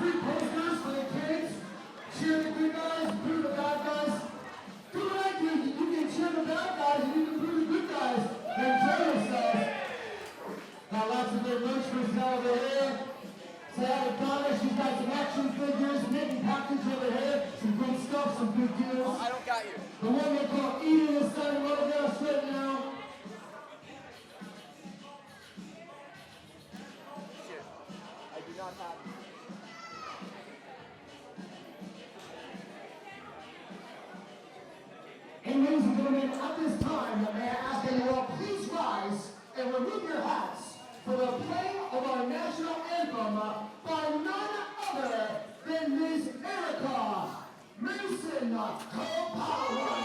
free posters for the kids. Cheer the good guys, boo the bad guys. Do what I do. You can cheer the bad guys and you can boo the good guys. Enjoy yourselves. Got lots of good merch for sale over here. Say hi to Adonis. She's got some action figures, knitting package over here. Some good stuff, some good deals. Oh, I don't got you. The one they call Eating is starting right there right now. Shit. I do not have you. And ladies and gentlemen, at this time, may I ask that you all please rise and remove your hats for the playing of our national anthem by none other than Miss Erica Mason Coppola.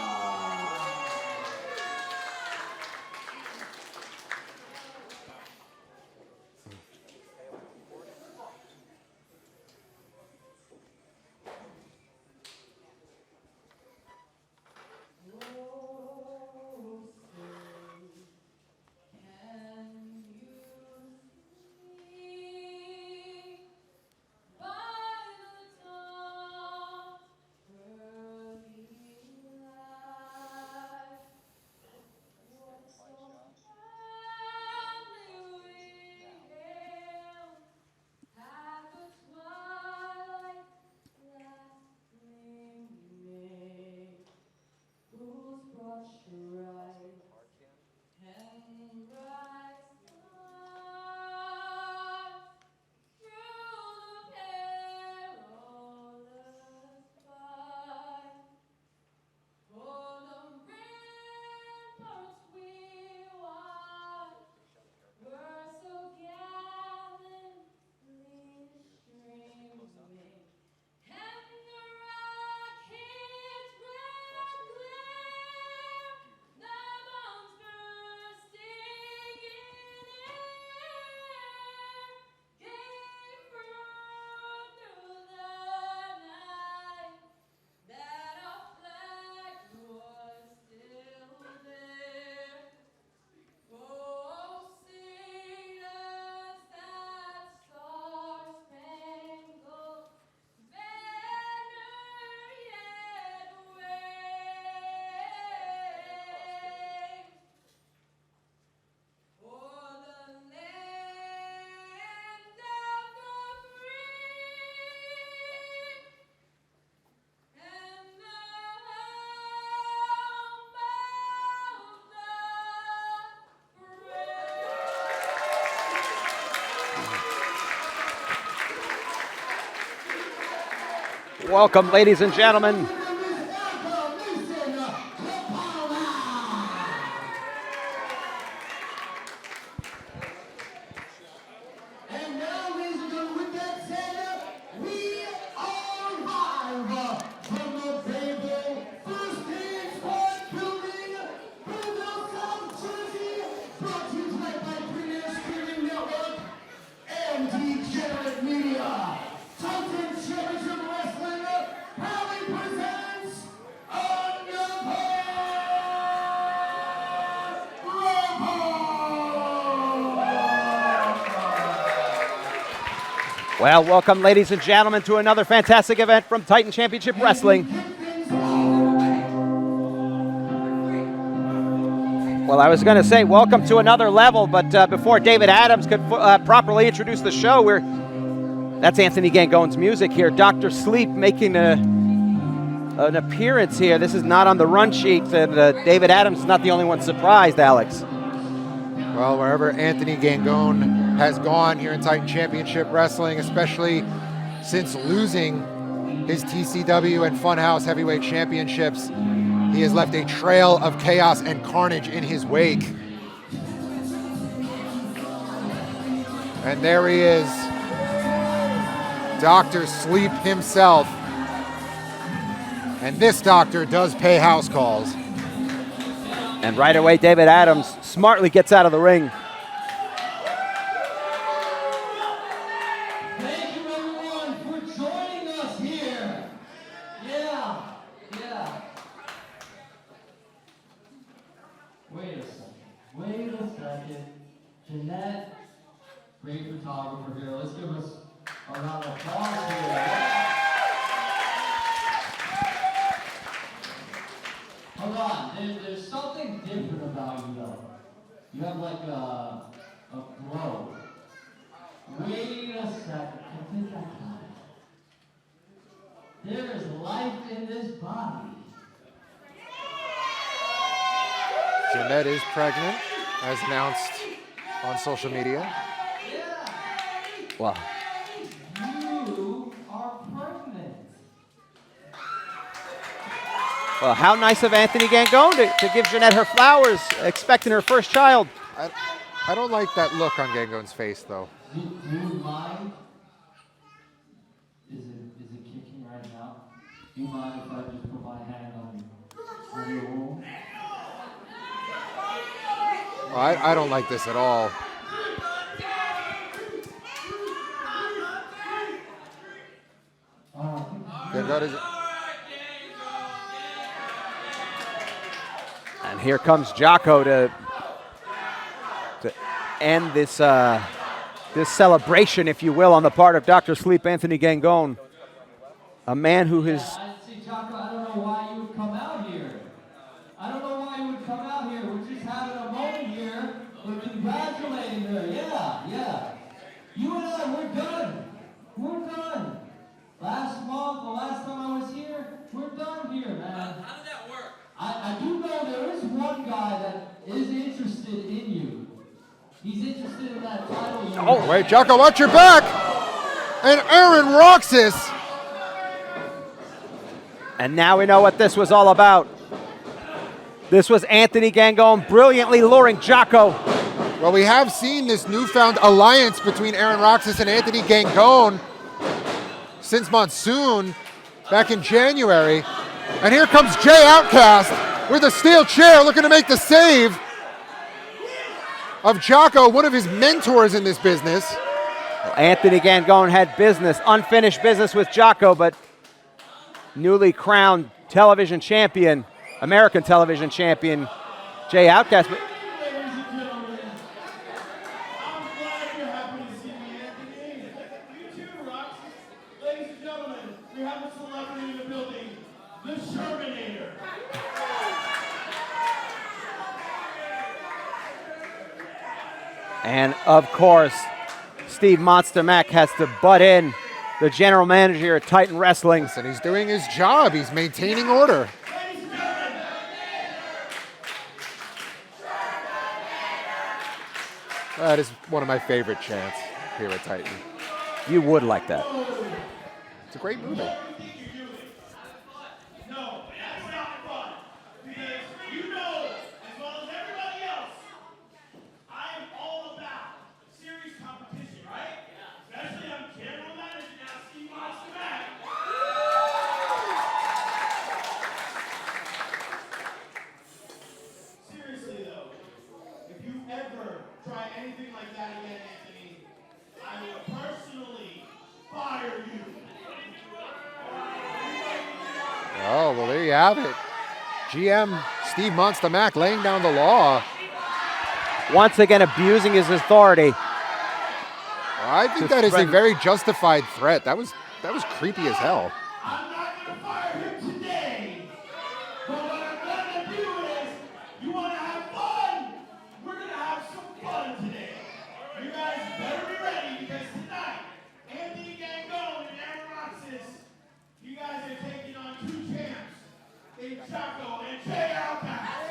Welcome, ladies and gentlemen. Well, welcome, ladies and gentlemen, to another fantastic event from Titan Championship Wrestling. Well, I was going to say welcome to another level, but before David Adams could properly introduce the show, that's Anthony Gangone's music here. Dr. Sleep making an appearance here. This is not on the run sheet, and David Adams is not the only one surprised, Alex. Well, wherever Anthony Gangone has gone here in Titan Championship Wrestling, especially since losing his TCW and Funhouse Heavyweight Championships, he has left a trail of chaos and carnage in his wake. And there he is, Dr. Sleep himself. And this doctor does pay house calls. And right away, David Adams smartly gets out of the ring. Thank you, everyone, for joining us here. Yeah. Wait a second. Jeanette, great photographer here. Let's give us A lot of applause here. Hold on, there's something different about you though. You have like a glow. Wait a second, take that time. There is life in this body. Jeanette is pregnant, as announced on social media. Well, You are pregnant. well, how nice of Anthony Gangone to give Jeanette her flowers, expecting her first child. I don't like that look on Gangone's face, though. Do you mind? Is it kicking right now? Do you mind if I just put my hand on your womb? Well, I don't like this at all. Gangone is... And here comes Jocko to end this this celebration, if you will, on the part of Dr. Sleep Anthony Gangone, a man who has. See, Jocko, I don't know why you would come out here. I don't know why you would come out here. We're just having a moment here. We're congratulating her. Yeah. You and I, we're done. We're done. Last month, the last time I was here, we're done here, man. How did that work? I do know there is one guy that is interested in you. He's interested in that title. Oh, wait, Jocko, watch your back! And Aaron Roxas. And now we know what this was all about. This was Anthony Gangone brilliantly luring Jocko. Well, we have seen this newfound alliance between Aaron Roxas and Anthony Gangone since Monsoon back in January. And here comes Jay Outcast with a steel chair looking to make the save of Jocko, one of his mentors in this business. Well, Anthony Gangone had business, unfinished business with Jocko, but newly crowned television champion, American television champion, Jay Outcast. Ladies and gentlemen, I'm glad you're happy to see me, Anthony. You too, Rox. Ladies and gentlemen, we have a celebrity in the building, the Shermanator. And of course, Steve Monster Mack has to butt in, the general manager here at Titan Wrestling. And he's doing his job. He's maintaining order. Ladies and gentlemen, That is one of my favorite chants here at Titan. You would like that. It's a great movie. what do you think you're doing? No, that's not fun. Because you know, as well as everybody else, I am all about serious competition, right? Especially on general manager now, Steve Monster Mack. Seriously though, if you ever try anything like that again, Anthony, I will personally fire you. Oh, well, there you have it. GM Steve Monster Mack laying down the law. Once again, abusing his authority. I think that is a very justified threat. That was creepy as hell. I'm not going to fire him today. But what I'm going to do is, you want to have fun? We're going to have some fun today. You guys better be ready because tonight, Anthony Gangone and Aaron Roxas, you guys are taking on two champs in Jocko and Jay Outcast.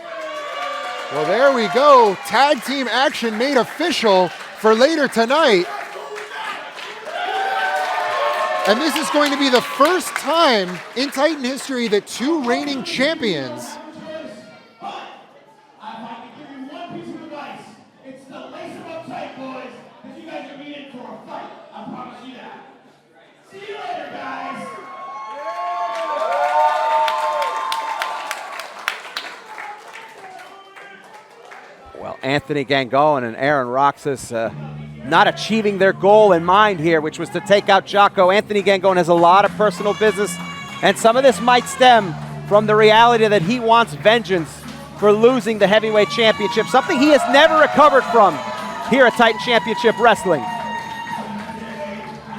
Well, there we go. Tag team action made official for later tonight. And this is going to be the first time in Titan history that two reigning champions But I can give you one piece of advice. It's to lace them up tight, boys, because you guys are meeting for a fight. I promise you that. See you later, guys. Well, Anthony Gangone and Aaron Roxas not achieving their goal in mind here, which was to take out Jocko. Anthony Gangone has a lot of personal business, and some of this might stem from the reality that he wants vengeance for losing the heavyweight championship, something he has never recovered from here at Titan Championship Wrestling.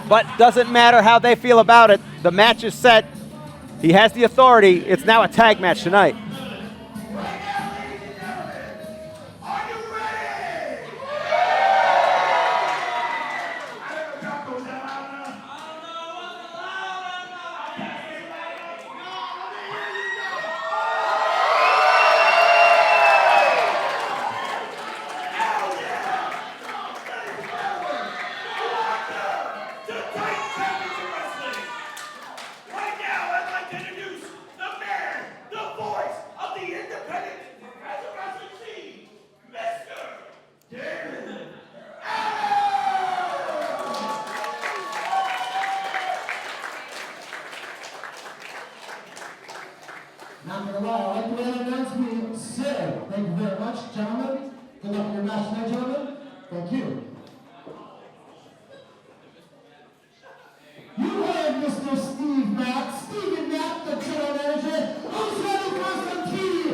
but doesn't matter how they feel about it. The match is set. He has the authority. It's now a tag match tonight. Not gonna lie, I like the way that announcement said. Thank you very much, gentlemen. Good luck in your match tonight, gentlemen. Thank you. You heard Mr. Steve Mack, Steven Mack, the general manager, who's ready for some TCW.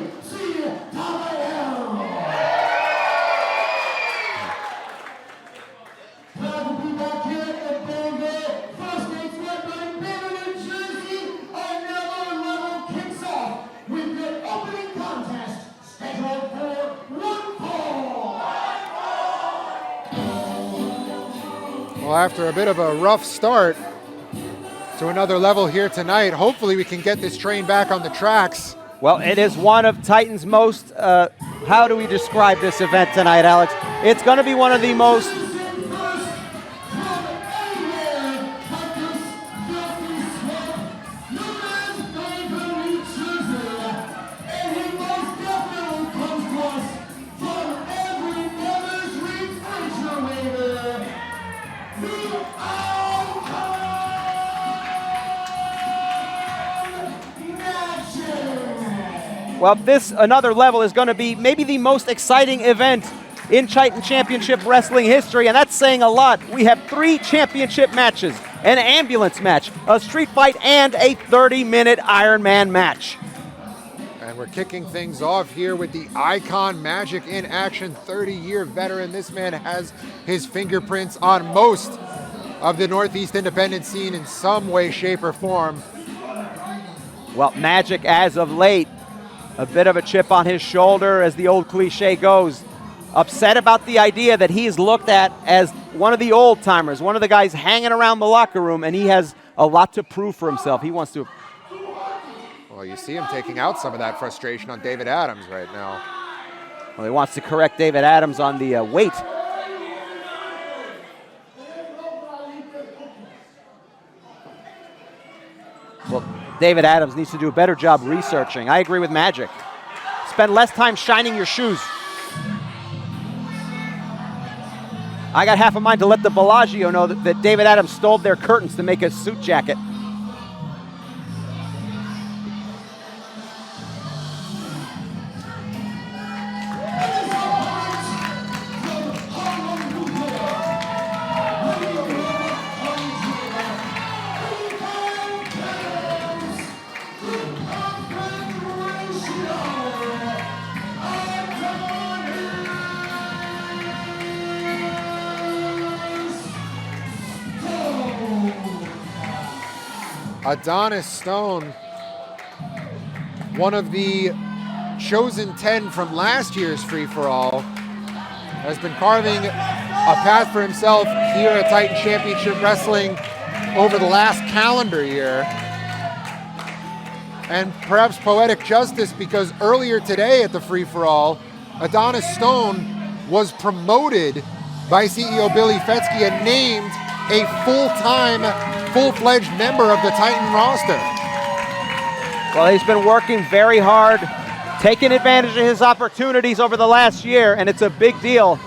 Proud to be back here at Bonjovi. First Nate's Redbird, Banner, New Jersey. Another level kicks off with the opening contest scheduled for one fall. Well, after a bit of a rough start to another level here tonight, hopefully we can get this train back on the tracks. Well, it is one of Titan's most, how do we describe this event tonight, Alex? It's going to be one of the most Well, this, another level, is going to be maybe the most exciting event in Titan Championship Wrestling history, and that's saying a lot. We have 3 championship matches, an ambulance match, a street fight, and a 30-minute Ironman match. And we're kicking things off here with the Icon Magic in action, 30-year veteran. This man has his fingerprints on most of the Northeast independent scene in some way, shape, or form. Well, Magic, as of late, a bit of a chip on his shoulder, as the old cliche goes. Upset about the idea that he's looked at as one of the old timers, one of the guys hanging around the locker room, and he has a lot to prove for himself. He wants to. Well, you see him taking out some of that frustration on David Adams right now. Well, he wants to correct David Adams on the weight. Well, David Adams needs to do a better job researching. I agree with Magic. Spend less time shining your shoes. I got half a mind to let the Bellagio know that David Adams stole their curtains to make a suit jacket. Adonis Stone, one of the chosen 10 from last year's free-for-all, has been carving a path for himself here at Titan Championship Wrestling over the last calendar year. And perhaps poetic justice, because earlier today at the free-for-all, Adonis Stone was promoted by CEO Billy Fetsky and named a full-time, full-fledged member of the Titan roster. Well, he's been working very hard, taking advantage of his opportunities over the last year, and it's a big deal.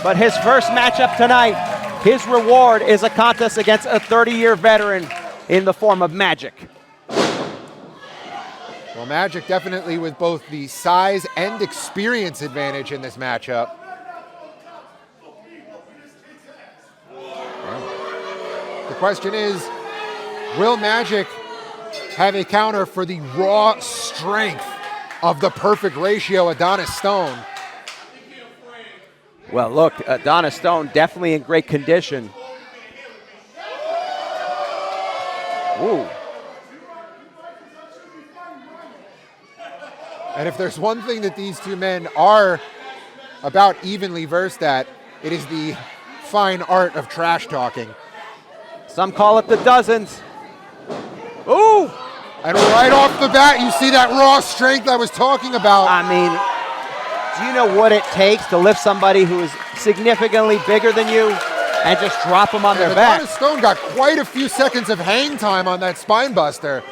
But his first matchup tonight, his reward is a contest against a 30-year veteran in the form of Magic. Well, Magic definitely with both the size and experience advantage in this matchup. The question is, will Magic have a counter for the raw strength of the perfect ratio Adonis Stone? Well, look, Adonis Stone definitely in great condition. Ooh. And if there's one thing that these two men are about evenly versed at, it is the fine art of trash talking. Some call it the dozens. Ooh! And right off the bat, you see that raw strength I was talking about. I mean, do you know what it takes to lift somebody who is significantly bigger than you and just drop them on their back? Adonis Stone got quite a few seconds of hang time on that spine buster.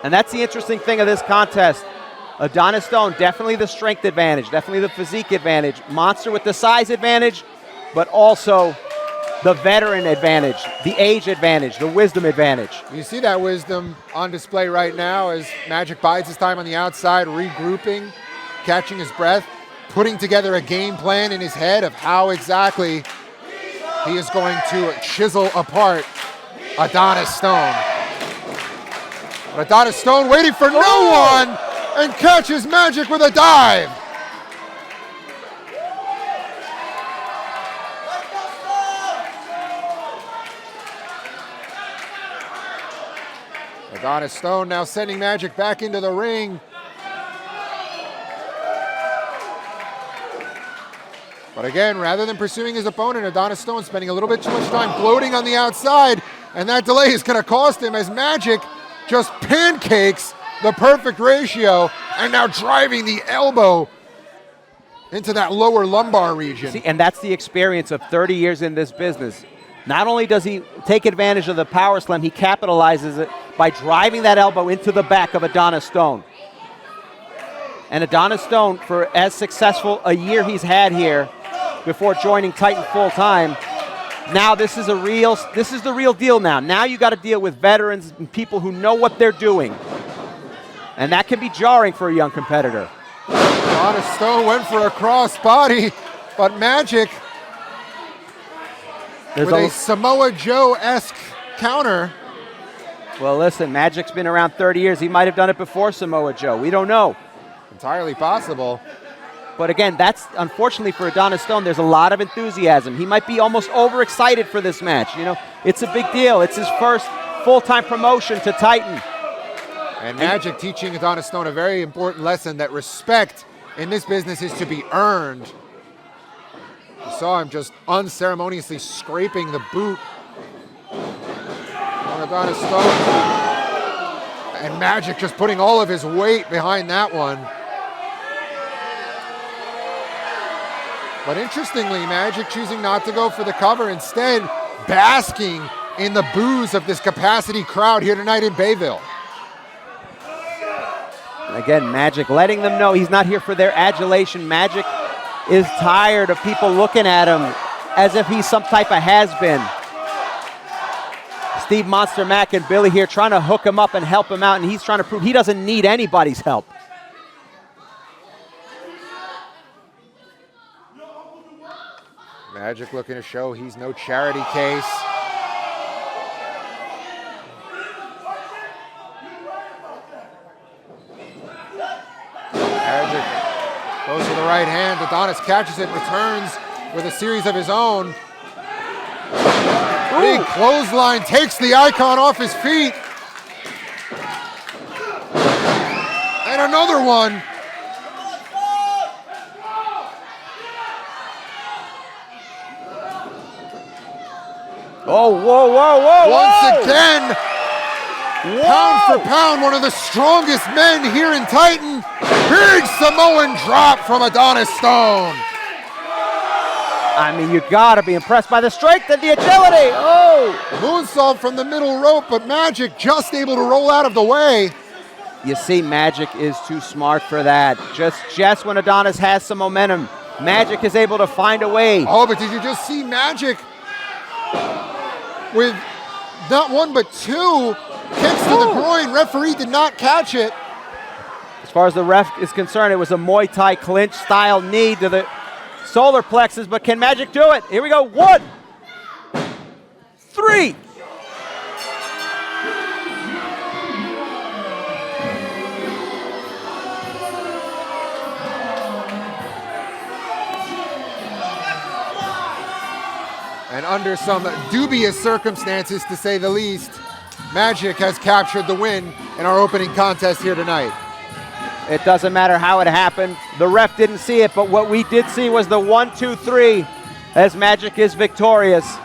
And that's the interesting thing of this contest. Adonis Stone, definitely the strength advantage, definitely the physique advantage. Monster with the size advantage, but also the veteran advantage, the age advantage, the wisdom advantage. You see that wisdom on display right now as Magic bides his time on the outside, regrouping, catching his breath, putting together a game plan in his head of how exactly he is going to chisel apart Adonis Stone. But Adonis Stone waiting for no one and catches Magic with a dive. Adonis Stone now sending Magic back into the ring. But again, rather than pursuing his opponent, Adonis Stone spending a little bit too much time gloating on the outside, and that delay is going to cost him as Magic just pancakes the perfect ratio and now driving the elbow into that lower lumbar region. See, and that's the experience of 30 years in this business. Not only does he take advantage of the power slam, he capitalizes it by driving that elbow into the back of Adonis Stone. And Adonis Stone, for as successful a year he's had here before joining Titan full time, now this is the real deal now. Now you got to deal with veterans and people who know what they're doing. And that can be jarring for a young competitor. Adonis Stone went for a cross body, but Magic with a Samoa Joe-esque counter. Well, listen, Magic's been around 30 years. He might have done it before Samoa Joe. We don't know. Entirely possible. But again, that's unfortunately for Adonis Stone, there's a lot of enthusiasm. He might be almost overexcited for this match. You know, it's a big deal. It's his first full-time promotion to Titan. And Magic teaching Adonis Stone a very important lesson that respect in this business is to be earned. You saw him just unceremoniously scraping the boot on Adonis Stone. And Magic just putting all of his weight behind that one. But interestingly, Magic choosing not to go for the cover, instead basking in the boos of this capacity crowd here tonight in Bayville. Again, Magic letting them know he's not here for their adulation. Magic is tired of people looking at him as if he's some type of has-been. Steve Monster Mack and Billy here trying to hook him up and help him out, and he's trying to prove he doesn't need anybody's help. Magic looking to show he's no charity case. Magic goes to the right hand. Adonis catches it, returns with a series of his own. Big clothesline, takes the icon off his feet. And another one. Oh, whoa, whoa, whoa, Once again, pound for pound, one of the strongest men here in Titan. Big Samoan drop from Adonis Stone. I mean, you gotta be impressed by the strength and the agility. Oh! Moonsault from the middle rope, but Magic just able to roll out of the way. You see, Magic is too smart for that. Just when Adonis has some momentum, Magic is able to find a way. Oh, but did you just see Magic with not one but two kicks to the groin? Referee did not catch it. As far as the ref is concerned, it was a Muay Thai clinch style knee to the solar plexus, but can Magic do it? Here we go, 1, 3. And under some dubious circumstances, to say the least, Magic has captured the win in our opening contest here tonight. It doesn't matter how it happened. The ref didn't see it, but what we did see was the 1, 2, 3 as Magic is victorious.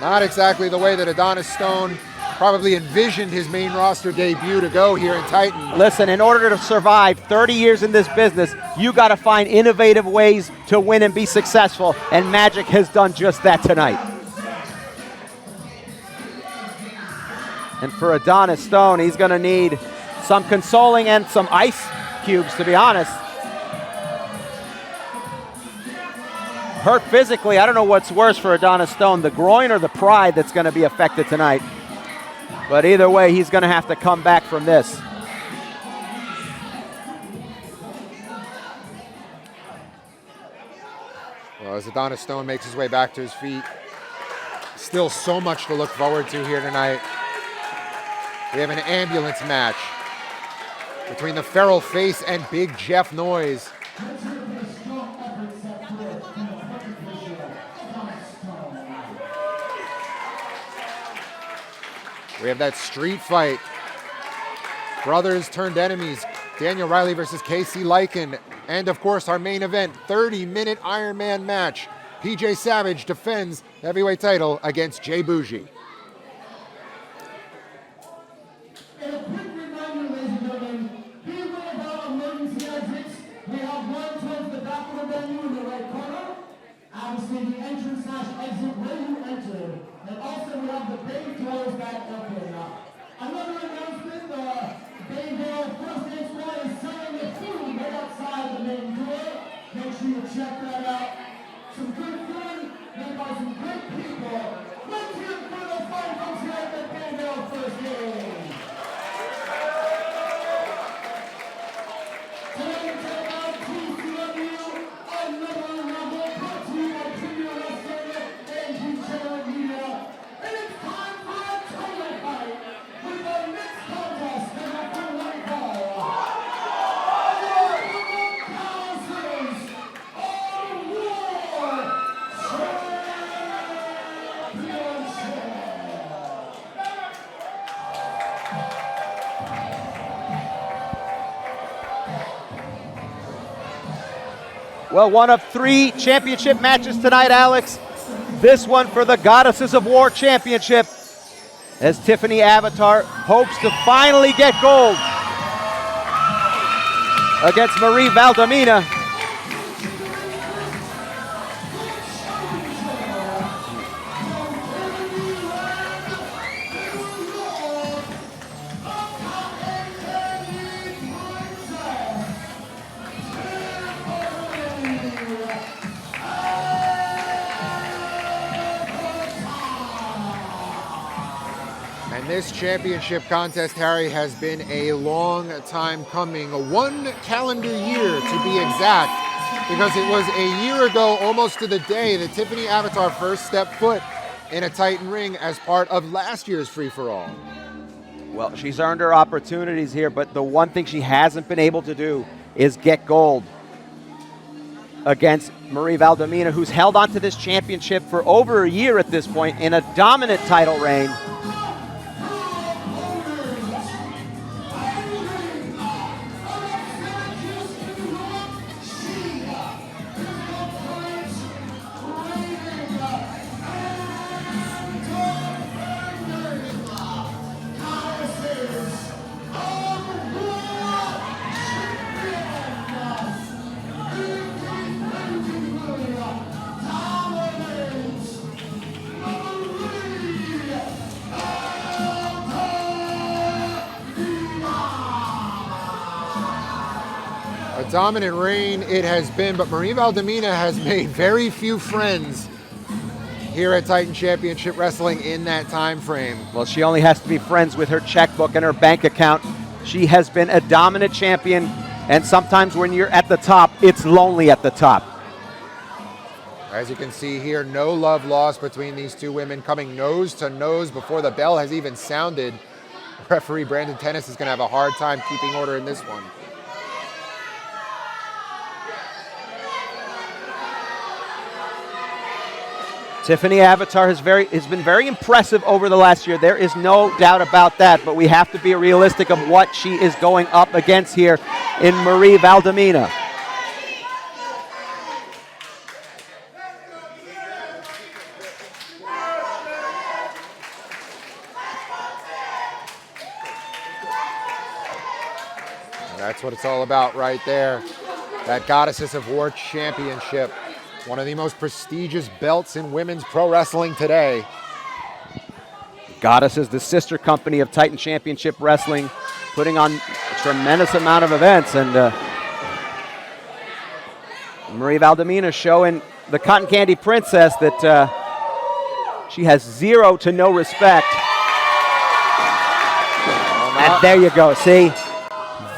Not exactly the way that Adonis Stone probably envisioned his main roster debut to go here in Titan. Listen, in order to survive 30 years in this business, you got to find innovative ways to win and be successful, and Magic has done just that tonight. And for Adonis Stone, he's going to need some consoling and some ice cubes, to be honest. Hurt physically, I don't know what's worse for Adonis Stone, the groin or the pride that's going to be affected tonight. But either way, he's going to have to come back from this. Well, as Adonis Stone makes his way back to his feet, still so much to look forward to here tonight. We have an ambulance match between the Feral Face and Big Jeff Noyze. We have that street fight. Brothers turned enemies. Daniel Riley versus Casey Lycan. And of course, our main event, 30-minute Ironman match. PJ Savage defends the heavyweight title against Jay Boujii. And a quick reminder, ladies and gentlemen, be aware about emergency exits. We have one towards the back of the venue in the right corner. Obviously, the entrance/exit where you entered. And also, we have the bay doors back open. Another announcement, Bayville First Aid Squad is selling the food right outside the main door. Make sure you check that out. Some good food made by some good people. Let's hear it for the fine folks here at the Bayville First Aid. Today we talk about TCW, another level brought to you by Premier Wrestling and Future Media. And it's time for a title fight with our next contest scheduled for one fall. Palaces of War Championship. Well, one of 3 championship matches tonight, Alex. This one for the Goddesses of War Championship, as Tiffany Avatar hopes to finally get gold against Marie Valdina. And this championship contest, Harry, has been a long time coming. 1 calendar year to be exact, because it was a year ago, almost to the day, that Tiffany Avatar first stepped foot in a Titan ring as part of last year's free-for-all. Well, she's earned her opportunities here, but the one thing she hasn't been able to do is get gold against Marie Valdina, who's held on to this championship for over a year at this point in a dominant title reign. A dominant reign it has been, but Marie Valdina has made very few friends here at Titan Championship Wrestling in that time frame. Well, she only has to be friends with her checkbook and her bank account. She has been a dominant champion, and sometimes when you're at the top, it's lonely at the top. As you can see here, no love lost between these two women, coming nose to nose before the bell has even sounded. Referee Brandon Tennis is going to have a hard time keeping order in this one. Tiffany Avatar has been very impressive over the last year. There is no doubt about that, but we have to be realistic of what she is going up against here in Marie Valdina. And that's what it's all about right there. That Goddesses of War Championship. One of the most prestigious belts in women's pro wrestling today. Goddess is the sister company of Titan Championship Wrestling, putting on a tremendous amount of events. And Marie Valdina showing the Cotton Candy Princess that she has zero to no respect. And there you go, see?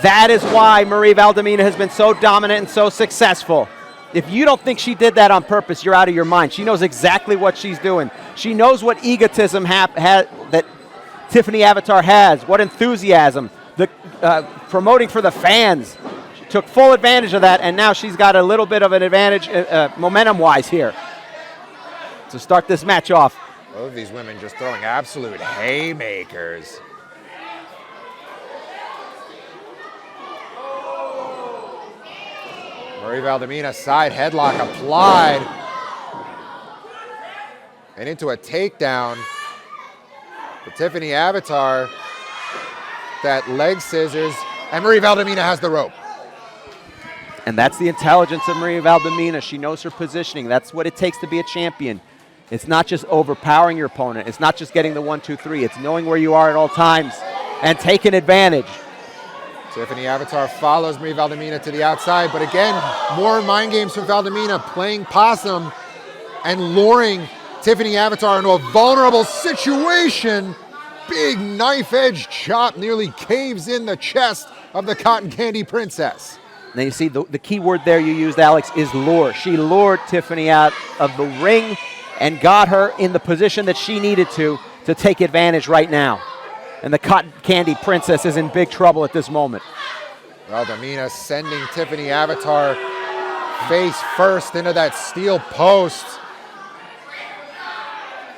That is why Marie Valdina has been so dominant and so successful. If you don't think she did that on purpose, you're out of your mind. She knows exactly what she's doing. She knows what egotism that Tiffany Avatar has, what enthusiasm, the promoting for the fans. She took full advantage of that, and now she's got a little bit of an advantage momentum-wise here to start this match off. Both of these women just throwing absolute haymakers. Marie Valdina, side headlock applied. And into a takedown. But Tiffany Avatar, that leg scissors, and Marie Valdina has the rope. And that's the intelligence of Marie Valdina. She knows her positioning. That's what it takes to be a champion. It's not just overpowering your opponent. It's not just getting the 1, 2, 3. It's knowing where you are at all times and taking advantage. Tiffany Avatar follows Marie Valdina to the outside, but again, more mind games from Valdina, playing possum and luring Tiffany Avatar into a vulnerable situation. Big knife edge chop nearly caves in the chest of the Cotton Candy Princess. Now you see the key word there you used, Alex, is lure. She lured Tiffany out of the ring and got her in the position that she needed to take advantage right now. And the Cotton Candy Princess is in big trouble at this moment. Valdina sending Tiffany Avatar face first into that steel post.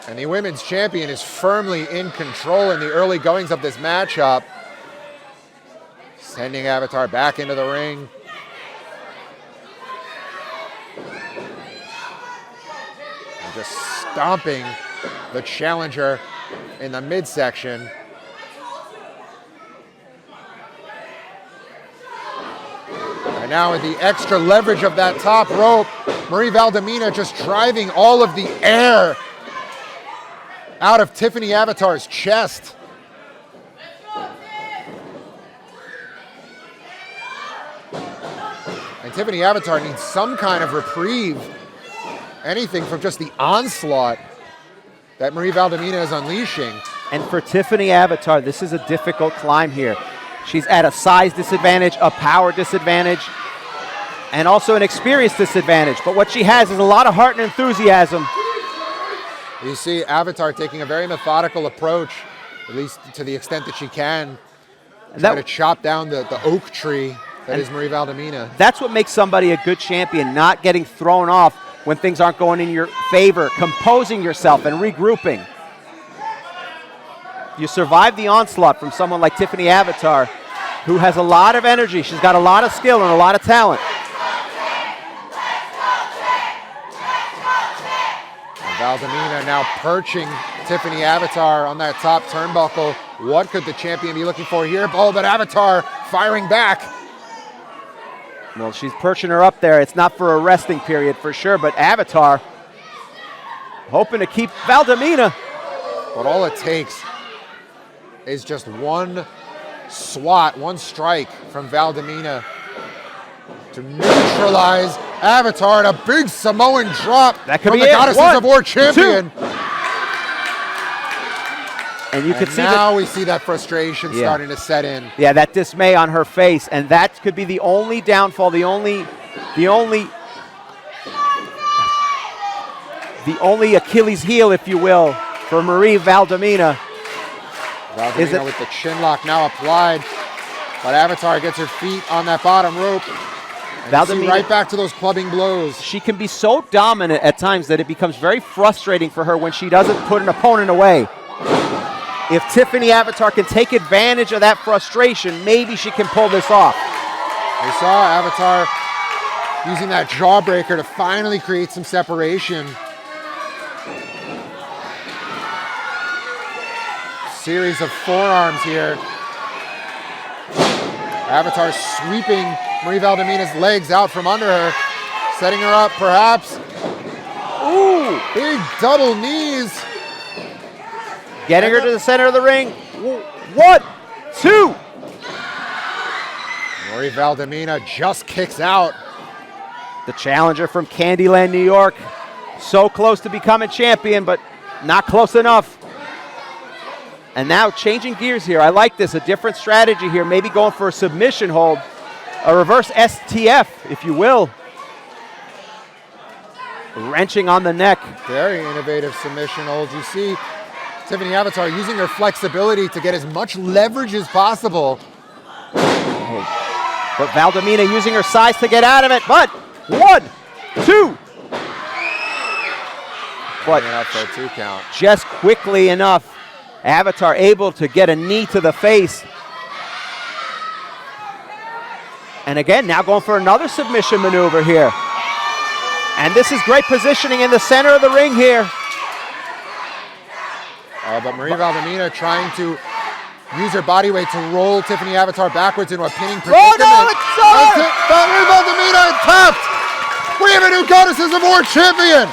And the women's champion is firmly in control in the early goings of this matchup. Sending Avatar back into the ring. And just stomping the challenger in the midsection. And now with the extra leverage of that top rope, Marie Valdina just driving all of the air out of Tiffany Avatar's chest. And Tiffany Avatar needs some kind of reprieve. Anything from just the onslaught that Marie Valdina is unleashing. And for Tiffany Avatar, this is a difficult climb here. She's at a size disadvantage, a power disadvantage, and also an experience disadvantage. But what she has is a lot of heart and enthusiasm. You see Avatar taking a very methodical approach, at least to the extent that she can, try to chop down the oak tree that is Marie Valdina. That's what makes somebody a good champion, not getting thrown off when things aren't going in your favor, composing yourself and regrouping. You survive the onslaught from someone like Tiffany Avatar, who has a lot of energy. She's got a lot of skill and a lot of talent. Valdina now perching Tiffany Avatar on that top turnbuckle. What could the champion be looking for here? Oh, but Avatar firing back. Well, she's perching her up there. It's not for a resting period for sure, but Avatar hoping to keep Valdina. But all it takes is just one swat, one strike from Valdina to neutralize Avatar, and a big Samoan drop that could from be the it. Goddesses of War champion. And you could see now we see that frustration starting to set in. Yeah, that dismay on her face, and that could be the only downfall, the only Achilles heel, if you will, for Marie Valdina. Valdina with the chin lock now applied, but Avatar gets her feet on that bottom rope, Valdina, right back to those clubbing blows. She can be so dominant at times that it becomes very frustrating for her when she doesn't put an opponent away. If Tiffany Avatar can take advantage of that frustration, maybe she can pull this off. We saw Avatar using that jawbreaker to finally create some separation. Series of forearms here. Avatar sweeping Marie Valdimina's legs out from under her, setting her up perhaps. Ooh, big double knees. Getting her to the center of the ring. 1, 2. Marie Valdina just kicks out. The challenger from Candyland, New York. So close to becoming champion, but not close enough. And now changing gears here. I like this, a different strategy here. Maybe going for a submission hold, a reverse STF, if you will. Wrenching on the neck. Very innovative submission hold. You see Tiffany Avatar using her flexibility to get as much leverage as possible. But Valdina using her size to get out of it. But 1, 2. But out for a 2 count. Just quickly enough, Avatar able to get a knee to the face. And again, now going for another submission maneuver here. And this is great positioning in the center of the ring here. But Marie Valdina trying to use her body weight to roll Tiffany Avatar backwards into a pinning predicament. Oh no, it's over! Marie Valdina tapped! We have a new Goddesses of War champion!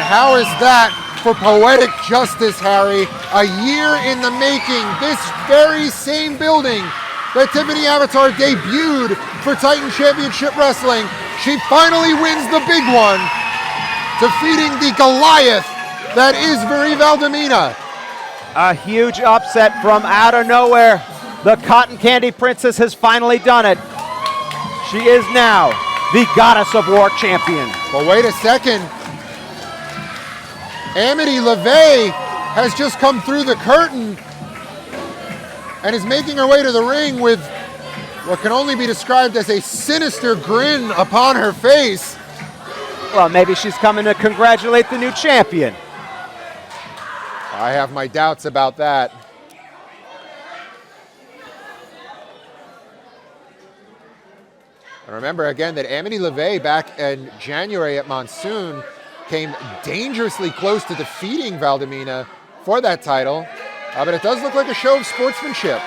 How is that for poetic justice, Harry? A year in the making, this very same building that Tiffany Avatar debuted for Titan Championship Wrestling. She finally wins the big one, defeating the Goliath that is Marie Valdina. A huge upset from out of nowhere. The Cotton Candy Princess has finally done it. She is now the Goddess of War champion. But wait a second. Amity LeVay has just come through the curtain and is making her way to the ring with what can only be described as a sinister grin upon her face. Well, maybe she's coming to congratulate the new champion. I have my doubts about that. And remember again that Amity LeVay back in January at Monsoon came dangerously close to defeating Valdina for that title, but it does look like a show of sportsmanship.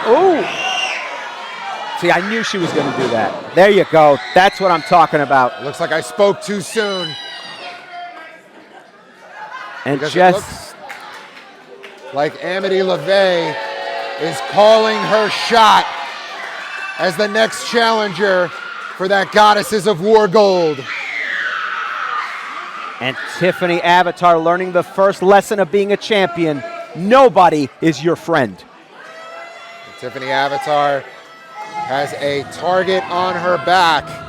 Ooh! See, I knew she was going to do that. There you go. That's what I'm talking about. Looks like I spoke too soon. And because just it looks like Amity LeVay is calling her shot as the next challenger for that Goddesses of War gold. And Tiffany Avatar learning the first lesson of being a champion. Nobody is your friend. Tiffany Avatar has a target on her back.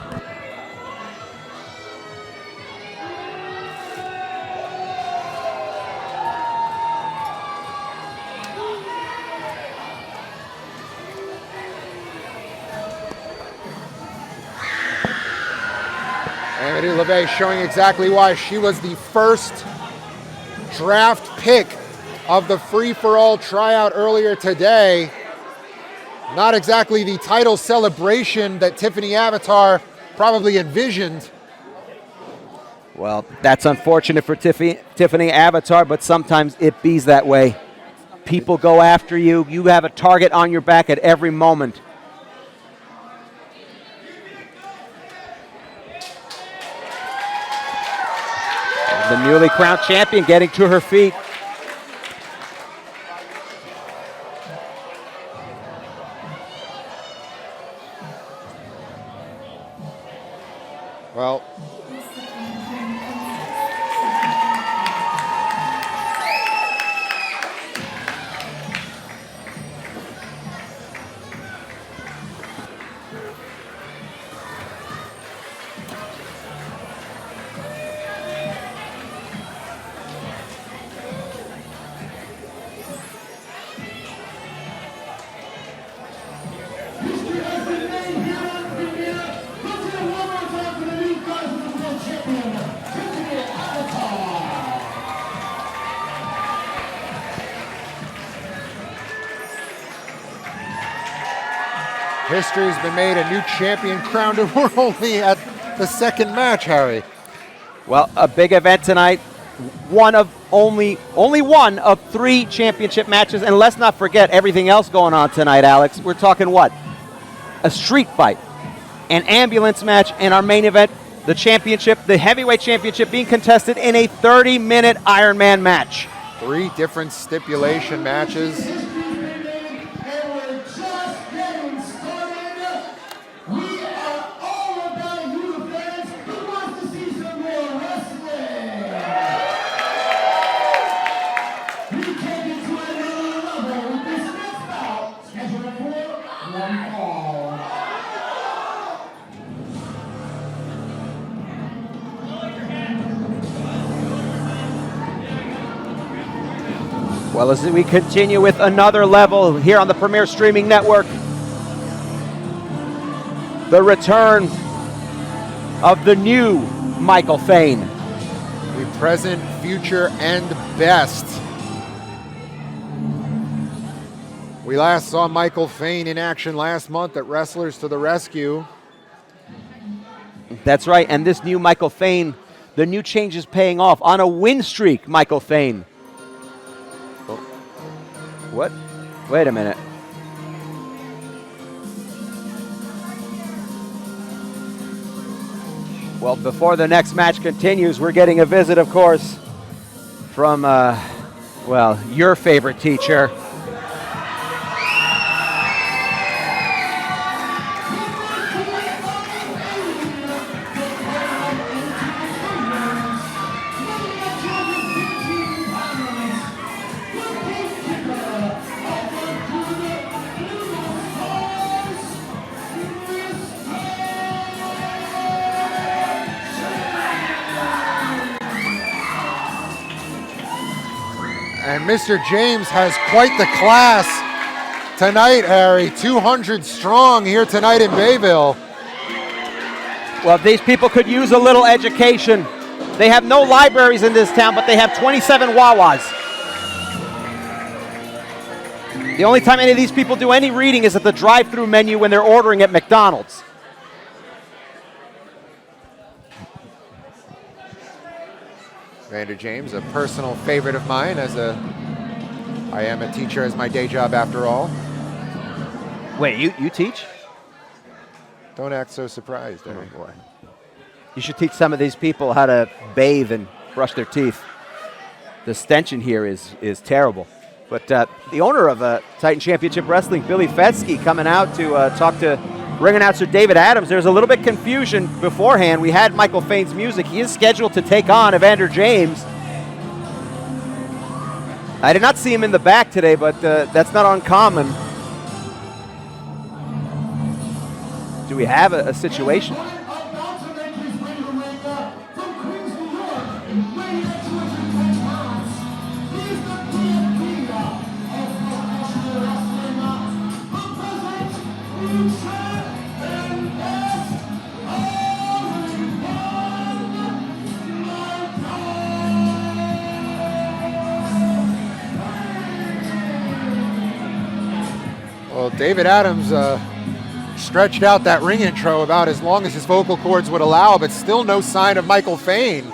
Amity LeVay showing exactly why she was the first draft pick of the free-for-all tryout earlier today. Not exactly the title celebration that Tiffany Avatar probably envisioned. Well, that's unfortunate for Tiffany Avatar, but sometimes it bees that way. People go after you. You have a target on your back at every moment. The newly crowned champion getting to her feet. Well, History has been made here on Premier. Let's hear it one more time for the new guys with the world champion, Avatar. history's been made. A new champion crowned, and we're only at the second match, Harry. Well, a big event tonight. Only one of 3 championship matches, and let's not forget everything else going on tonight, Alex. We're talking what? A street fight, an ambulance match, and our main event, the championship, the heavyweight championship, being contested in a 30-minute Ironman match. 3 different stipulation matches. History has been made, and we're just getting started. We are all about you, fans. Who wants to see some more wrestling? We take it to another level with this next bout, scheduled for one fall. Well, as we continue with another level here on the Premier Streaming Network, the return of the new Michael Fain. The present, future, and best. We last saw Michael Fain in action last month at Wrestlers to the Rescue. That's right, and this new Michael Fain, the new change is paying off on a win streak, Michael Fain. What? Wait a minute. Well, before the next match continues, we're getting a visit, of course, from, well, your favorite teacher. And Mr. James has quite the class tonight, Harry. 200 strong here tonight in Bayville. Well, these people could use a little education. They have no libraries in this town, but they have 27 Wawas. The only time any of these people do any reading is at the drive-through menu when they're ordering at McDonald's. Evander James, a personal favorite of mine, I am a teacher as my day job after all. Wait, you teach? Don't act so surprised, Harry. Oh boy. You should teach some of these people how to bathe and brush their teeth. The stench in here is terrible. But the owner of Titan Championship Wrestling, Billy Fetsky, coming out to talk to ring announcer David Adams. There's a little bit confusion beforehand. We had Michael Fain's music. He is scheduled to take on Evander James. I did not see him in the back today, but that's not uncommon. Do we have a situation? About to make his way to the ring from Queens, New York, weighing at 210 pounds. He's the PFP of professional wrestling. The present, future, and best, Well, David Adams stretched out that ring intro about as long as his vocal cords would allow, but still no sign of Michael Fain.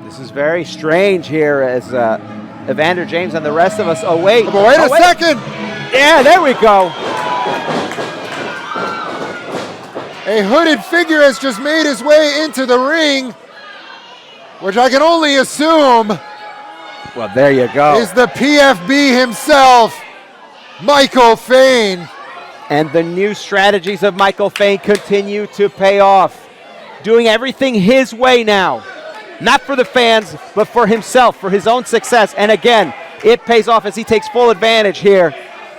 This is very strange here as Evander James and the rest of us await. But wait a second! Yeah, there we go. A hooded figure has just made his way into the ring, which I can only assume Well, there you go. is the PFB himself, Michael Fain. And the new strategies of Michael Fain continue to pay off. Doing everything his way now. Not for the fans, but for himself, for his own success. And again, it pays off as he takes full advantage here,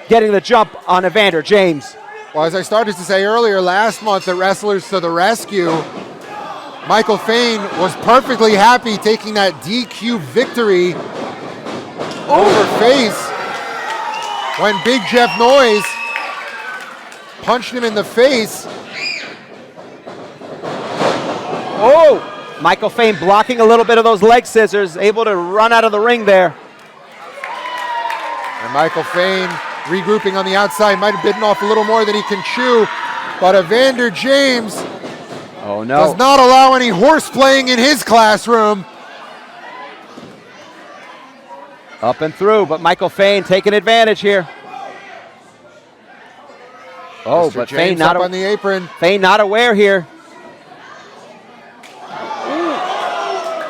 getting the jump on Evander James. Well, as I started to say earlier, last month at Wrestlers to the Rescue, Michael Fain was perfectly happy taking that DQ victory over Face when Big Jeff Noyze punched him in the face. Oh! Michael Fain blocking a little bit of those leg scissors, able to run out of the ring there. And Michael Fain regrouping on the outside, might have bitten off a little more than he can chew, but Evander James does not allow any horse playing in his classroom. Up and through, but Michael Fain taking advantage here. Oh, Mr. but James Fain not up on the apron. Fain not aware here.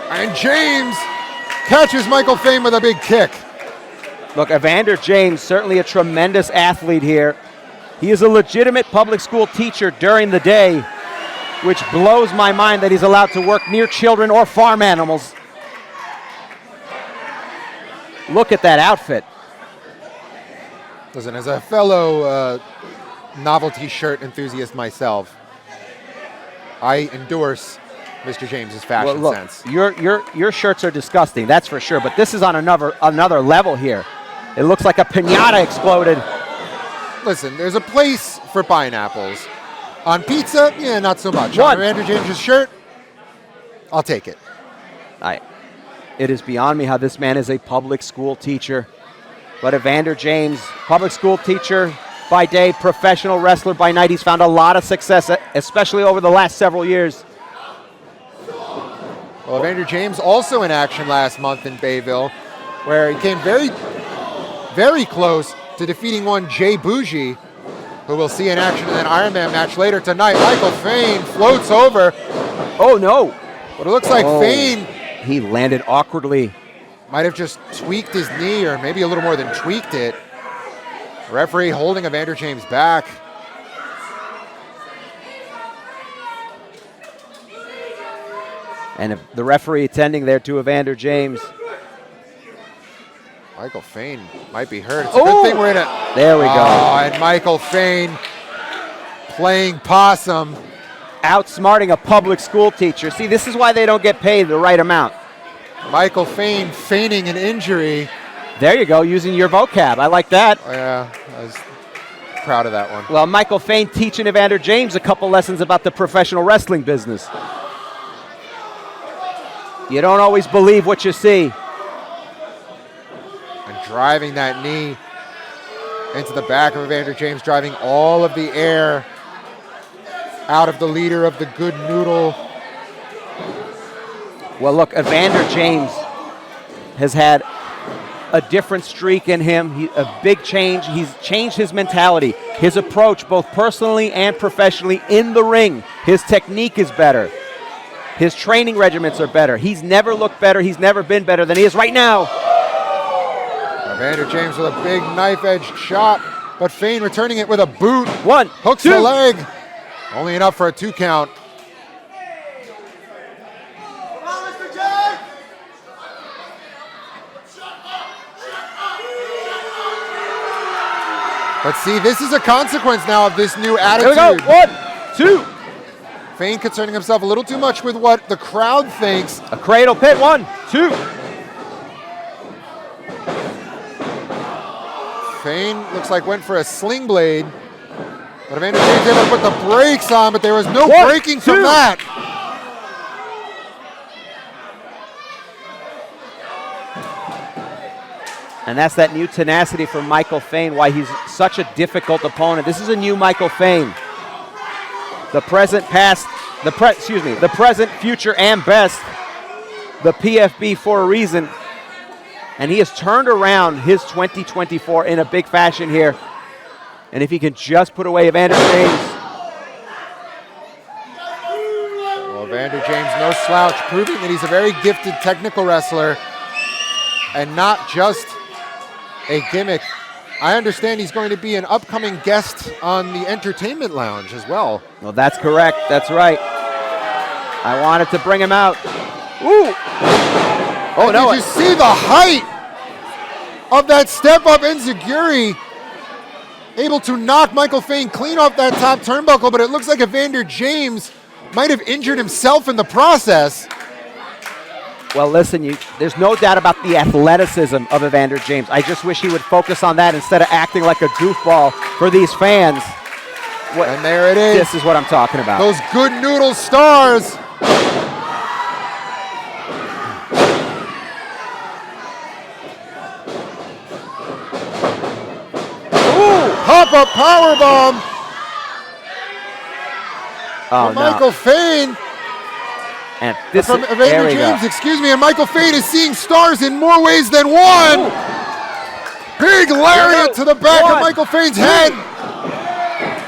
And James catches Michael Fain with a big kick. Look, Evander James, certainly a tremendous athlete here. He is a legitimate public school teacher during the day, which blows my mind that he's allowed to work near children or farm animals. Look at that outfit. Listen, as a fellow novelty shirt enthusiast myself, I endorse Mr. James's fashion sense. Your shirts are disgusting, that's for sure, but this is on another level here. It looks like a piñata exploded. Listen, there's a place for pineapples. On pizza, yeah, not so much. On Evander James's shirt, I'll take it. It is beyond me how this man is a public school teacher. But Evander James, public school teacher by day, professional wrestler by night. He's found a lot of success, especially over the last several years. Well, Evander James also in action last month in Bayville, where he came very, very close to defeating one Jay Boujii, who we'll see in action in an Ironman match later tonight. Michael Fain floats over. Oh, no. But it looks like Fain... He landed awkwardly. Might have just tweaked his knee, or maybe a little more than tweaked it. Referee holding Evander James back. And the referee attending there to Evander James. Michael Fain might be hurt. It's a good thing we're in it. There we go. Oh, and Michael Fain playing possum. Outsmarting a public school teacher. See, this is why they don't get paid the right amount. Michael Fain feigning an injury. There you go, using your vocab. I like that. Oh, yeah, I was proud of that one. Well, Michael Fain teaching Evander James a couple lessons about the professional wrestling business. You don't always believe what you see. And driving that knee into the back of Evander James, driving all of the air out of the leader of the Good Noodle. Well, look, Evander James has had a different streak in him, a big change. He's changed his mentality, his approach, both personally and professionally in the ring. His technique is better. His training regimens are better. He's never looked better. He's never been better than he is right now. Evander James with a big knife-edged shot, but Fain returning it with a boot. One, hooks two. the leg. Only enough for a 2 count. But see, this is a consequence now of this new attitude. Here we go. 1, 2. Fain concerning himself a little too much with what the crowd thinks. A cradle pit. 1, 2. Fain looks like went for a sling blade. But Evander James able to put the brakes on, but there was no braking from that. And that's that new tenacity from Michael Fain, why he's such a difficult opponent. This is a new Michael Fain. The present, future, and best. The PFB for a reason. And he has turned around his 2024 in a big fashion here. And if he can just put away Evander James. Well, Evander James, no slouch, proving that he's a very gifted technical wrestler and not just a gimmick I understand he's going to be an upcoming guest on the Entertainment Lounge as well. Well, that's correct. That's right. I wanted to bring him out. Ooh. Oh, no. Did you see the height of that step-up enziguri? Able to knock Michael Fain clean off that top turnbuckle, but it looks like Evander James might have injured himself in the process. Well, listen, there's no doubt about the athleticism of Evander James. I just wish he would focus on that instead of acting like a goofball for these fans. And there it is. This is what I'm talking about. Those good noodle stars. Pop-up powerbomb. Oh, Michael Fain. And this from is, Evander James, excuse me, and Michael Fain is seeing stars in more ways than one. Ooh. Big lariat to the back of Michael Fain's head.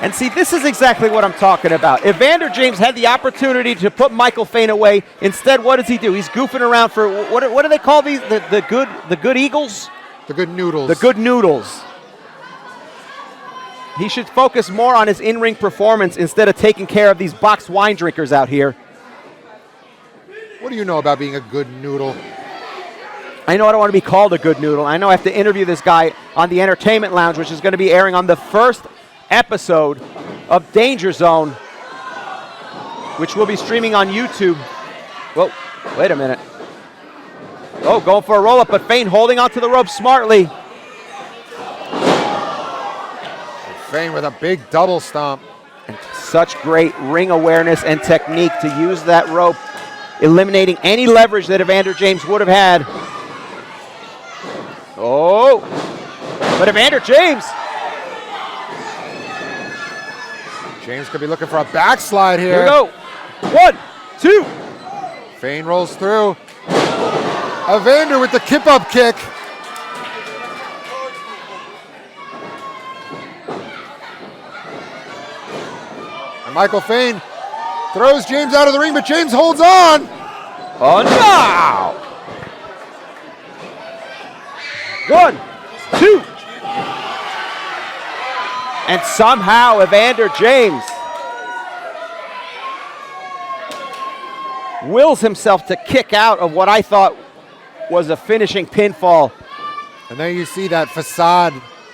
And see, this is exactly what I'm talking about. Evander James had the opportunity to put Michael Fain away. Instead, what does he do? He's goofing around for, what do they call these? The good eagles? The good noodles. The good noodles. He should focus more on his in-ring performance instead of taking care of these boxed wine drinkers out here. What do you know about being a good noodle? I know I don't want to be called a good noodle. I know I have to interview this guy on the Entertainment Lounge, which is going to be airing on the first episode of Danger Zone, which will be streaming on YouTube. Whoa, wait a minute. Oh, going for a roll-up, but Fain holding onto the rope smartly. Fain with a big double stomp. And such great ring awareness and technique to use that rope, eliminating any leverage that Evander James would have had. Oh, but Evander James. James could be looking for a backslide here. Here we go. 1, 2. Fain rolls through. Evander with the kip-up kick. And Michael Fain throws James out of the ring, but James holds on. Oh, no! 1, 2. And somehow Evander James wills himself to kick out of what I thought was a finishing pinfall. And there you see that facade,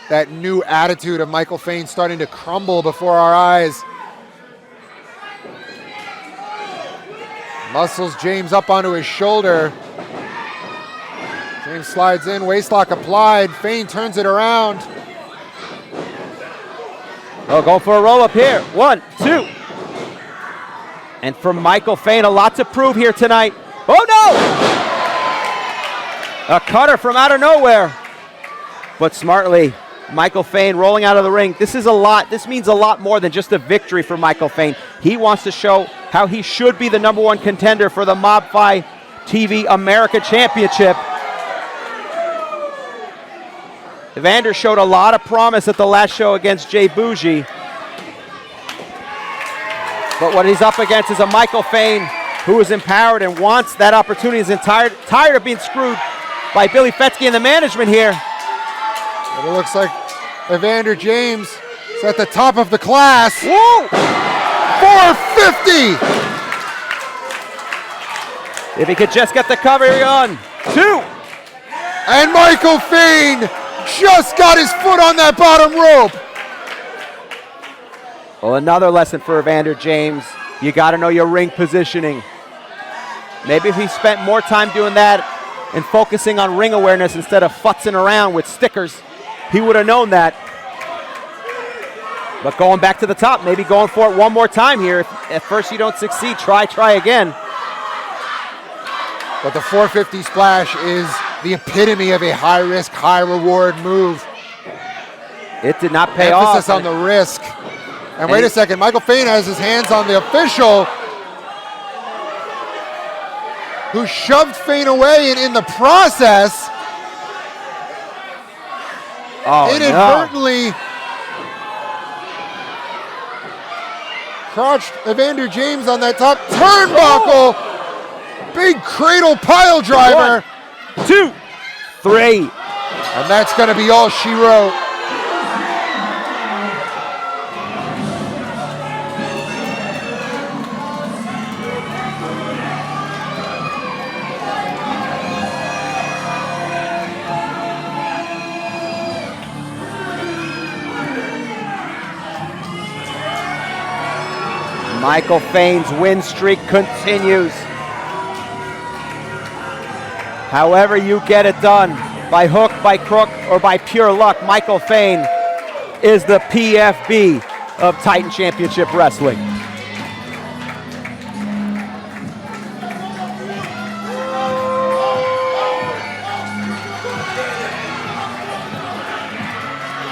that new attitude of Michael Fain starting to crumble before our eyes. Muscles James up onto his shoulder. James slides in, waistlock applied. Fain turns it around. Oh, going for a roll-up here. 1, 2. And for Michael Fain, a lot to prove here tonight. Oh, no! A cutter from out of nowhere. But smartly, Michael Fain rolling out of the ring. This is a lot. This means a lot more than just a victory for Michael Fain. He wants to show how he should be the #1 contender for the Mob Fi TV America Championship. Evander showed a lot of promise at the last show against Boujii. But what he's up against is a Michael Fain who is empowered and wants that opportunity. He's tired of being screwed by Billy Fetsky and the management here. But it looks like Evander James is at the top of the class. Whoa! 450! If he could just get the cover on. 2. And Michael Fain just got his foot on that bottom rope. Well, another lesson for Evander James. You got to know your ring positioning. Maybe if he spent more time doing that and focusing on ring awareness instead of futzing around with stickers, he would have known that. But going back to the top, maybe going for it one more time here. If at first you don't succeed, try again. But the 450 splash is the epitome of a high-risk, high-reward move. It did not pay off. Emphasis on the risk. And wait a second, Michael Fain has his hands on the official who shoved Fain away, and in the process, inadvertently crotched Evander James on that top turnbuckle. Big cradle pile driver. 1, 2, 3. And that's going to be all she wrote. Michael Fain's win streak continues. However you get it done, by hook, by crook, or by pure luck, Michael Fain is the PFB of Titan Championship Wrestling.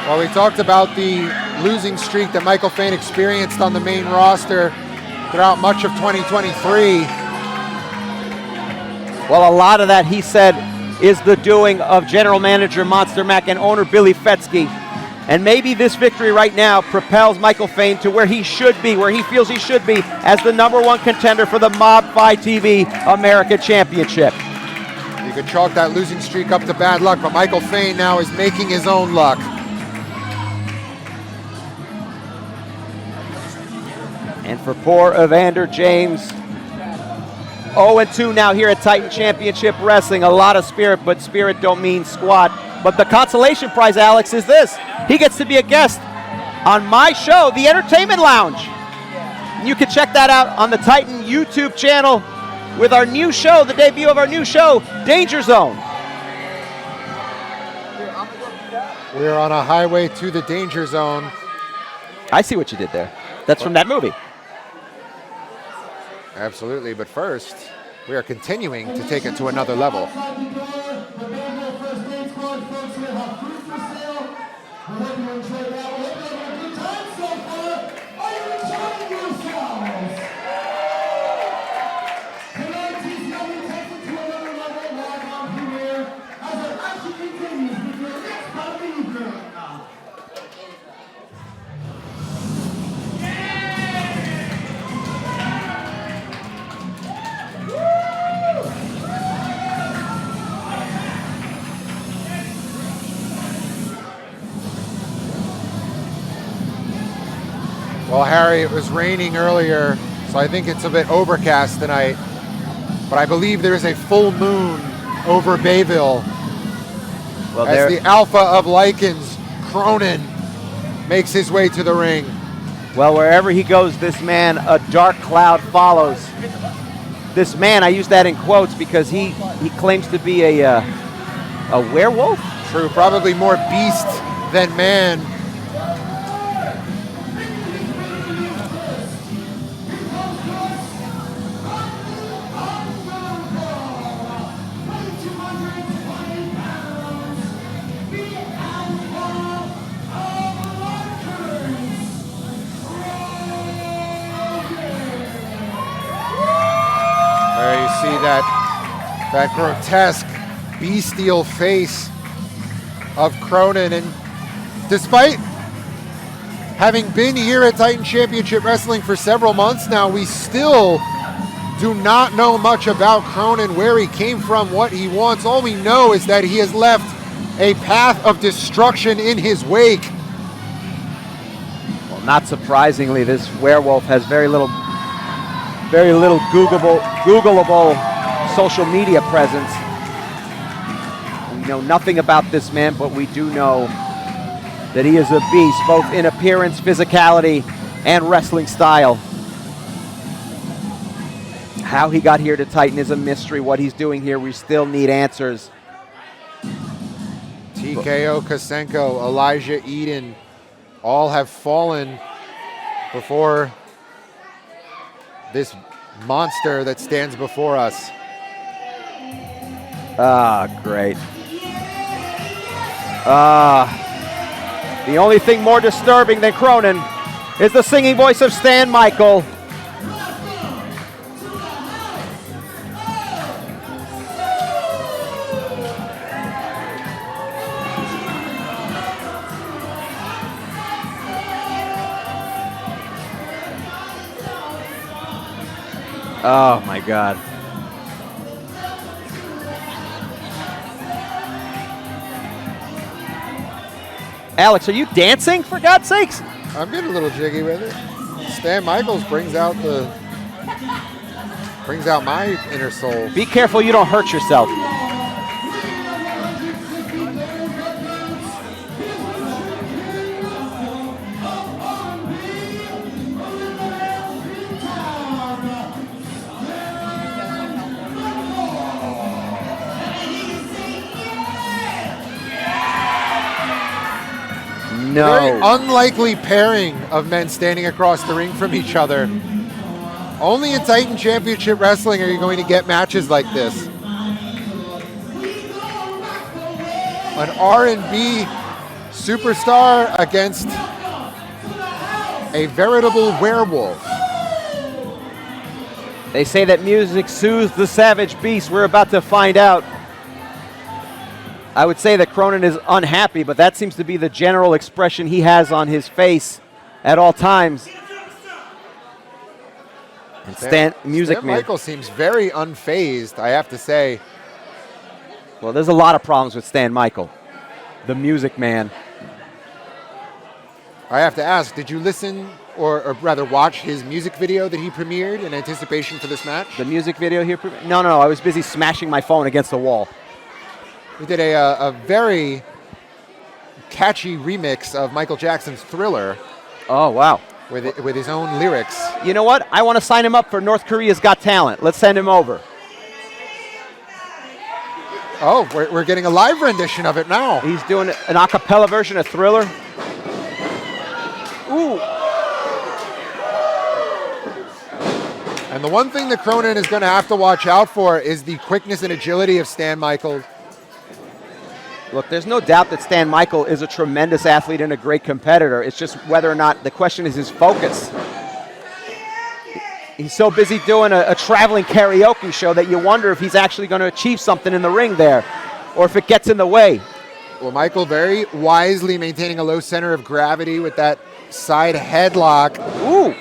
Well, we talked about the losing streak that Michael Fain experienced on the main roster throughout much of 2023. Well, a lot of that, he said, is the doing of General Manager Monster Mac and owner Billy Fetsky. And maybe this victory right now propels Michael Fain to where he should be, where he feels he should be as the #1 contender for the Mob Fight TV America Championship. You could chalk that losing streak up to bad luck, but Michael Fain now is making his own luck. And for poor Evander James, 0-2 now here at Titan Championship Wrestling. A lot of spirit, but spirit don't mean squat. But the consolation prize, Alex, is this. He gets to be a guest on my show, The Entertainment Lounge. You can check that out on the Titan YouTube channel with our new show, the debut of our new show, Danger Zone. We're on a highway to the danger zone. I see what you did there. That's from that movie. Absolutely, but first, we are continuing to take it to another level. Well, Harry, it was raining earlier, so I think it's a bit overcast tonight. But I believe there is a full moon over Bayville as the alpha of Lycans, Cronin, makes his way to the ring. Well, wherever he goes, this man, a dark cloud follows. This man, I use that in quotes because he claims to be a werewolf? True, probably more beast than man. There you see that grotesque, bestial face of Cronin. And despite having been here at Titan Championship Wrestling for several months now, we still do not know much about Cronin, where he came from, what he wants. All we know is that he has left a path of destruction in his wake. Well, not surprisingly, this werewolf has very little Googleable social media presence. We know nothing about this man, but we do know that he is a beast, both in appearance, physicality, and wrestling style. How he got here to Titan is a mystery. What he's doing here, we still need answers. TKO Kosenko, Elijah Eden, all have fallen before this monster that stands before us. Ah, great. The only thing more disturbing than Cronin is the singing voice of Stan Michael. Oh my God. Alex, are you dancing, for God's sakes? I'm getting a little jiggy with it. Stan Michaels brings out my inner soul. Be careful you don't hurt yourself. No. Very unlikely pairing of men standing across the ring from each other. Only in Titan Championship Wrestling are you going to get matches like this. An R&B superstar against a veritable werewolf. They say that music soothes the savage beast. We're about to find out. I would say that Cronin is unhappy, but that seems to be the general expression he has on his face at all times. And Stan Michael seems very unfazed, I have to say. Well, there's a lot of problems with Stan Michael, the Music Man. I have to ask, did you listen or rather watch his music video that he premiered in anticipation for this match? The music video here? No, I was busy smashing my phone against the wall. He did a very catchy remix of Michael Jackson's Thriller. Oh, wow. With his own lyrics. You know what? I want to sign him up for North Korea's Got Talent. Let's send him over. Oh, we're getting a live rendition of it now. He's doing an a cappella version of Thriller. Ooh. And the one thing that Cronin is going to have to watch out for is the quickness and agility of Stan Michael. Look, there's no doubt that Stan Michael is a tremendous athlete and a great competitor. It's just whether or not the question is his focus. He's so busy doing a traveling karaoke show that you wonder if he's actually going to achieve something in the ring there, or if it gets in the way. Well, Michael very wisely maintaining a low center of gravity with that side headlock. Ooh.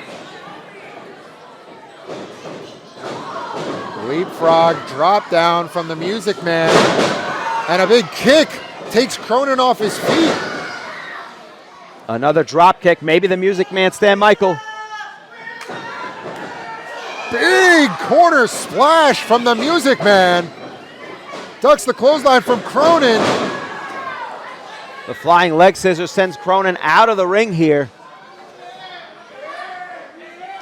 Leapfrog, drop down from the Music Man. And a big kick takes Cronin off his feet. Another drop kick, maybe the Music Man, Stan Michael. Big corner splash from the Music Man. Ducks the clothesline from Cronin. The flying leg scissors sends Cronin out of the ring here.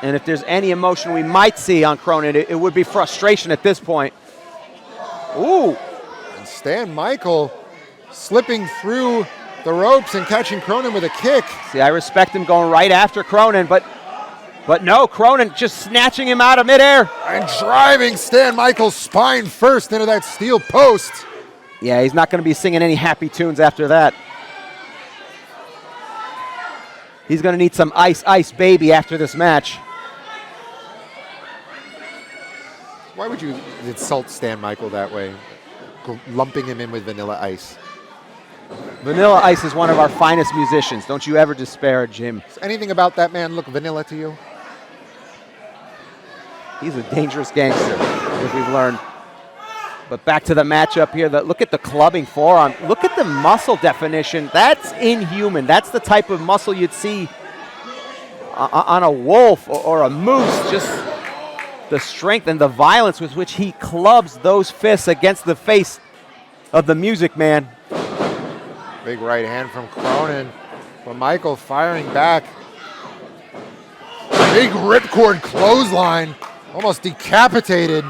And if there's any emotion we might see on Cronin, it would be frustration at this point. Ooh. And Stan Michael slipping through the ropes and catching Cronin with a kick. See, I respect him going right after Cronin, but no, Cronin just snatching him out of midair. And driving Stan Michael's spine first into that steel post. Yeah, he's not going to be singing any happy tunes after that. He's going to need some Ice Ice Baby after this match. Why would you insult Stan Michael that way, lumping him in with Vanilla Ice? Vanilla Ice is one of our finest musicians. Don't you ever disparage him. Does anything about that man look vanilla to you? He's a dangerous gangster, as we've learned. But back to the matchup here. Look at the clubbing forearm. Look at the muscle definition. That's inhuman. That's the type of muscle you'd see on a wolf or a moose. Just the strength and the violence with which he clubs those fists against the face of the Music Man. Big right hand from Cronin. But Michael firing back. Big ripcord clothesline. Almost decapitated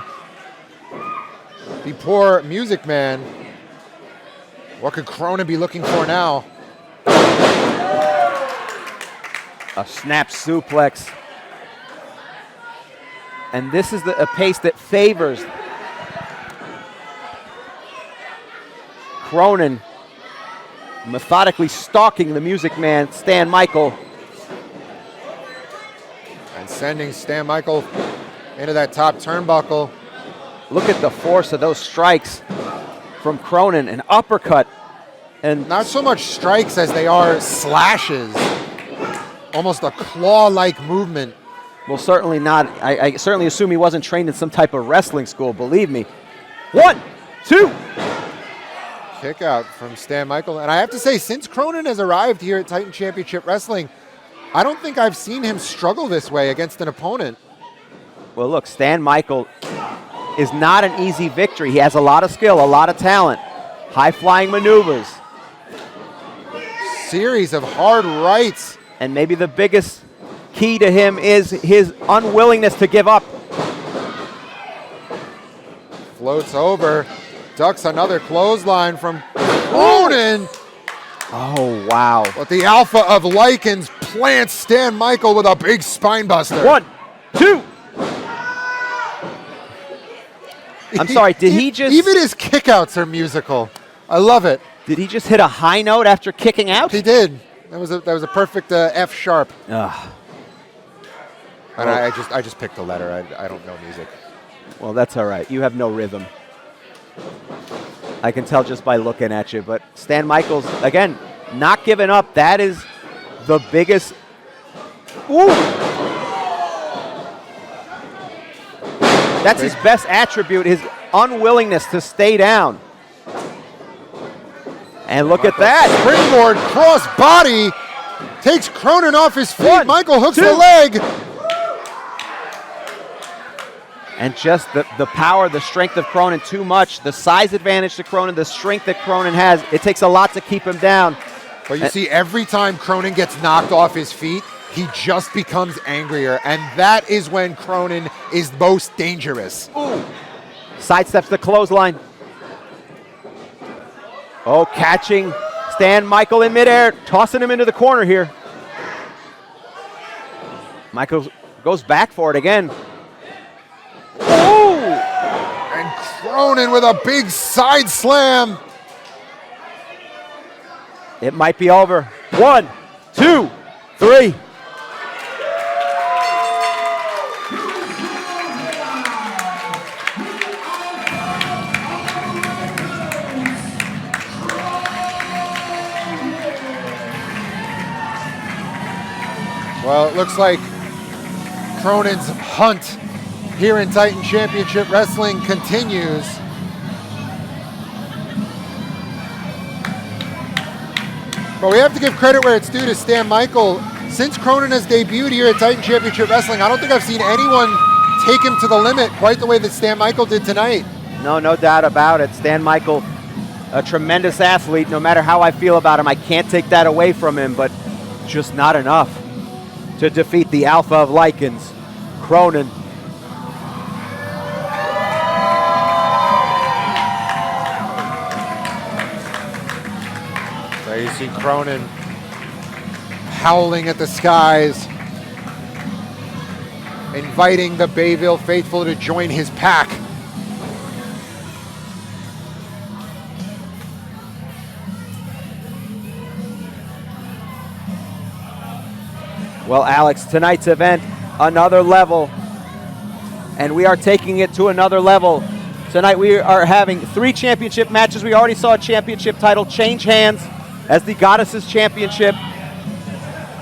the poor Music Man. What could Cronin be looking for now? A snap suplex. And this is a pace that favors Cronin, methodically stalking the Music Man, Stan Michael. And sending Stan Michael into that top turnbuckle. Look at the force of those strikes from Cronin, an uppercut. And not so much strikes as they are slashes. Almost a claw-like movement. Well, certainly not. I certainly assume he wasn't trained in some type of wrestling school, believe me. 1, 2. Kick out from Stan Michael. And I have to say, since Cronin has arrived here at Titan Championship Wrestling, I don't think I've seen him struggle this way against an opponent. Well, look, Stan Michael is not an easy victory. He has a lot of skill, a lot of talent, high-flying maneuvers. Series of hard rights. And maybe the biggest key to him is his unwillingness to give up. Floats over, ducks another clothesline from Cronin. Oh, wow. But the alpha of Lycans plants Stan Michael with a big spine buster. 1, 2. I'm sorry, did he just... Even his kickouts are musical. I love it. Did he just hit a high note after kicking out? He did. That was a perfect F sharp. Ugh. And I just picked a letter. I don't know music. Well, that's all right. You have no rhythm. I can tell just by looking at you. But Stan Michaels, again, not giving up. That is the biggest... Ooh! That's his best attribute, his unwillingness to stay down. And look at that. Springboard cross body takes Cronin off his feet. 1, Michael hooks 2. the leg. And just the power, the strength of Cronin, too much. The size advantage to Cronin, the strength that Cronin has, it takes a lot to keep him down. But you see, every time Cronin gets knocked off his feet, he just becomes angrier. And that is when Cronin is most dangerous. Ooh. Sidesteps the clothesline. Oh, catching Stan Michael in midair, tossing him into the corner here. Michael goes back for it again. Oh! And Cronin with a big side slam. It might be over. 1, 2, 3. Well, it looks like Cronin's hunt here in Titan Championship Wrestling continues. But we have to give credit where it's due to Stan Michael. Since Cronin has debuted here at Titan Championship Wrestling, I don't think I've seen anyone take him to the limit quite the way that Stan Michael did tonight. No doubt about it. Stan Michael, a tremendous athlete. No matter how I feel about him, I can't take that away from him, but just not enough to defeat the alpha of Lycans, Cronin. So you see Cronin howling at the skies, inviting the Bayville faithful to join his pack. Well, Alex, tonight's event, another level, and we are taking it to another level. Tonight we are having 3 championship matches. We already saw a championship title change hands as the Goddesses Championship,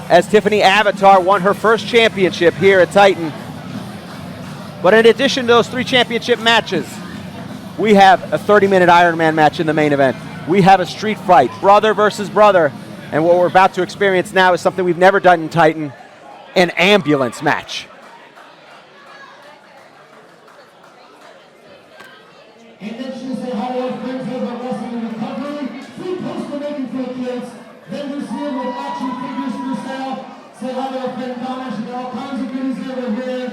as Tiffany Avatar won her first championship here at Titan. But in addition to those 3 championship matches, we have a 30-minute Ironman match in the main event. We have a street fight, brother versus brother. And what we're about to experience now is something we've never done in Titan, an ambulance match. And then she said, how brings over wrestling and recovery. 3 poster making for the kids. Vendors here with action figures for sale. Say hi to our friend Adonis. She got all kinds of goodies over here.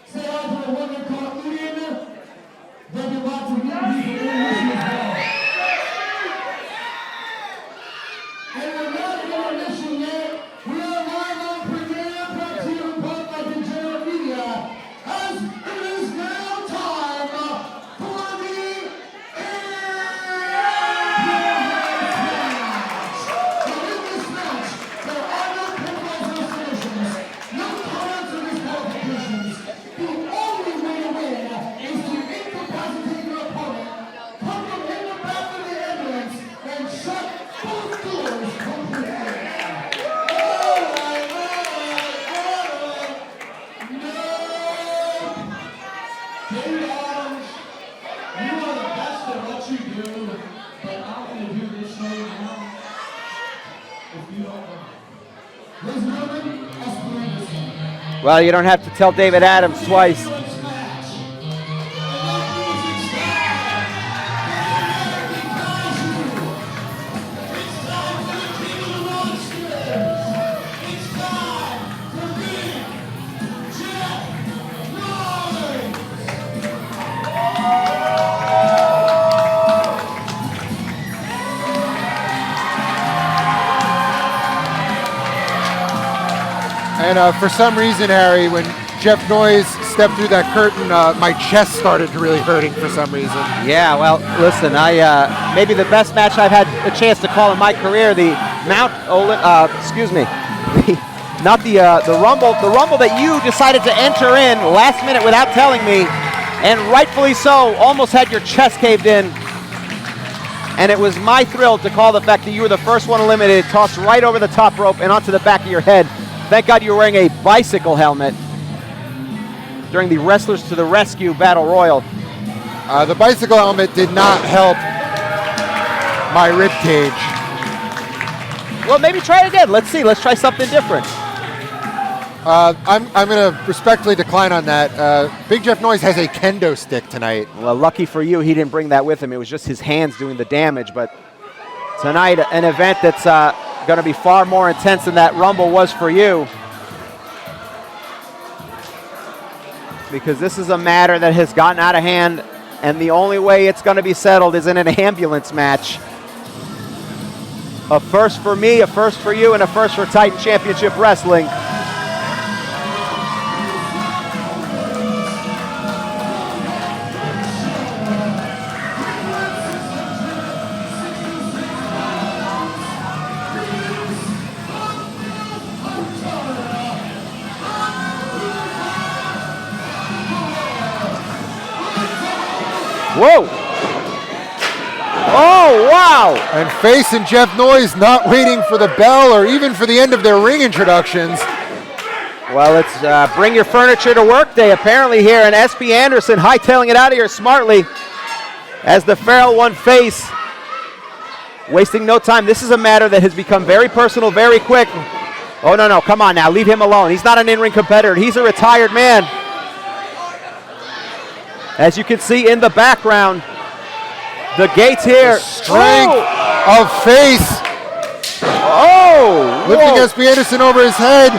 Say hi to the woman called Lyon. There'll be lots of new people in this as well. And we're not in intermission yet. We are live on premiere, brought to you in part by the general media. As it is now time for the match. And in this match, there are no pinfalls or submissions, no comments or disqualifications. The only way to win is to incapacitate your opponent, put them in the back of the ambulance, and shut both doors completely. David Adams, you are the best at what you do, but I'm going to do this show now if you don't mind. Ladies and gentlemen, Esperanza. Well, you don't have to tell David Adams twice. First match. And for some reason, Harry, when Jeff Noyze stepped through that curtain, my chest started really hurting for some reason. Yeah, well, listen, maybe the best match I've had a chance to call in my career, the Rumble that you decided to enter in last minute without telling me, and rightfully so, almost had your chest caved in. And it was my thrill to call the fact that you were the first one eliminated, tossed right over the top rope and onto the back of your head. Thank God you were wearing a bicycle helmet during the Wrestlers to the Rescue Battle Royal. The bicycle helmet did not help my rib cage. Well, maybe try it again. Let's see. Let's try something different. I'm going to respectfully decline on that. Big Jeff Noyze has a kendo stick tonight. Well, lucky for you, he didn't bring that with him. It was just his hands doing the damage. But tonight, an event that's going to be far more intense than that Rumble was for you. Because this is a matter that has gotten out of hand, and the only way it's going to be settled is in an ambulance match. A first for me, a first for you, and a first for Titan Championship Wrestling. Whoa! Oh, wow! And Face and Jeff Noyze not waiting for the bell or even for the end of their ring introductions. Well, it's bring your furniture to work day apparently here, and SB Anderson hightailing it out of here smartly as the Feral One Face, wasting no time. This is a matter that has become very personal very quick. Oh, no, come on now, leave him alone. He's not an in-ring competitor. He's a retired man. As you can see in the background, the gates here. The strength of Face. Oh! Lifting SB Anderson over his head,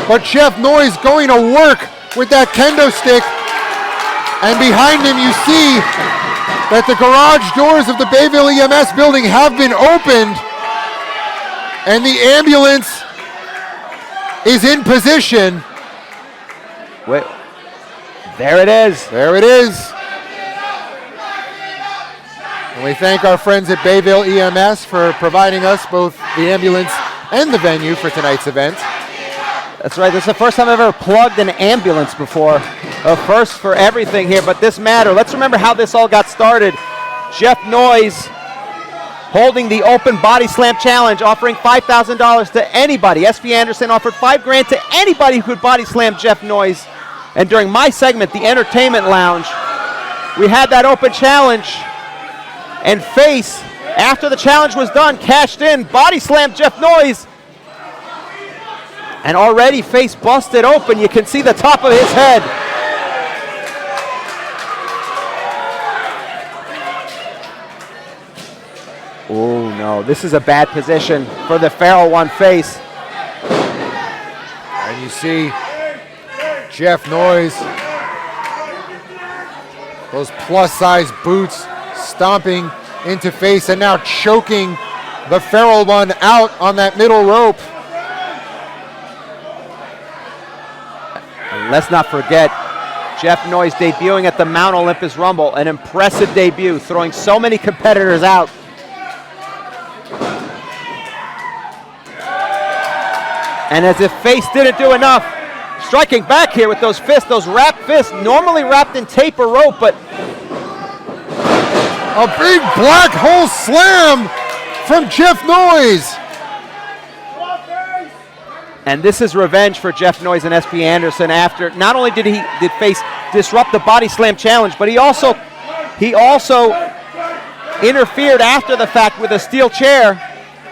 but Jeff Noyze going to work with that kendo stick. And behind him you see that the garage doors of the Bayville EMS building have been opened, and the ambulance is in position. Wait. There it is. There it is. And we thank our friends at Bayville EMS for providing us both the ambulance and the venue for tonight's event. That's right. This is the first time I've ever plugged an ambulance before. A first for everything here, but this matter. Let's remember how this all got started. Jeff Noyze holding the open body slam challenge, offering $5,000 to anybody. SB Anderson offered $5,000 to anybody who could body slam Jeff Noyze. And during my segment, the Entertainment Lounge, we had that open challenge. And Face, after the challenge was done, cashed in, body slammed Jeff Noyze. And already Face busted open. You can see the top of his head. Oh no, this is a bad position for the Feral One Face. And you see Jeff Noyze, those plus-size boots stomping into Face and now choking the Feral One out on that middle rope. And let's not forget Jeff Noyze debuting at the Mount Olympus Rumble, an impressive debut, throwing so many competitors out. And as if Face didn't do enough, striking back here with those fists, those wrapped fists, normally wrapped in tape or rope, but a big black hole slam from Jeff Noyze. And this is revenge for Jeff Noyze and SB Anderson after not only did Face disrupt the body slam challenge, but he also interfered after the fact with a steel chair,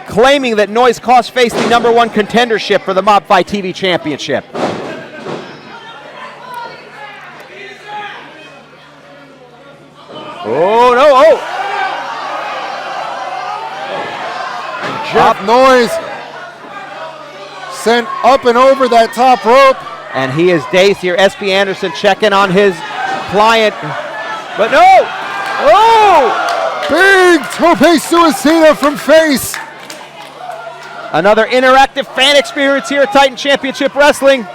claiming that Noyze cost Face the #1 contendership for the Mob Fight TV Championship. Oh, no, oh! And Jeff Noyze sent up and over that top rope. And he is dazed here. SB Anderson checking on his client. But no! Oh! Big tope suicida from Face. Another interactive fan experience here at Titan Championship Wrestling.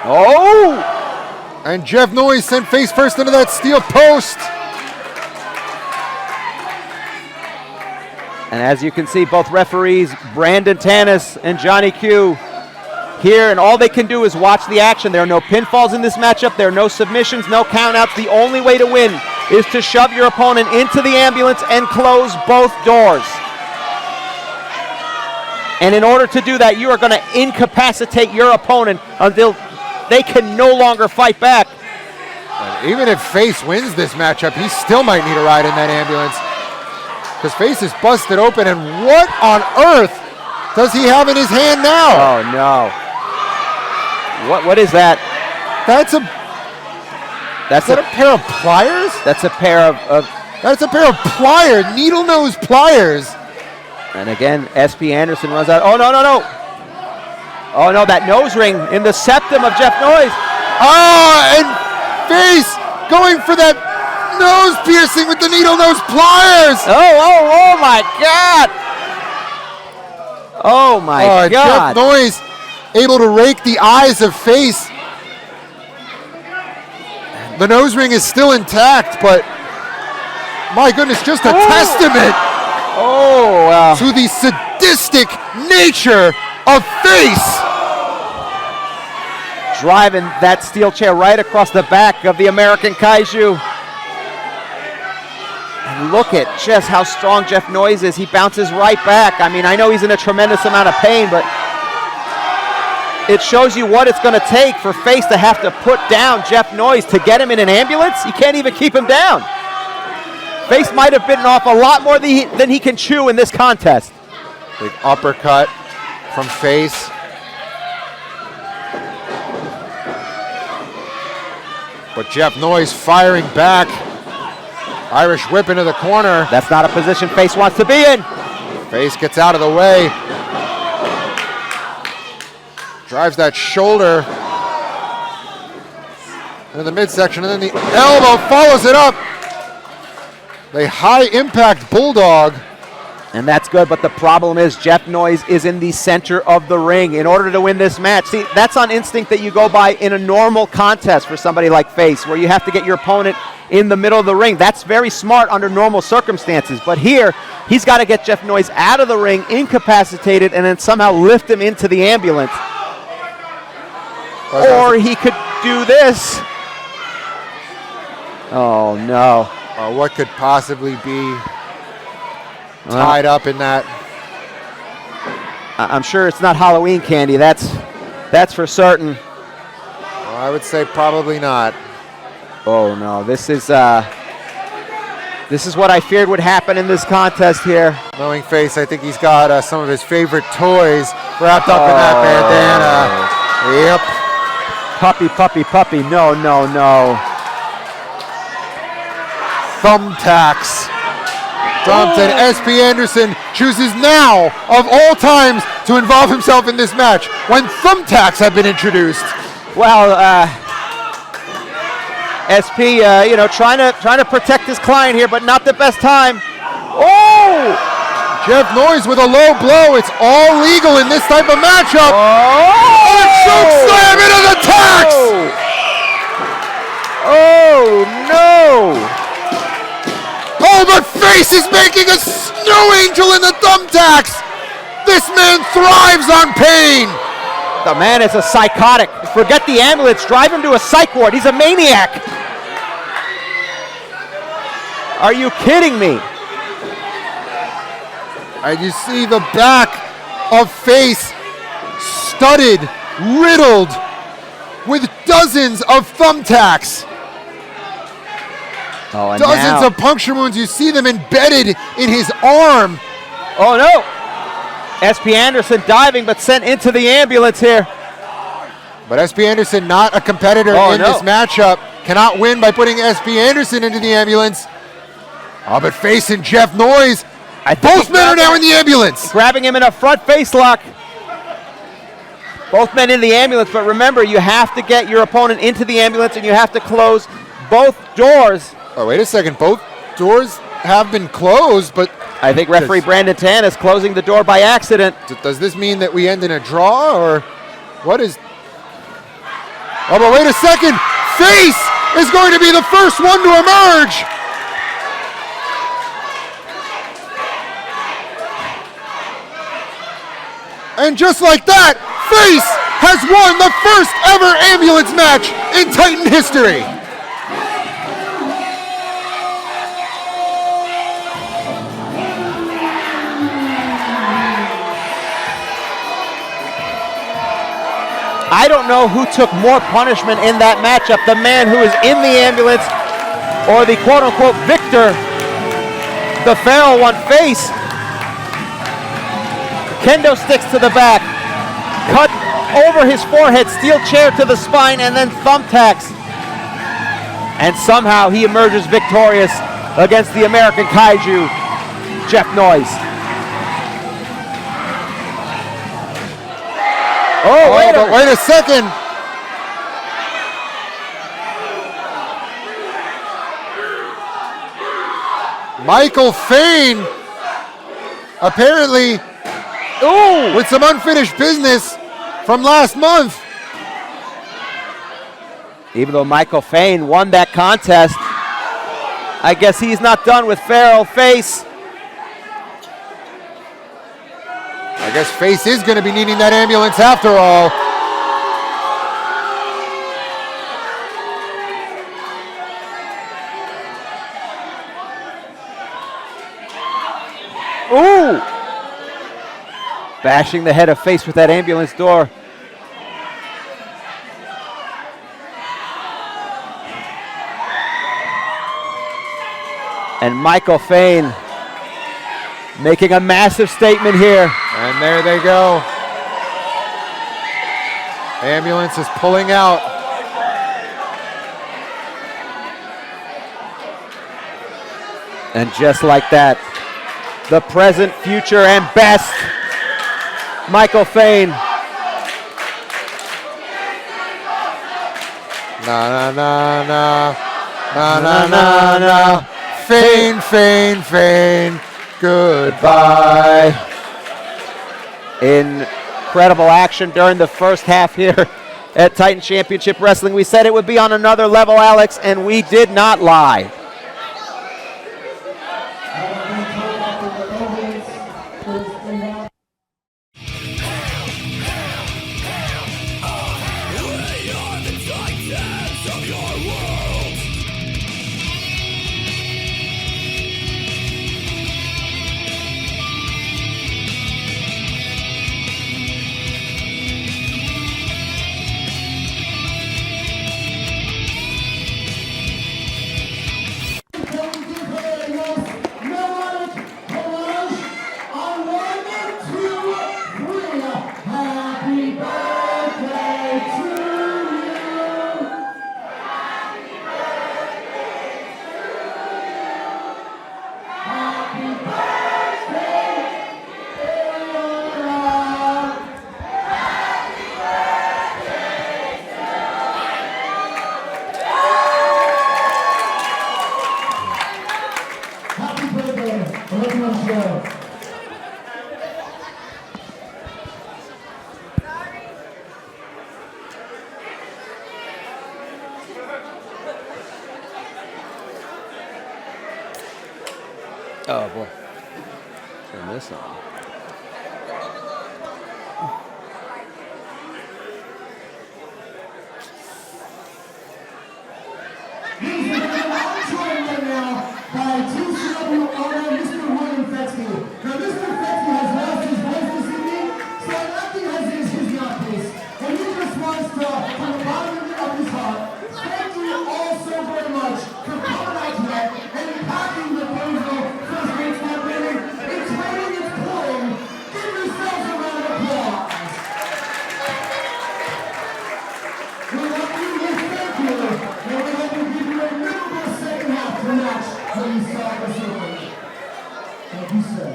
Oh! And Jeff Noyze sent face first into that steel post. And as you can see, both referees, Brandon Tanis and Johnny Q, here, and all they can do is watch the action. There are no pinfalls in this matchup. There are no submissions, no countouts. The only way to win is to shove your opponent into the ambulance and close both doors. And in order to do that, you are going to incapacitate your opponent until they can no longer fight back. And even if Face wins this matchup, he still might need a ride in that ambulance. Because Face is busted open, and what on earth does he have in his hand now? Oh no. What is that? That's a pair of pliers? That's a pair of That's a pair of pliers, needle nose pliers. and again, SP Anderson runs out. Oh no. Oh no, that nose ring in the septum of Jeff Noyze. And Face going for that nose piercing with the needle nose pliers. Oh my God. Oh my God. Jeff Noyze able to rake the eyes of Face. The nose ring is still intact, but my goodness, just a testament to the sadistic nature of Face. Driving that steel chair right across the back of the American Kaiju. And look at just how strong Jeff Noyze is. He bounces right back. I mean, I know he's in a tremendous amount of pain, but it shows you what it's going to take for Face to have to put down Jeff Noyze to get him in an ambulance. You can't even keep him down. Face might have bitten off a lot more than he can chew in this contest. Big uppercut from Face. But Jeff Noyze firing back. Irish whip into the corner. That's not a position Face wants to be in. Face gets out of the way. Drives that shoulder into the midsection, and then the elbow follows it up. The high impact bulldog. And that's good, but the problem is Jeff Noyze is in the center of the ring in order to win this match. See, that's on instinct that you go by in a normal contest for somebody like Face, where you have to get your opponent in the middle of the ring. That's very smart under normal circumstances. But here, he's got to get Jeff Noyze out of the ring, incapacitated, and then somehow lift him into the ambulance. Or he could do this. Oh, no. What could possibly be tied up in that? I'm sure it's not Halloween candy. That's for certain. Well, I would say probably not. Oh no, this is what I feared would happen in this contest here. Knowing Face, I think he's got some of his favorite toys wrapped up in that bandana. Yep. Puppy. No. Thumbtacks. And SP Anderson chooses now, of all times, to involve himself in this match when thumbtacks have been introduced. Well, SP, trying to protect his client here, but not the best time. Oh! Jeff Noyze with a low blow. It's all legal in this type of matchup. Oh! A choke slam into the tacks! Oh no! Oh, but Face is making a snow angel in the thumbtacks. This man thrives on pain. The man is a psychotic. Forget the ambulance. Drive him to a psych ward. He's a maniac. Are you kidding me? And you see the back of Face studded, riddled with dozens of thumbtacks. Oh, and dozens of puncture wounds. You see them embedded in his arm. Oh no! SP Anderson diving, but sent into the ambulance here. But SP Anderson not a competitor in this matchup. Cannot win by putting SP Anderson into the ambulance. Oh, but Face and Jeff Noyze, both men are now in the ambulance. Grabbing him in a front face lock. Both men in the ambulance, but remember, you have to get your opponent into the ambulance and you have to close both doors. Oh, wait a second. Both doors have been closed, but I think referee Brandon Tan is closing the door by accident. Does this mean that we end in a draw, or what is? Oh, but wait a second. Face is going to be the first one to emerge. And just like that, Face has won the first ever ambulance match in Titan history. I don't know who took more punishment in that matchup, the man who is in the ambulance or the quote-unquote victor, the feral one, Face. Kendo sticks to the back, cut over his forehead, steel chair to the spine, and then thumbtacks. And somehow he emerges victorious against the American Kaiju, Jeff Noyze. Oh, wait a second. Michael Fain apparently with some unfinished business from last month. Even though Michael Fain won that contest, I guess he's not done with feral Face. I guess Face is going to be needing that ambulance after all. Ooh! Bashing the head of Face with that ambulance door. And Michael Fain making a massive statement here. And there they go. Ambulance is pulling out. And just like that, the present, future, and best, Michael Fain. Na na na na. Na na na na. Fain, Fain, Fain. Goodbye. Incredible action during the first half here at Titan Championship Wrestling. We said it would be on another level, Alex, and we did not lie. Oh boy. Turn this on. Right now by TCW owner Mr. William Fetsky. Now Mr. Fetsky has lost his voice this evening, so nothing has his mouthpiece. And he just wants to, from the bottom of his heart, thank you all so very much for coming out tonight and packing the Bonjovi first week's not winning. It's raining, it's pouring. Give yourselves a round of applause. We love you, we thank you, and we hope we give you a memorable second half to match when you saw us over. Thank you, sir.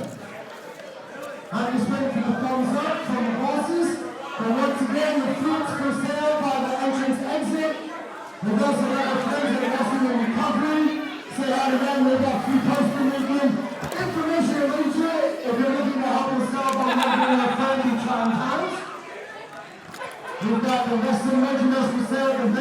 I'm just waiting for the thumbs up from the bosses. But once again, the fruits for sale by the entrance exit. For those of our friends that are wrestling in recovery, say hi to them. They've got free poster making. Information or literature if you're looking to help us out by making our friendly trying times. We've got the wrestling merchandise for sale.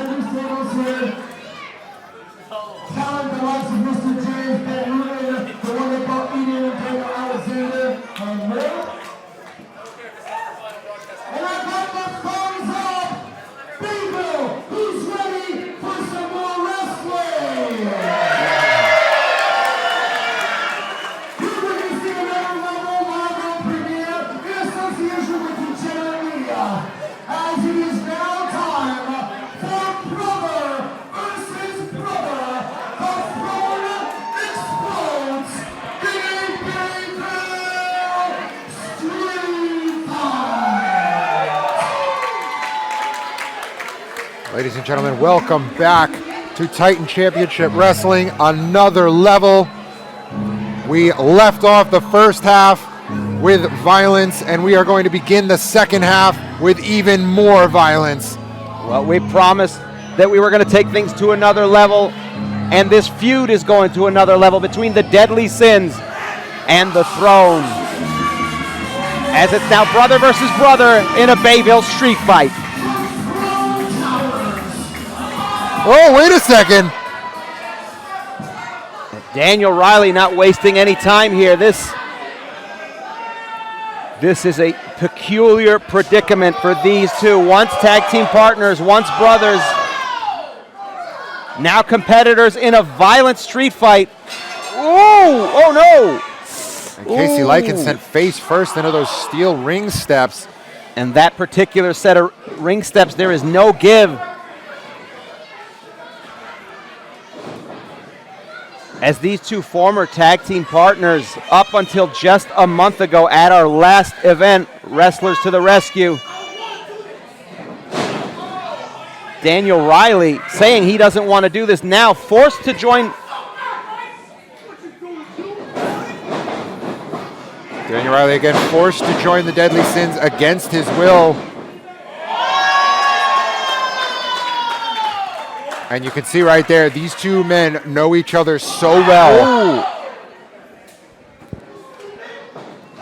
Ladies and gentlemen, welcome back to Titan Championship Wrestling, another level. We left off the first half with violence, and we are going to begin the second half with even more violence. Well, we promised that we were going to take things to another level, and this feud is going to another level between the Deadly Sins and the Throne, as it's now brother versus brother in a Bayville street fight. Oh, wait a second. Daniel Riley not wasting any time here. This is a peculiar predicament for these two. Once tag team partners, once brothers, now competitors in a violent street fight. Ooh, oh no. And Casey Lykon sent face first into those steel ring steps. And that particular set of ring steps, there is no give. As these two former tag team partners, up until just a month ago at our last event, Wrestlers to the Rescue, Daniel Riley saying he doesn't want to do this, now forced to join. Daniel Riley again forced to join the Deadly Sins against his will. And you can see right there, these two men know each other so well. Ooh.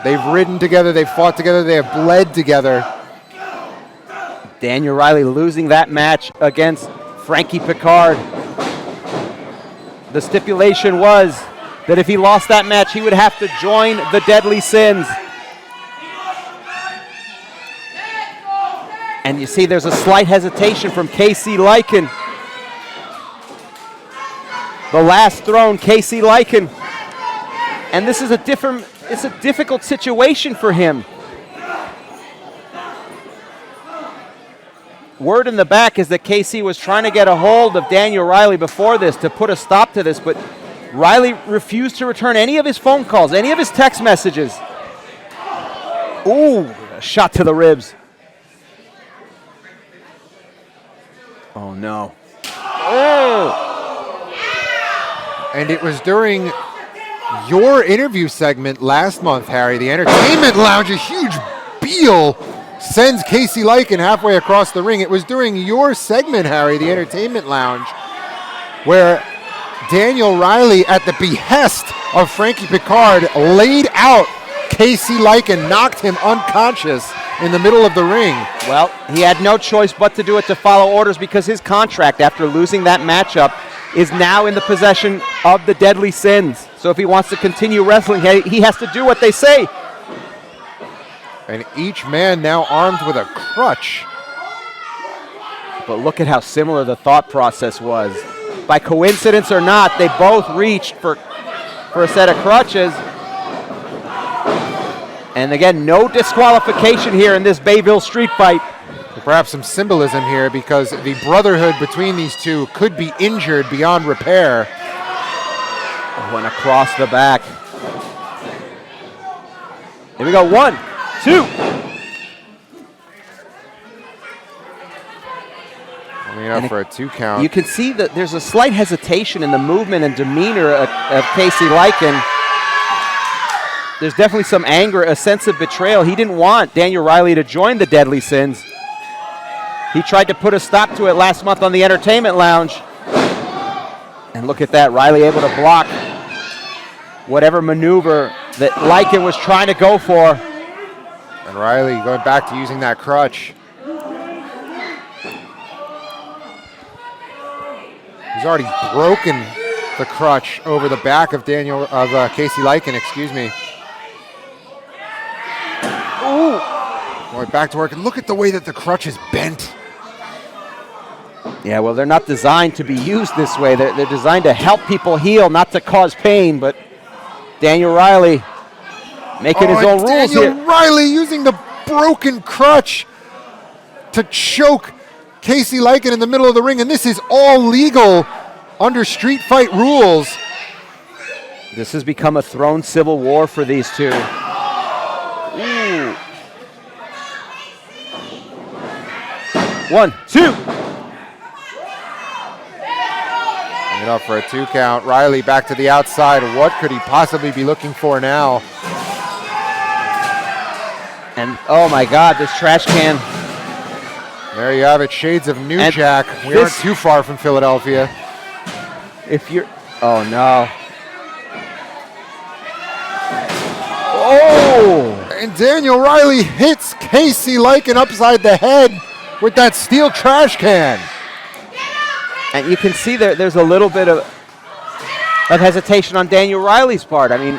They've ridden together, they've fought together, they have bled together. Daniel Riley losing that match against Frankie Picard. The stipulation was that if he lost that match, he would have to join the Deadly Sins. And you see there's a slight hesitation from Casey Lykon. The last Throne, Casey Lykon. And this is it's a difficult situation for him. Word in the back is that Casey was trying to get a hold of Daniel Riley before this to put a stop to this, but Riley refused to return any of his phone calls, any of his text messages. Ooh, a shot to the ribs. Oh no. Oh! And it was during your interview segment last month, Harry, the Entertainment Lounge, a huge Beal sends Casey Lykon halfway across the ring. It was during your segment, Harry, the Entertainment Lounge, where Daniel Riley, at the behest of Frankie Picard, laid out Casey Lykon, knocked him unconscious in the middle of the ring. Well, he had no choice but to do it, to follow orders, because his contract after losing that matchup is now in the possession of the Deadly Sins. So if he wants to continue wrestling, he has to do what they say. And each man now armed with a crutch. But look at how similar the thought process was. By coincidence or not, they both reached for a set of crutches. And again, no disqualification here in this Bayville street fight. Perhaps some symbolism here, because the brotherhood between these two could be injured beyond repair. Went across the back. Here we go, 1, 2. Coming up for a 2 count. You can see that there's a slight hesitation in the movement and demeanor of Casey Lykon. There's definitely some anger, a sense of betrayal. He didn't want Daniel Riley to join the Deadly Sins. He tried to put a stop to it last month on the Entertainment Lounge. And look at that, Riley able to block whatever maneuver that Lykon was trying to go for. And Riley going back to using that crutch. He's already broken the crutch over the back of Casey Lykon, excuse me. Ooh. Going back to work, and look at the way that the crutch is bent. Yeah, well, they're not designed to be used this way. They're designed to help people heal, not to cause pain. But Daniel Riley making his own rules here. Daniel Riley using the broken crutch to choke Casey Lykon in the middle of the ring, and this is all legal under street fight rules. This has become a Throne civil war for these two. Ooh. 1, 2. It up for a 2 count. Riley back to the outside. What could he possibly be looking for now? And oh my God, this trash can. There you have it, shades of New Jack. We aren't too far from Philadelphia. If you're, oh no. Oh! And Daniel Riley hits Casey Lycan upside the head with that steel trash can. And you can see there's a little bit of hesitation on Daniel Riley's part. I mean,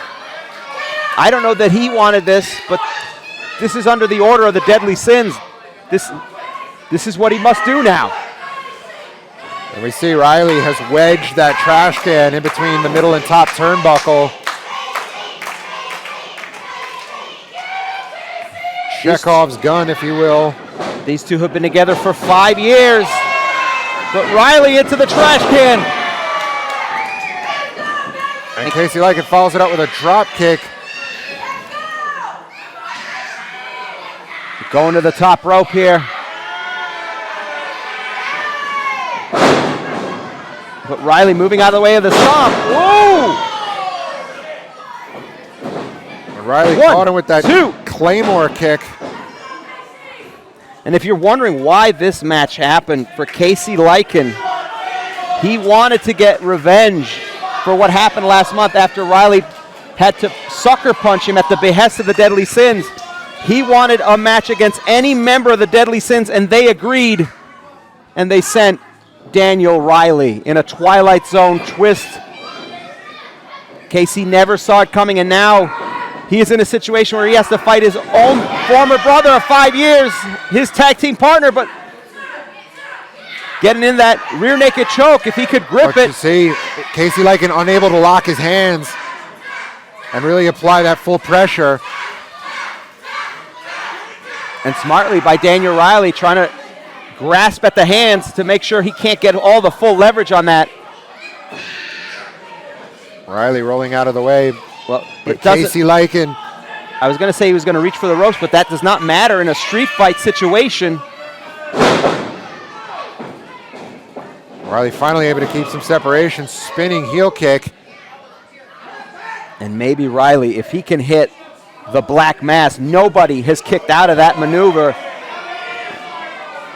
I don't know that he wanted this, but this is under the order of the Deadly Sins. This is what he must do now. And we see Riley has wedged that trash can in between the middle and top turnbuckle. Chekhov's gun, if you will. These two have been together for 5 years. But Riley into the trash can. And Casey Lycan follows it up with a drop kick. Going to the top rope here. But Riley moving out of the way of the stomp. Whoa! And Riley caught him with that Claymore kick. And if you're wondering why this match happened for Casey Lycan, he wanted to get revenge for what happened last month after Riley had to sucker punch him at the behest of the Deadly Sins. He wanted a match against any member of the Deadly Sins, and they agreed, and they sent Daniel Riley in a Twilight Zone twist. Casey never saw it coming, and now he is in a situation where he has to fight his own former brother of 5 years, his tag team partner, but getting in that rear naked choke, if he could grip it. You see, Casey Lycan unable to lock his hands and really apply that full pressure. And smartly by Daniel Riley trying to grasp at the hands to make sure he can't get all the full leverage on that. Riley rolling out of the way. Well, but Casey Lycan. I was going to say he was going to reach for the ropes, but that does not matter in a street fight situation. Riley finally able to keep some separation, spinning heel kick. And maybe Riley, if he can hit the black mass, nobody has kicked out of that maneuver.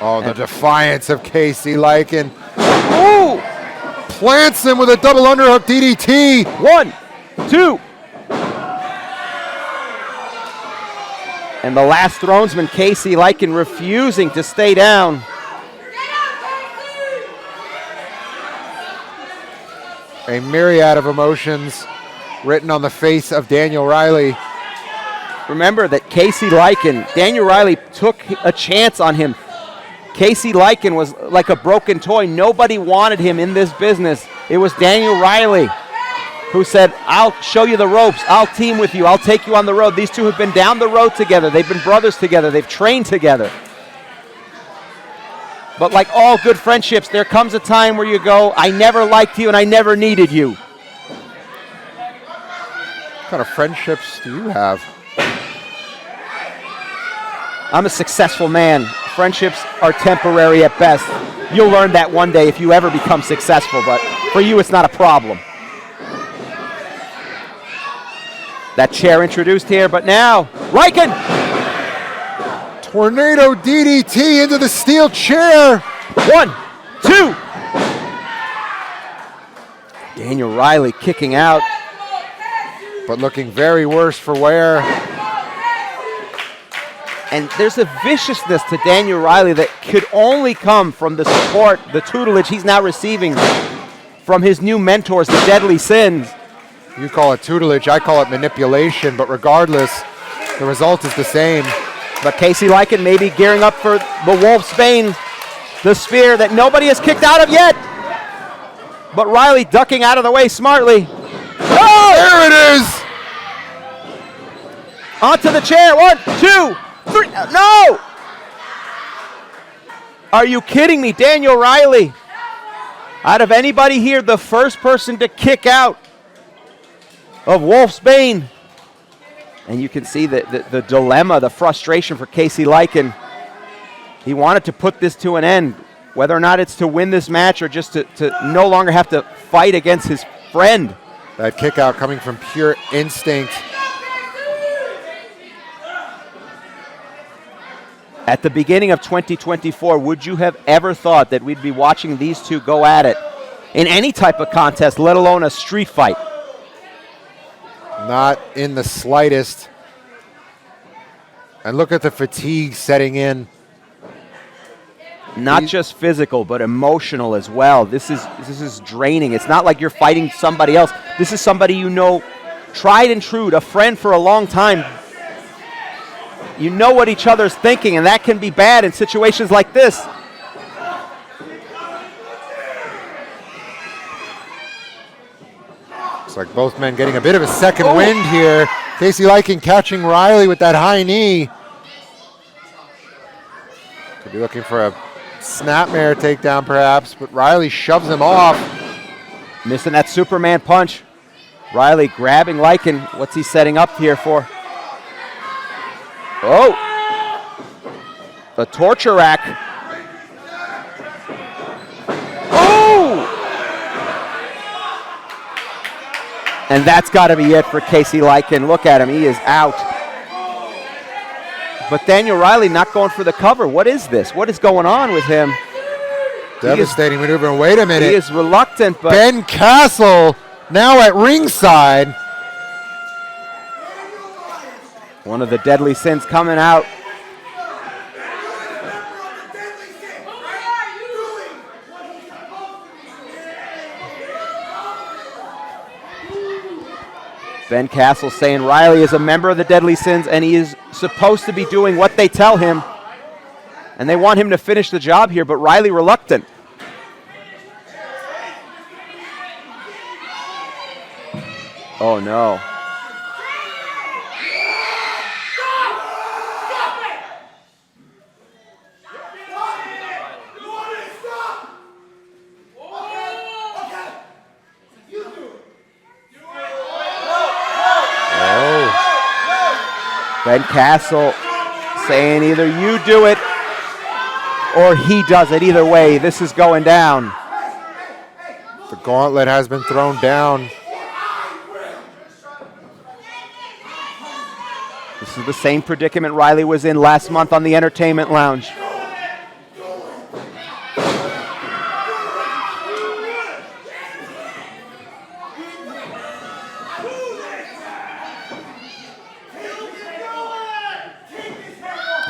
Oh, the defiance of Casey Lycan. Ooh! Plants him with a double underhook DDT. 1, 2. And the last thronesman, Casey Lycan, refusing to stay down. A myriad of emotions written on the face of Daniel Riley. Remember that Casey Lycan, Daniel Riley took a chance on him. Casey Lycan was like a broken toy. Nobody wanted him in this business. It was Daniel Riley who said, I'll show you the ropes. I'll team with you. I'll take you on the road. These two have been down the road together. They've been brothers together. They've trained together. But like all good friendships, there comes a time where you go, I never liked you and I never needed you. What kind of friendships do you have? I'm a successful man. Friendships are temporary at best. You'll learn that one day if you ever become successful, but for you, it's not a problem. That chair introduced here, but now, Lycan! Tornado DDT into the steel chair. 1, 2. Daniel Riley kicking out. But looking very worse for wear. And there's a viciousness to Daniel Riley that could only come from the support, the tutelage he's now receiving from his new mentors, the Deadly Sins. You call it tutelage, I call it manipulation, but regardless, the result is the same. But Casey Lycan maybe gearing up for the Wolf's Bane, the spear that nobody has kicked out of yet. But Riley ducking out of the way smartly. Oh, there it is! Onto the chair, 1, 2, 3, no! Are you kidding me, Daniel Riley? Out of anybody here, the first person to kick out of Wolf's Bane. And you can see the dilemma, the frustration for Casey Lycan. He wanted to put this to an end, whether or not it's to win this match or just to no longer have to fight against his friend. That kick out coming from pure instinct. At the beginning of 2024, would you have ever thought that we'd be watching these two go at it in any type of contest, let alone a street fight? Not in the slightest. And look at the fatigue setting in. Not just physical, but emotional as well. This is draining. It's not like you're fighting somebody else. This is somebody you know, tried and true, a friend for a long time. You know what each other's thinking, and that can be bad in situations like this. Looks like both men getting a bit of a second wind here. Casey Lyon catching Riley with that high knee. Could be looking for a snapmare takedown perhaps, but Riley shoves him off. Missing that Superman punch. Riley grabbing Lyon. What's he setting up here for? Oh! The torture rack. Oh! And that's got to be it for Casey Lyon. Look at him, he is out. But Daniel Riley not going for the cover. What is this? What is going on with him? Devastating maneuver. Wait a minute. He is reluctant, but Ben Castle now at ringside. one of the deadly sins coming out. Ben Castle saying Riley is a member of the Deadly Sins and he is supposed to be doing what they tell him. And they want him to finish the job here, but Riley reluctant. Oh no. Ben Castle saying either you do it or he does it. Either way, this is going down. The gauntlet has been thrown down. This is the same predicament Riley was in last month on the Entertainment Lounge.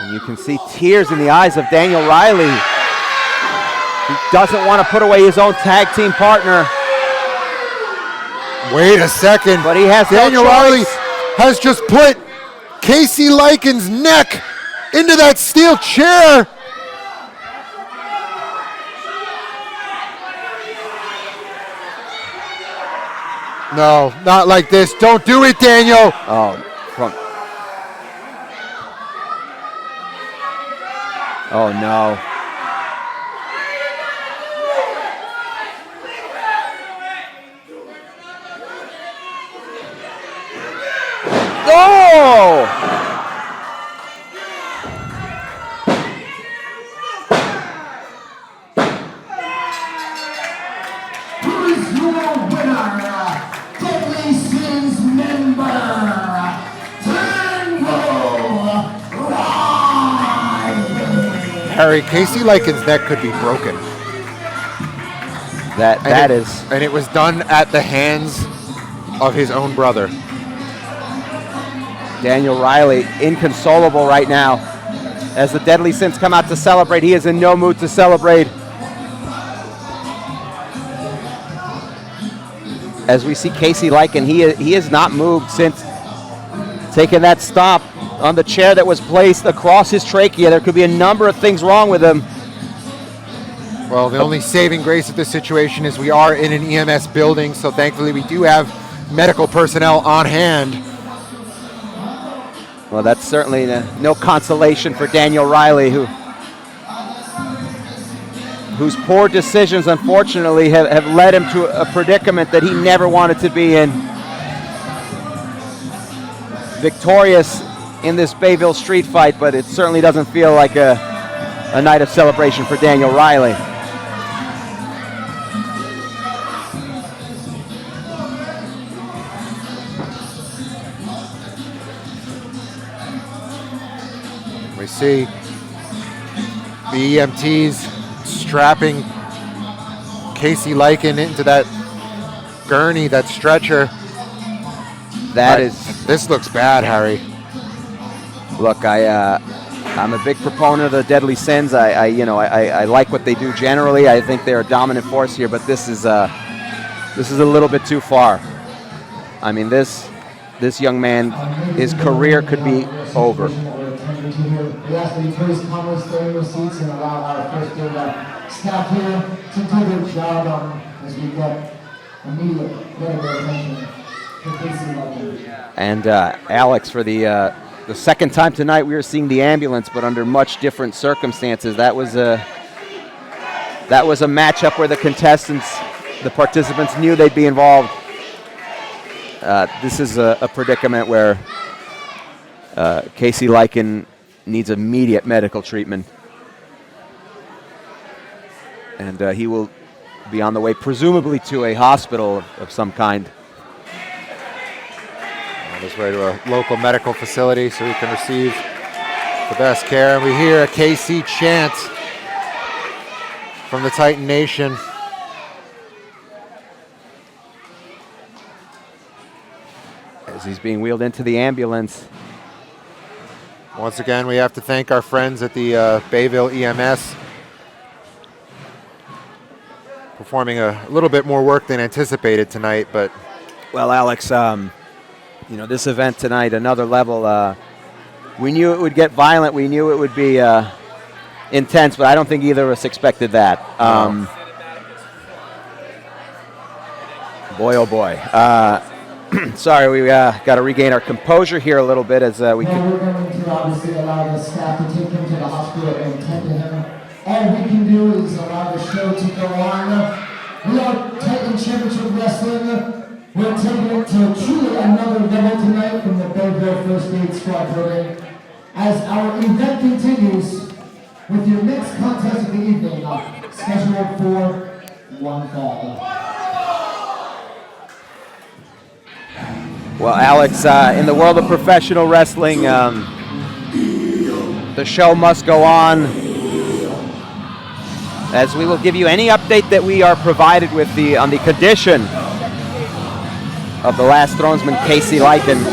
You can see tears in the eyes of Daniel Riley. He doesn't want to put away his own tag team partner. Wait a second. But he has Daniel no Riley choice. has just put Casey Lyon's neck into that steel chair. No, not like this. Don't do it, Daniel. Oh no. Oh! Who is your winner? Deadly Sins member, Harry, Casey Lyon's neck could be broken. And it was done at the hands of his own brother. Daniel Riley, inconsolable right now. As the Deadly Sins come out to celebrate, he is in no mood to celebrate. As we see Casey Lyon, he has not moved since taking that stomp on the chair that was placed across his trachea. There could be a number of things wrong with him. Well, the only saving grace of this situation is we are in an EMS building, so thankfully we do have medical personnel on hand. Well, that's certainly no consolation for Daniel Riley, whose poor decisions, unfortunately, have led him to a predicament that he never wanted to be in. Victorious in this Bayville street fight, but it certainly doesn't feel like a night of celebration for Daniel Riley. We see the EMTs strapping Casey Lyon into that gurney, that stretcher. This looks bad, Harry. Look, I'm a big proponent of the deadly sins. I like what they do generally. I think they're a dominant force here, but this is a little bit too far. I mean, this young man, his career could be over. We ask that you please come stay in your seats and allow our first aid staff here to do their job as we get immediate medical attention to Casey Lyon. And Alex, for the second time tonight, we were seeing the ambulance, but under much different circumstances. That was a matchup where the participants knew they'd be involved. This is a predicament where Casey Lyon needs immediate medical treatment. And he will be on the way, presumably, to a hospital of some kind. On his way to a local medical facility so he can receive the best care. And we hear a KC chant from the Titan Nation. As he's being wheeled into the ambulance. Once again, we have to thank our friends at the Bayville EMS, performing a little bit more work than anticipated tonight. But well, Alex, this event tonight, another level. We knew it would get violent. We knew it would be intense, but I don't think either of us expected that. Boy, oh boy. Sorry, we got to regain our composure here a little bit as we can. We're going to obviously allow the staff to take him to the hospital and tend to him. All we can do is allow the show to go on. We are Titan Championship Wrestling. We're taking it to truly another level tonight from the Bayville First Aid Squad building. As our event continues with your next contest of the evening, scheduled for one fall. Well, Alex, in the world of professional wrestling, the show must go on. As we will give you any update that we are provided with on the condition of the last thronesman, Casey Lyon.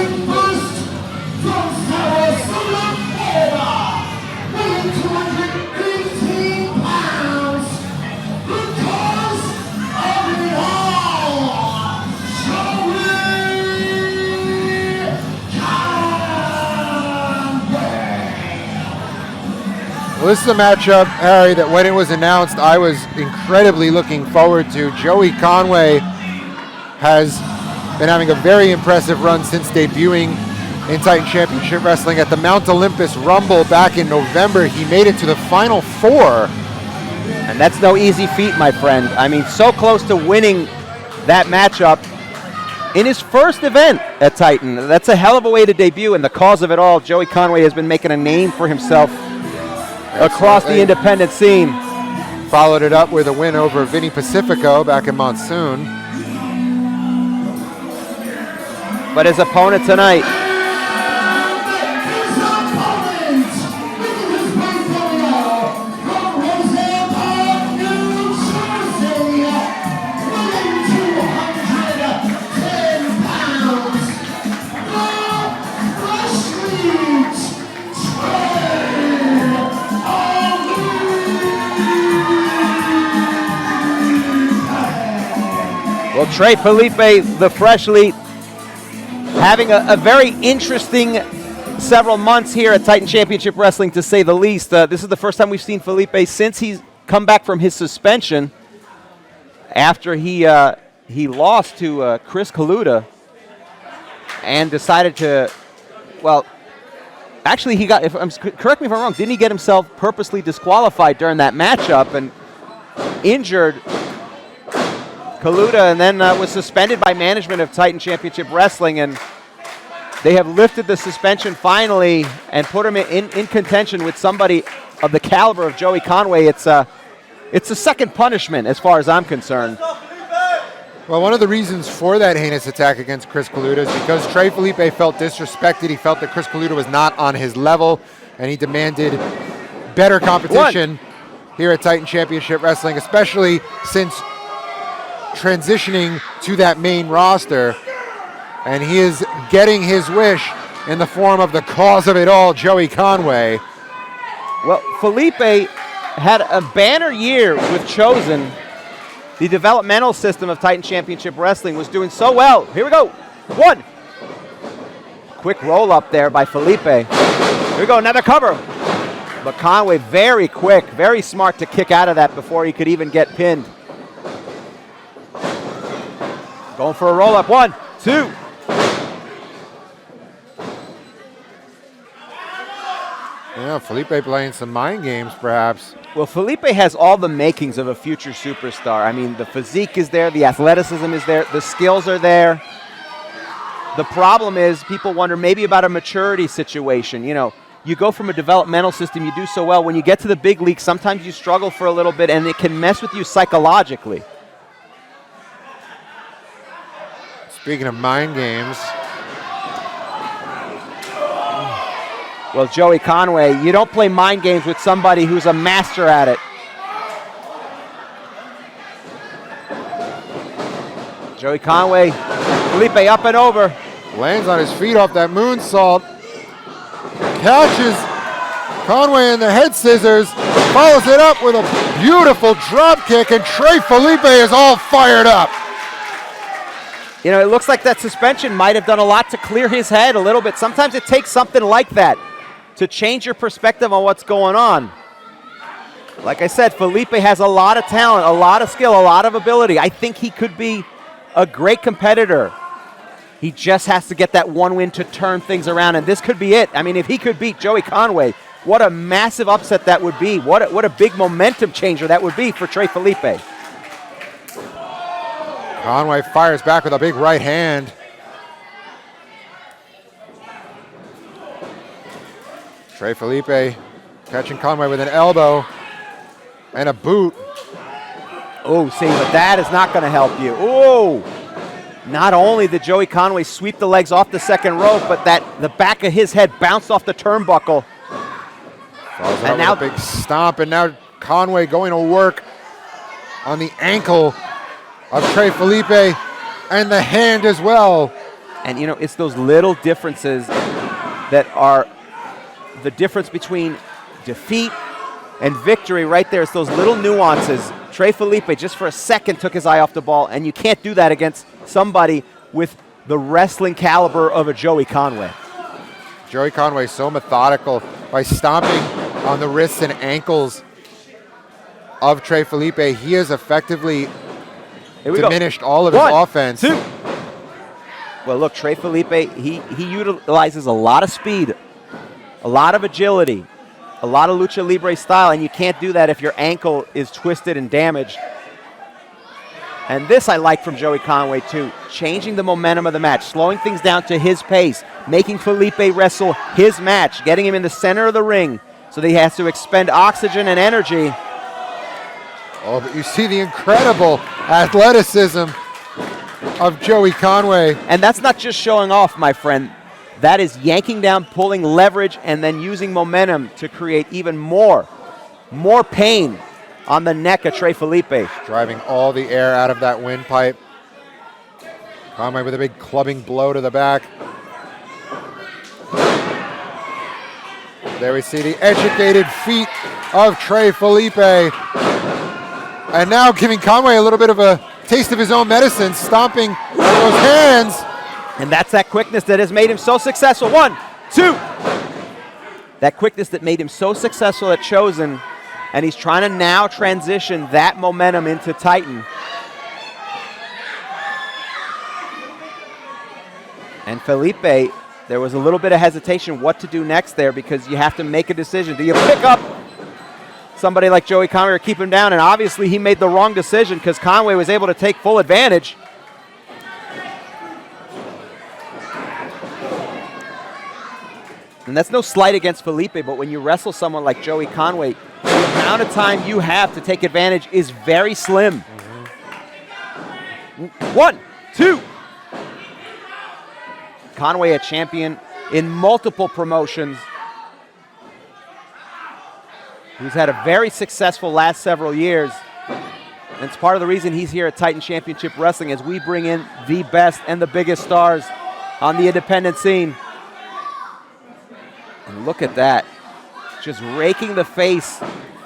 Well, this is a matchup, Harry, that when it was announced, I was incredibly looking forward to. Joey Conway has been having a very impressive run since debuting in Titan Championship Wrestling at the Mount Olympus Rumble back in November. He made it to the Final Four. And that's no easy feat, my friend. I mean, so close to winning that matchup in his first event at Titan. That's a hell of a way to debut, and the cause of it all, Joey Conway has been making a name for himself across the independent scene. Followed it up with a win over Vinny Pacifico back in Monsoon. But his opponent tonight, well, Trey Felipe, the freshly, having a very interesting several months here at Titan Championship Wrestling, to say the least. This is the first time we've seen Felipe since he's come back from his suspension after he lost to Chris Kaluta and decided to, well, actually he got, correct me if I'm wrong, didn't he get himself purposely disqualified during that matchup and injured Kaluta, and then was suspended by management of Titan Championship Wrestling, and they have lifted the suspension finally and put him in contention with somebody of the caliber of Joey Conway. It's a second punishment as far as I'm concerned. Well, one of the reasons for that heinous attack against Chris Kaluta is because Trey Felipe felt disrespected. He felt that Chris Kaluta was not on his level. and he demanded better competition here at Titan Championship Wrestling, especially since transitioning to that main roster. And he is getting his wish in the form of the cause of it all, Joey Conway. Well, Felipe had a banner year with Chosen. The developmental system of Titan Championship Wrestling was doing so well. Here we go. 1. Quick roll up there by Felipe. Here we go, another cover. But Conway very quick, very smart to kick out of that before he could even get pinned. Going for a roll up. 1, 2. Yeah, Felipe playing some mind games, perhaps. Well, Felipe has all the makings of a future superstar. I mean, the physique is there, the athleticism is there, the skills are there. The problem is people wonder maybe about a maturity situation. You know, you go from a developmental system, you do so well. When you get to the big league, sometimes you struggle for a little bit, and it can mess with you psychologically. Speaking of mind games. Well, Joey Conway, you don't play mind games with somebody who's a master at it. Joey Conway, Felipe up and over. Lands on his feet off that moonsault. Catches Conway in the head scissors. Follows it up with a beautiful drop kick, and Trey Felipe is all fired up. You know, it looks like that suspension might have done a lot to clear his head a little bit. Sometimes it takes something like that to change your perspective on what's going on. Like I said, Felipe has a lot of talent, a lot of skill, a lot of ability. I think he could be a great competitor. He just has to get that one win to turn things around, and this could be it. I mean, if he could beat Joey Conway, what a massive upset that would be. What a big momentum changer that would be for Trey Felipe. Conway fires back with a big right hand. Trey Felipe catching Conway with an elbow and a boot. Oh, see, but that is not going to help you. Oh, not only did Joey Conway sweep the legs off the second rope, but the back of his head bounced off the turnbuckle. And now a big stomp, and now Conway going to work on the ankle of Trey Felipe and the hand as well. And, you know, it's those little differences that are the difference between defeat and victory right there. It's those little nuances. Trey Felipe just for a second took his eye off the ball, and you can't do that against somebody with the wrestling caliber of a Joey Conway. Joey Conway so methodical by stomping on the wrists and ankles of Trey Felipe. He has effectively diminished all of his offense. 2. Well, look, Trey Felipe, he utilizes a lot of speed, a lot of agility, a lot of lucha libre style, and you can't do that if your ankle is twisted and damaged. And this I like from Joey Conway too, changing the momentum of the match, slowing things down to his pace, making Felipe wrestle his match, getting him in the center of the ring so that he has to expend oxygen and energy. Oh, but you see the incredible athleticism of Joey Conway. And that's not just showing off, my friend. That is yanking down, pulling leverage, and then using momentum to create even more pain on the neck of Trey Felipe. Driving all the air out of that windpipe. Conway with a big clubbing blow to the back. There we see the educated feet of Trey Felipe. And now giving Conway a little bit of a taste of his own medicine, stomping those hands. And that's that quickness that has made him so successful. 1, 2. That quickness that made him so successful at Chosen, and he's trying to now transition that momentum into Titan. And Felipe, there was a little bit of hesitation what to do next there because you have to make a decision. Do you pick up somebody like Joey Conway or keep him down? And obviously he made the wrong decision because Conway was able to take full advantage. And that's no slight against Felipe, but when you wrestle someone like Joey Conway, the amount of time you have to take advantage is very slim. 1, 2. Conway, a champion in multiple promotions. who's had a very successful last several years. And it's part of the reason he's here at Titan Championship Wrestling, as we bring in the best and the biggest stars on the independent scene. And look at that. Just raking the face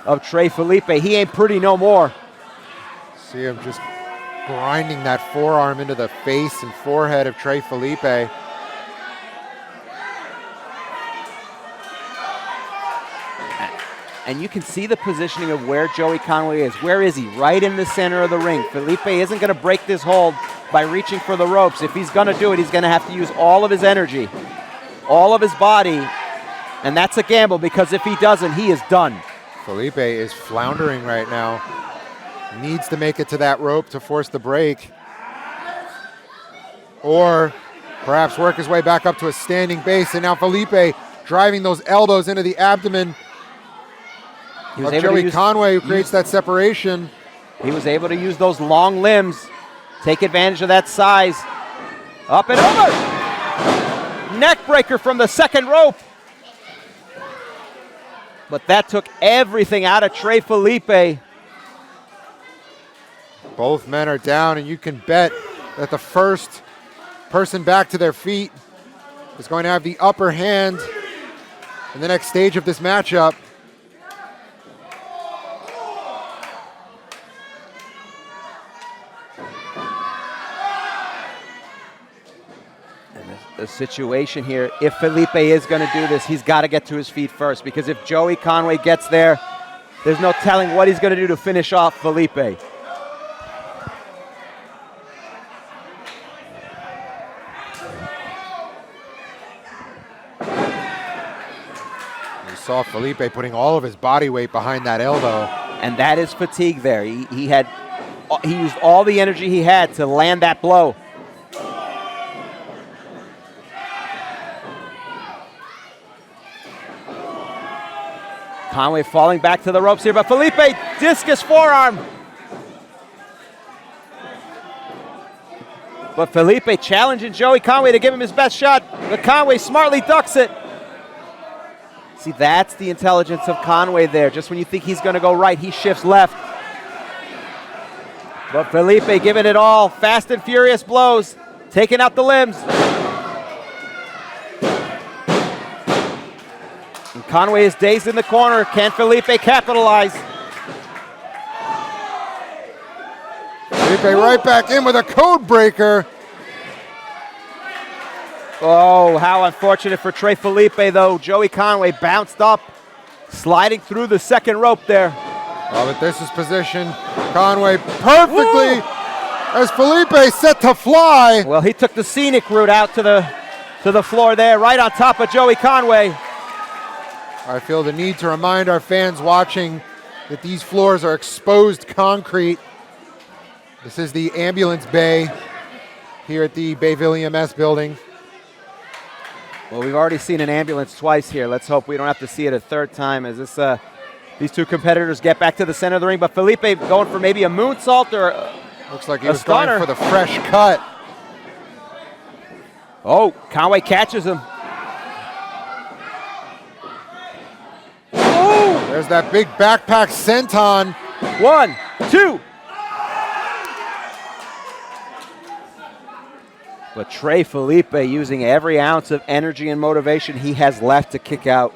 of Trey Felipe. He ain't pretty no more. See him just grinding that forearm into the face and forehead of Trey Felipe. And you can see the positioning of where Joey Conway is. Where is he? Right in the center of the ring. Felipe isn't going to break this hold by reaching for the ropes. If he's going to do it, he's going to have to use all of his energy, all of his body. And that's a gamble, because if he doesn't, he is done. Felipe is floundering right now. Needs to make it to that rope to force the break. Or perhaps work his way back up to a standing base. And now Felipe driving those elbows into the abdomen of Joey Conway, who creates that separation. He was able to use those long limbs, take advantage of that size. Up and over! Neck breaker from the second rope. But that took everything out of Trey Felipe. Both men are down, and you can bet that the first person back to their feet is going to have the upper hand in the next stage of this matchup. The situation here, if Felipe is going to do this, he's got to get to his feet first, because if Joey Conway gets there, there's no telling what he's going to do to finish off Felipe. You saw Felipe putting all of his body weight behind that elbow. And that is fatigue there. He used all the energy he had to land that blow. Conway falling back to the ropes here, but Felipe, discus forearm. But Felipe challenging Joey Conway to give him his best shot, but Conway smartly ducks it. See, that's the intelligence of Conway there. Just when you think he's going to go right, he shifts left. But Felipe giving it all, fast and furious blows, taking out the limbs. And Conway is dazed in the corner. Can Felipe capitalize? Felipe right back in with a code breaker. Oh, how unfortunate for Trey Felipe, though. Joey Conway bounced up, sliding through the second rope there. Oh, but this is positioned Conway perfectly. Woo! As Felipe set to fly. Well, he took the scenic route out to the floor there, right on top of Joey Conway. I feel the need to remind our fans watching that these floors are exposed concrete. This is the ambulance bay here at the Bayville EMS building. Well, we've already seen an ambulance twice here. Let's hope we don't have to see it a third time as these two competitors get back to the center of the ring. But Felipe going for maybe a moonsault or looks like he was going for the fresh cut. Oh, Conway catches him. There's that big backpack senton. 1, 2. But Trey Felipe using every ounce of energy and motivation he has left to kick out.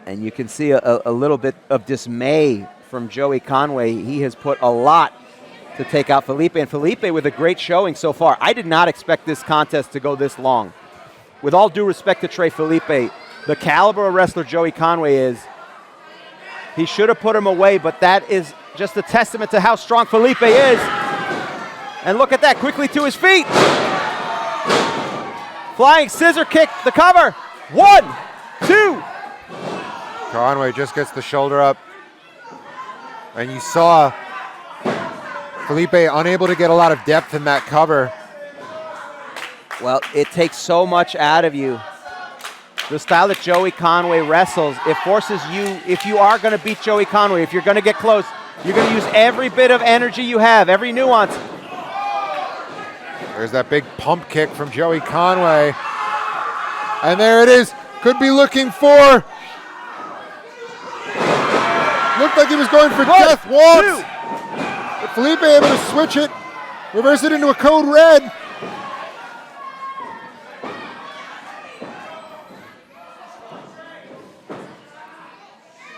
And you can see a little bit of dismay from Joey Conway. He has put a lot to take out Felipe, and Felipe with a great showing so far. I did not expect this contest to go this long. With all due respect to Trey Felipe, the caliber of wrestler Joey Conway is, he should have put him away, but that is just a testament to how strong Felipe is. And look at that, quickly to his feet. Flying scissor kick, the cover. 1, 2. Conway just gets the shoulder up. And you saw Felipe unable to get a lot of depth in that cover. Well, it takes so much out of you. The style that Joey Conway wrestles, it forces you, if you are going to beat Joey Conway, if you're going to get close, you're going to use every bit of energy you have, every nuance. There's that big pump kick from Joey Conway. And there it is. Could be looking for. Looked like he was going for death walks. But Felipe able to switch it, reverse it into a code red.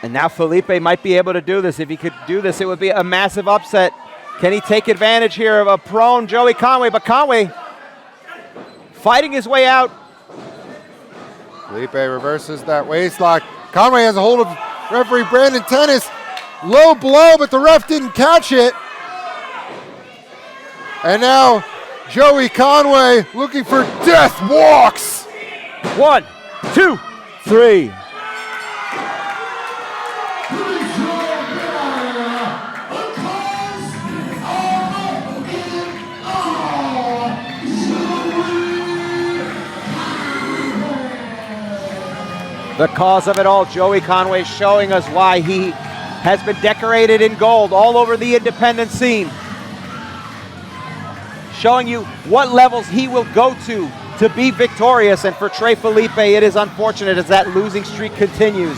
And now Felipe might be able to do this. If he could do this, it would be a massive upset. Can he take advantage here of a prone Joey Conway? But Conway fighting his way out. Felipe reverses that waist lock. Conway has a hold of referee Brandon Tennis. Low blow, but the ref didn't catch it. And now Joey Conway looking for death walks. 1, 2, 3. The cause of it all, Joey Conway showing us why he has been decorated in gold all over the independent scene. Showing you what levels he will go to be victorious. And for Trey Felipe, it is unfortunate as that losing streak continues.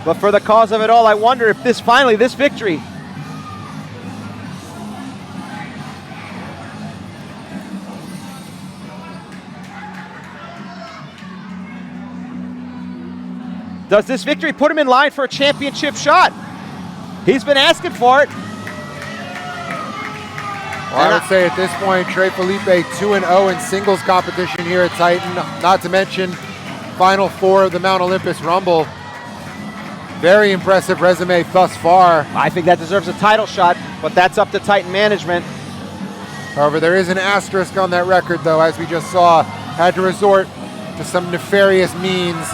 But for the cause of it all, I wonder if this victory does this victory put him in line for a championship shot? He's been asking for it. Well, I would say at this point, Trey Felipe 2-0 in singles competition here at Titan. Not to mention Final Four of the Mount Olympus Rumble. Very impressive resume thus far. I think that deserves a title shot, but that's up to Titan management. However, there is an asterisk on that record, though, as we just saw. Had to resort to some nefarious means.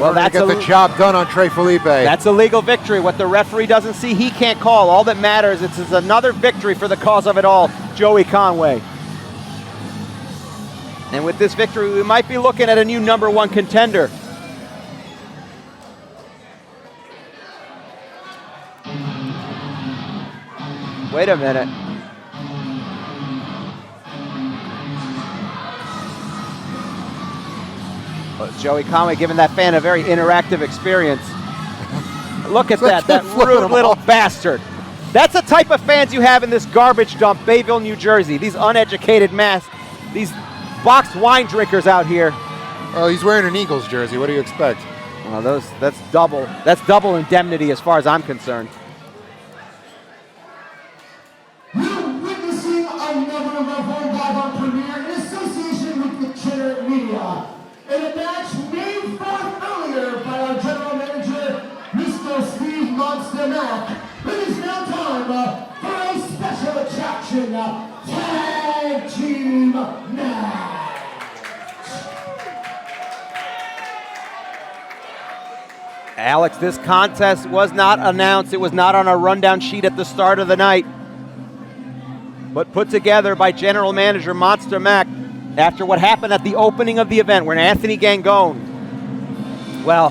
Well, that's to get the job done on Trey Felipe. That's a legal victory. What the referee doesn't see, he can't call. All that matters is it's another victory for the cause of it all, Joey Conway. And with this victory, we might be looking at a new #1 contender. Wait a minute. Joey Conway giving that fan a very interactive experience. Look at that rude little bastard. That's the type of fans you have in this garbage dump, Bayville, New Jersey. These uneducated these boxed wine drinkers out here. Well, he's wearing an Eagles jersey. What do you expect? Well, that's double indemnity as far as I'm concerned. We're witnessing another level live on premiere in association with the Cheddar Media. In a match made for earlier by our general manager, Mr. Steve Monster Mac, it is now time for a special attraction, Tag Team Match. Alex, this contest was not announced. It was not on a rundown sheet at the start of the night, but put together by general manager Monster Mac after what happened at the opening of the event when Anthony Gangone, well,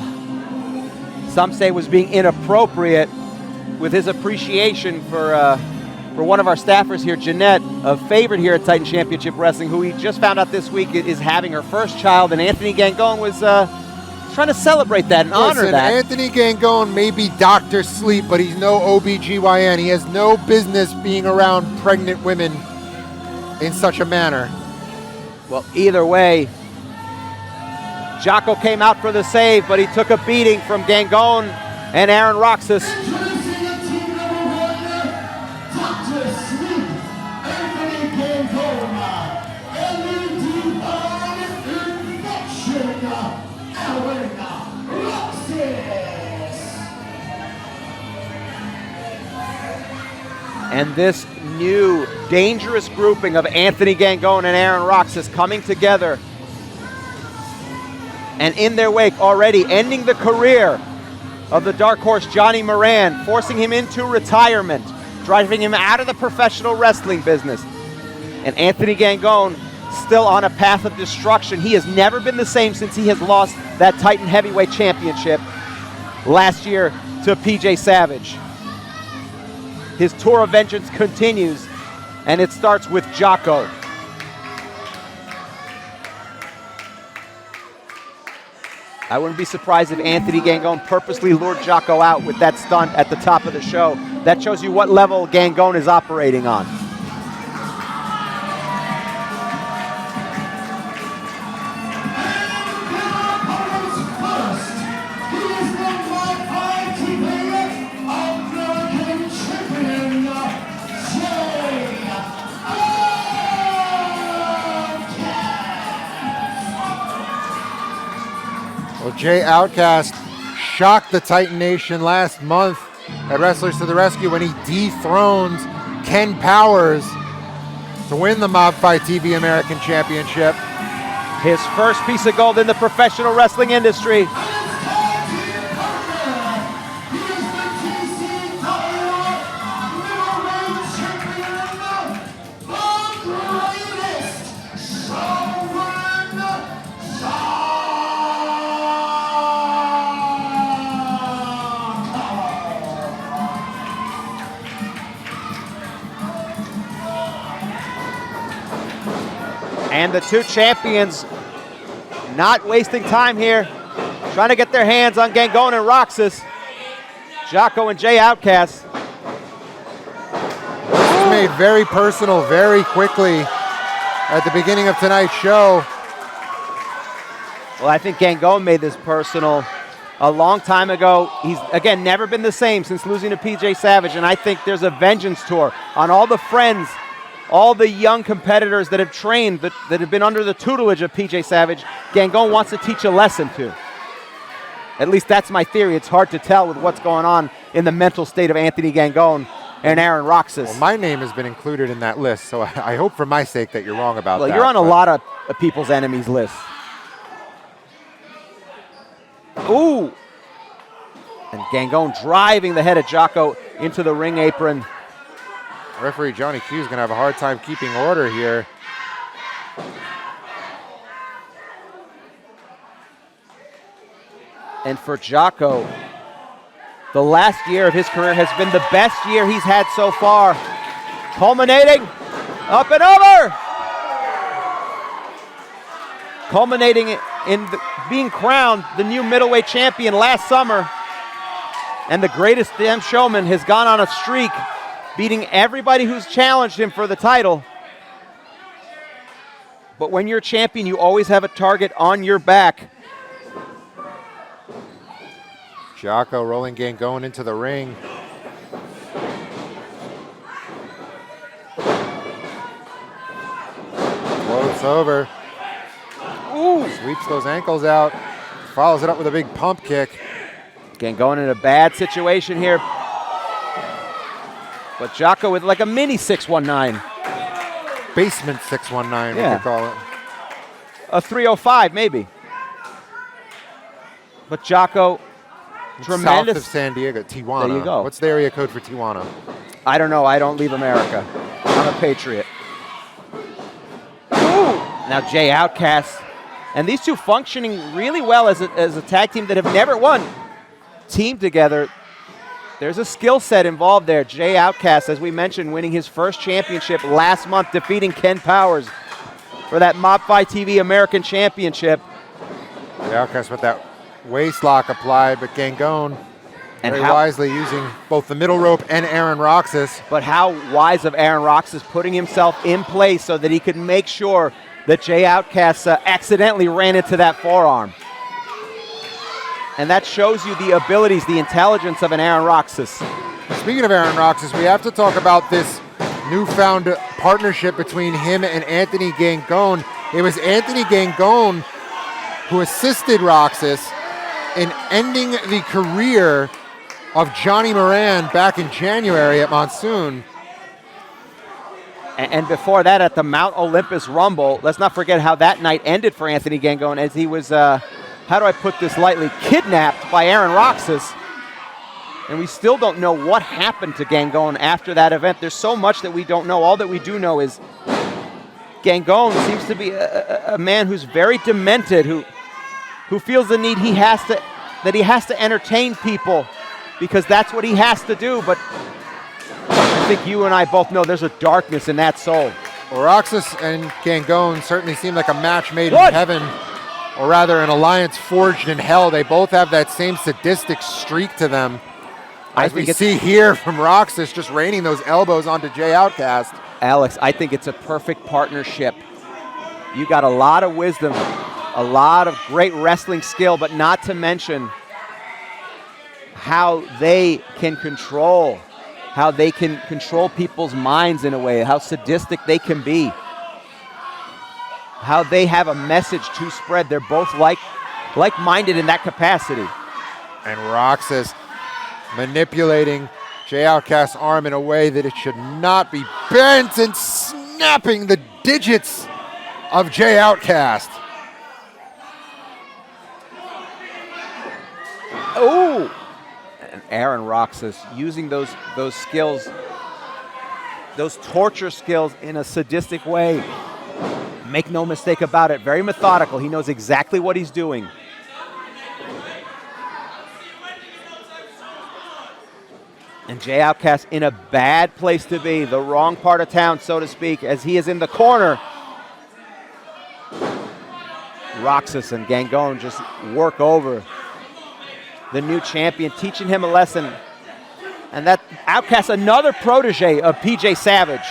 some say was being inappropriate with his appreciation for one of our staffers here, Jeanette, a favorite here at Titan Championship Wrestling, who we just found out this week is having her first child, and Anthony Gangone was trying to celebrate that and honor that. Anthony Gangone may be Dr. Sleep, but he's no OBGYN. He has no business being around pregnant women in such a manner. Well, either way, Jocko came out for the save, but he took a beating from Gangone and Aaron Roxas. Introducing the team #1, Dr. Sleep, Anthony Gangone, and the divine infection, Aaron Roxas. And this new dangerous grouping of Anthony Gangone and Aaron Roxas coming together, and in their wake already ending the career of the dark horse Johnny Moran, forcing him into retirement, driving him out of the professional wrestling business. And Anthony Gangone still on a path of destruction. He has never been the same since he has lost that Titan Heavyweight Championship last year to PJ Savage. His tour of vengeance continues, and it starts with Jocko. I wouldn't be surprised if Anthony Gangone purposely lured Jocko out with that stunt at the top of the show. That shows you what level Gangone is operating on. Well, Jay Outcast shocked the Titan Nation last month at Wrestlers to the Rescue when he dethroned Ken Powers to win the Mob Fight TV American Championship. His first piece of gold in the professional wrestling industry. And the two champions not wasting time here, trying to get their hands on Gangone and Roxas. Jocko and Jay Outcast. This was made very personal very quickly at the beginning of tonight's show. Well, I think Gangone made this personal a long time ago. He's, again, never been the same since losing to PJ Savage, and I think there's a vengeance tour on all the friends, all the young competitors that have trained, that have been under the tutelage of PJ Savage. Gangone wants to teach a lesson to. At least that's my theory. It's hard to tell with what's going on in the mental state of Anthony Gangone and Aaron Roxas. Well, my name has been included in that list, so I hope for my sake that you're wrong about that. Well, you're on a lot of people's enemies list. Ooh! And Gangone driving the head of Jocko into the ring apron. Referee Johnny Q is going to have a hard time keeping order here. And for Jocko, the last year of his career has been the best year he's had so far. Culminating up and over! Culminating in being crowned the new middleweight champion last summer. And the greatest damn showman has gone on a streak, beating everybody who's challenged him for the title. But when you're a champion, you always have a target on your back. Jocko rolling Gangone into the ring. Floats over. Ooh! Sweeps those ankles out. Follows it up with a big pump kick. Gangone in a bad situation here. But Jocko with like a mini 619. Basement 619, Yeah. we could call it. A 305 maybe. But Jocko, tremendous. South of San Diego, Tijuana. There you go. What's the area code for Tijuana? I don't know. I don't leave America. I'm a patriot. Ooh! Now Jay Outcast. And these two functioning really well as a tag team that have never won. Team together. There's a skill set involved there. Jay Outcast, as we mentioned, winning his first championship last month, defeating Ken Powers for that Mob Fight TV American Championship. The Outcast with that waist lock applied, but Gangone very wisely using both the middle rope and Aaron Roxas. But how wise of Aaron Roxas putting himself in place so that he could make sure that Jay Outcast accidentally ran into that forearm. And that shows you the abilities, the intelligence of an Aaron Roxas. Speaking of Aaron Roxas, we have to talk about this newfound partnership between him and Anthony Gangone. It was Anthony Gangone who assisted Roxas in ending the career of Johnny Moran back in January at Monsoon. And before that, at the Mount Olympus Rumble, let's not forget how that night ended for Anthony Gangone, as he was, how do I put this lightly, kidnapped by Aaron Roxas. And we still don't know what happened to Gangone after that event. There's so much that we don't know. All that we do know is Gangone seems to be a man who's very demented, who feels the need he has to entertain people because that's what he has to do. But I think you and I both know there's a darkness in that soul. Well, Roxas and Gangone certainly seem like a match made in heaven. or rather an alliance forged in hell. They both have that same sadistic streak to them. As we see here from Roxas just raining those elbows onto Jay Outcast. Alex, I think it's a perfect partnership. You got a lot of wisdom, a lot of great wrestling skill, but not to mention how they can control people's minds in a way, how sadistic they can be, how they have a message to spread. They're both like-minded in that capacity. And Roxas manipulating Jay Outcast's arm in a way that it should not be, bent and snapping the digits of Jay Outcast. Oh! And Aaron Roxas using those skills, those torture skills in a sadistic way. Make no mistake about it, very methodical. He knows exactly what he's doing. And Jay Outcast in a bad place to be, the wrong part of town, so to speak, as he is in the corner. Roxas and Gangone just work over the new champion, teaching him a lesson. And that Outcast, another protege of PJ Savage,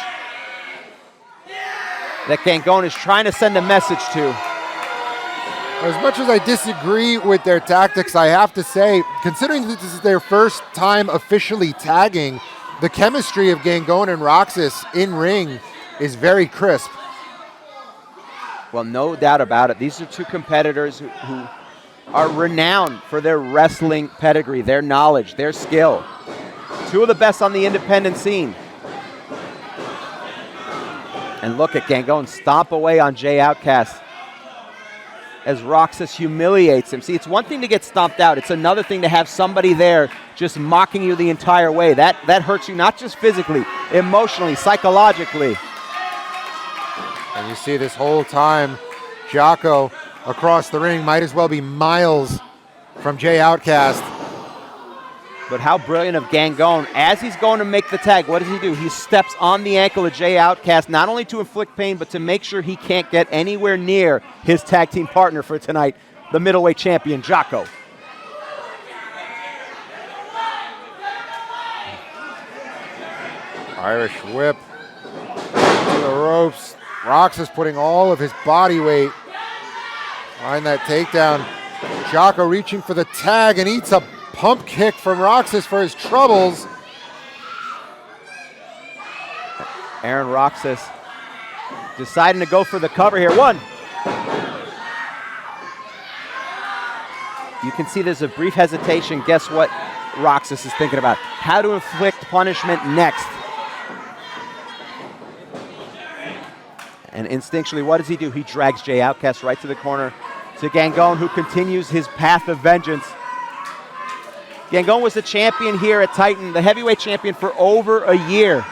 that Gangone is trying to send a message to. As much as I disagree with their tactics, I have to say, considering that this is their first time officially tagging, the chemistry of Gangone and Roxas in ring is very crisp. Well, no doubt about it. These are two competitors who are renowned for their wrestling pedigree, their knowledge, their skill. Two of the best on the independent scene. And look at Gangone stomp away on Jay Outcast as Roxas humiliates him. See, it's one thing to get stomped out. It's another thing to have somebody there just mocking you the entire way. That hurts you not just physically, emotionally, psychologically. And you see this whole time, Jocko across the ring might as well be miles from Jay Outcast. But how brilliant of Gangone. As he's going to make the tag, what does he do? He steps on the ankle of Jay Outcast, not only to inflict pain, but to make sure he can't get anywhere near his tag team partner for tonight, the middleweight champion, Jocko. Irish whip to the ropes. Roxas putting all of his body weight behind that takedown. Jocko reaching for the tag and eats a pump kick from Roxas for his troubles. Aaron Roxas deciding to go for the cover here. One. You can see there's a brief hesitation. Guess what Roxas is thinking about? How to inflict punishment next. And instinctually, what does he do? He drags Jay Outcast right to the corner to Gangone, who continues his path of vengeance. Gangone was the champion here at Titan, the heavyweight champion for over a year.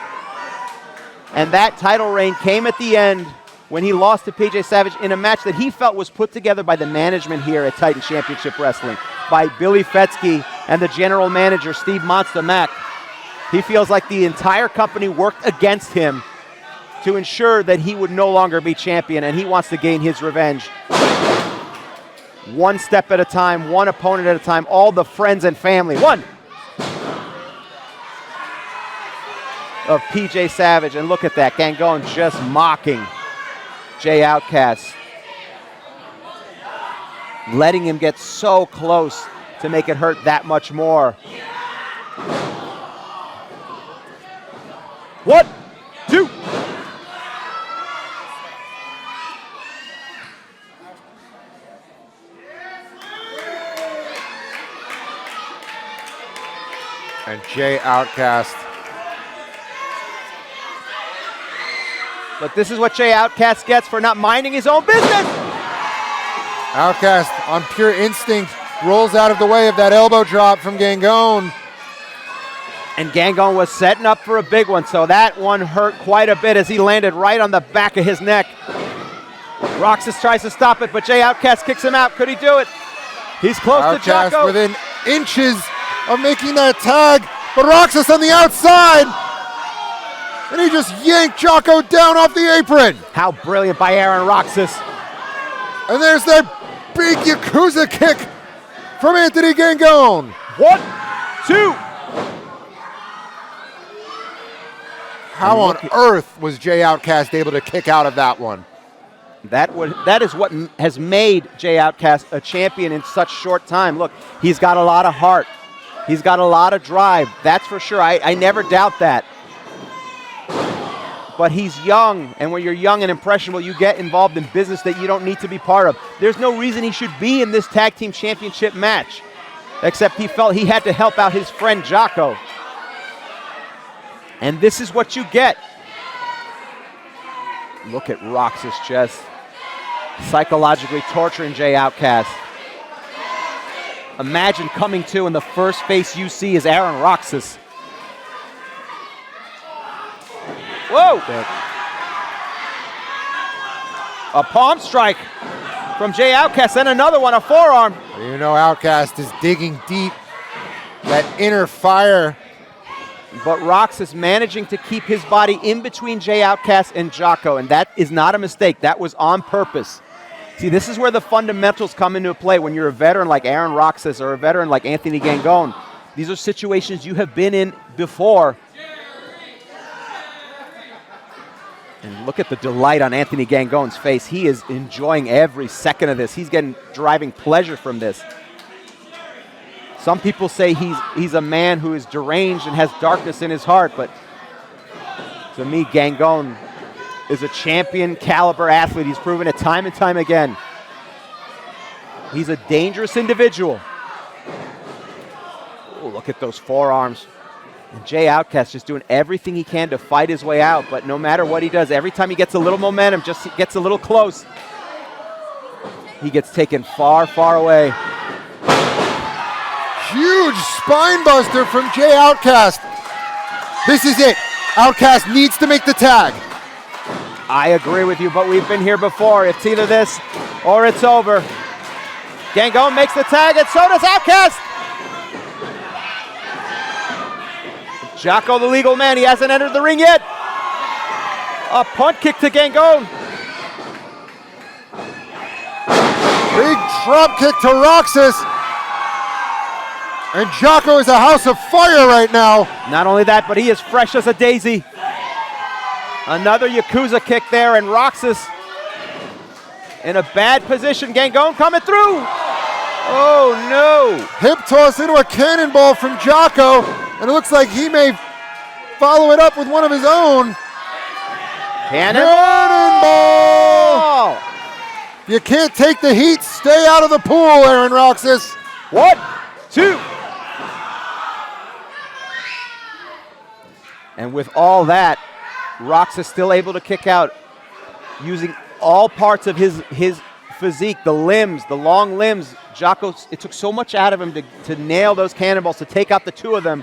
And that title reign came at the end when he lost to PJ Savage in a match that he felt was put together by the management here at Titan Championship Wrestling, by Billy Fetsky and the general manager, Steve Monster Mack. He feels like the entire company worked against him to ensure that he would no longer be champion, and he wants to gain his revenge. One step at a time, one opponent at a time, all the friends and family. One of PJ Savage, and look at that, Gangone just mocking Jay Outcast, letting him get so close to make it hurt that much more. 1, 2. And Jay Outcast. But this is what Jay Outcast gets for not minding his own business. Outcast, on pure instinct, rolls out of the way of that elbow drop from Gangone. And Gangone was setting up for a big one, so that one hurt quite a bit as he landed right on the back of his neck. Roxas tries to stop it, but Jay Outcast kicks him out. Could he do it? He's close Outcast to Jocko. within inches of making that tag, but Roxas on the outside, and he just yanked Jocko down off the apron. How brilliant by Aaron Roxas. And there's that Big Yakuza kick from Anthony Gangone. 1, 2. How on earth was Jay Outcast able to kick out of that one? That is what has made Jay Outcast a champion in such short time. Look, he's got a lot of heart. He's got a lot of drive. That's for sure. I never doubt that. But he's young, and when you're young and impressionable, you get involved in business that you don't need to be part of. There's no reason he should be in this tag team championship match, except he felt he had to help out his friend Jocko. And this is what you get. Look at Roxas just psychologically torturing Jay Outcast. Imagine coming to and the first face you see is Aaron Roxas. Whoa! A palm strike from Jay Outcast, and another one, a forearm. You know Outcast is digging deep, that inner fire. But Roxas managing to keep his body in between Jay Outcast and Jocko, and that is not a mistake. That was on purpose. See, this is where the fundamentals come into play when you're a veteran like Aaron Roxas or a veteran like Anthony Gangone. These are situations you have been in before. And look at the delight on Anthony Gangone's face. He is enjoying every second of this. He's driving pleasure from this. Some people say he's a man who is deranged and has darkness in his heart, but to me, Gangone is a champion caliber athlete. He's proven it time and time again. He's a dangerous individual. Oh, look at those forearms. And Jay Outcast just doing everything he can to fight his way out, but no matter what he does, every time he gets a little momentum, just gets a little close, he gets taken far, far away. Huge spine buster from Jay Outcast. This is it. Outcast needs to make the tag. I agree with you, but we've been here before. It's either this or it's over. Gangone makes the tag, and so does Outcast. Jocko, the legal man, he hasn't entered the ring yet. A punt kick to Gangone. Big drop kick to Roxas. And Jocko is a house of fire right now. Not only that, but he is fresh as a daisy. Another Yakuza kick there, and Roxas in a bad position. Gangone coming through. Oh, no. Hip toss into a cannonball from Jocko, and it looks like he may follow it up with one of his own. Cannonball! You can't take the heat. Stay out of the pool, Aaron Roxas. 1, 2. And with all that, Roxas still able to kick out using all parts of his physique, the limbs, the long limbs. Jocko, it took so much out of him to nail those cannonballs, to take out the two of them,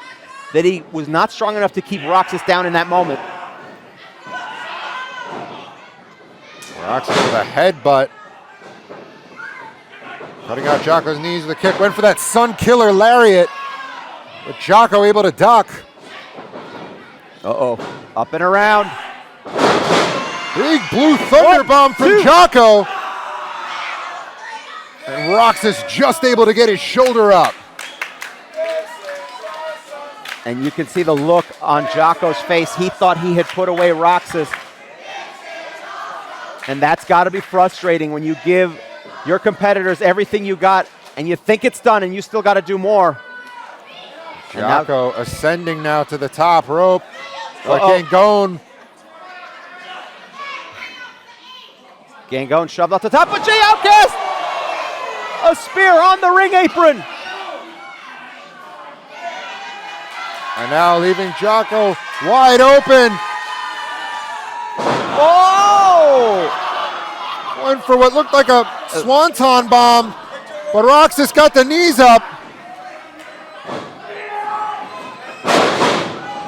that he was not strong enough to keep Roxas down in that moment. Roxas with a headbutt. Cutting out Jocko's knees with a kick. Went for that Sun Killer lariat. But Jocko able to duck. Uh-oh. Up and around. Big blue thunder bomb from Jocko. And Roxas just able to get his shoulder up. And you can see the look on Jocko's face. He thought he had put away Roxas. And that's got to be frustrating when you give your competitors everything you got and you think it's done and you still got to do more. Jocko ascending now to the top rope. But Gangone. Gangone shoved off the top, but Jay Outcast! A spear on the ring apron. And now leaving Jocko wide open. Oh! Went for what looked like a swanton bomb, but Roxas got the knees up.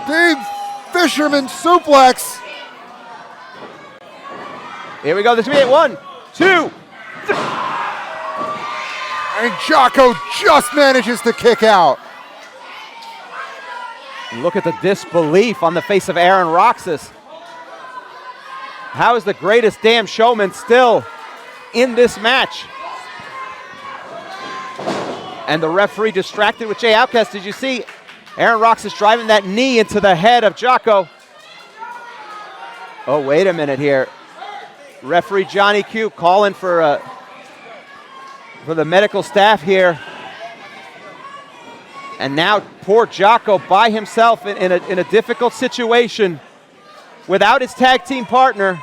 Big fisherman suplex. Here we go, this will be it. 1, 2. And Jocko just manages to kick out. Look at the disbelief on the face of Aaron Roxas. How is the greatest damn showman still in this match? And the referee distracted with Jay Outcast. Did you see Aaron Roxas driving that knee into the head of Jocko? Oh, wait a minute here. Referee Johnny Q calling for the medical staff here. And now poor Jocko by himself in a difficult situation without his tag team partner.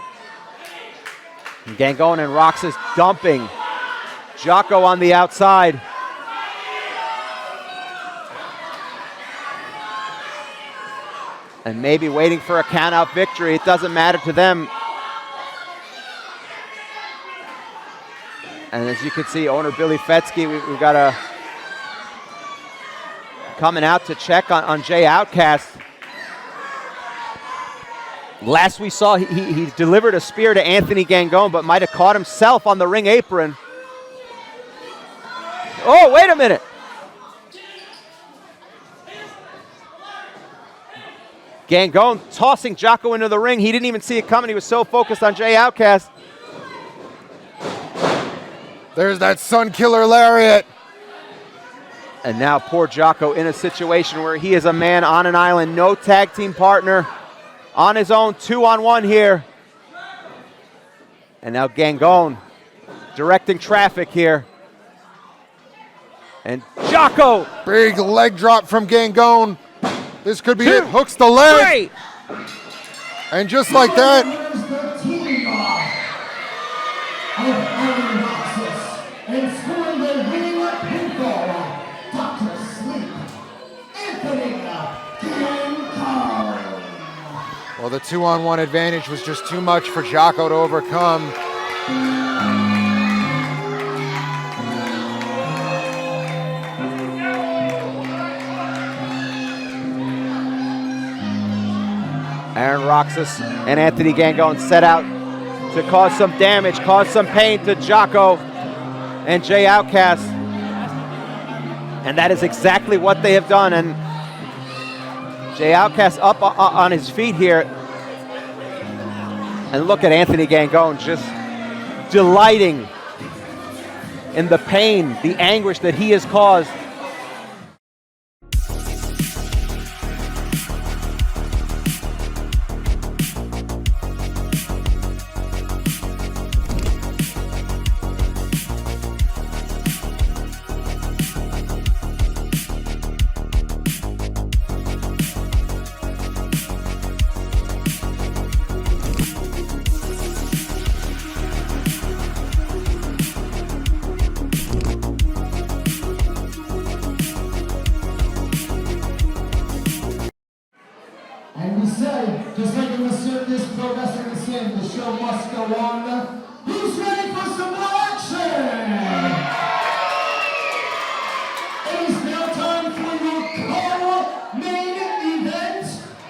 And Gangon and Roxas dumping Jocko on the outside. And maybe waiting for a count-out victory. It doesn't matter to them. And as you can see, owner Billy Fetsky, we've got a coming out to check on Jay Outcast. Last we saw, he delivered a spear to Anthony Gangon, but might have caught himself on the ring apron. Oh, wait a minute. Gangon tossing Jocko into the ring. He didn't even see it coming. He was so focused on Jay Outcast. There's that Sun Killer Lariat. And now poor Jocko in a situation where he is a man on an island, no tag team partner, on his own, 2-on-1 here. And now Gangon directing traffic here. And Jocko. Big leg drop from Gangon. This could be it. Hooks the leg. 3. And just like that. Here's the team of Aaron Roxas and scoring the winning pinfall, Dr. Sleep, Anthony Gangon. Well, the 2-on-1 advantage was just too much for Jocko to overcome. Aaron Roxas and Anthony Gangon set out to cause some damage, cause some pain to Jocko and Jay Outcast. And that is exactly what they have done. And Jay Outcast up on his feet here. And look at Anthony Gangon just delighting in the pain, the anguish that he has caused. And we say, just like in this pro wrestling is saying, the show must go on. Who's ready for some more action? It is now time for your co-main event.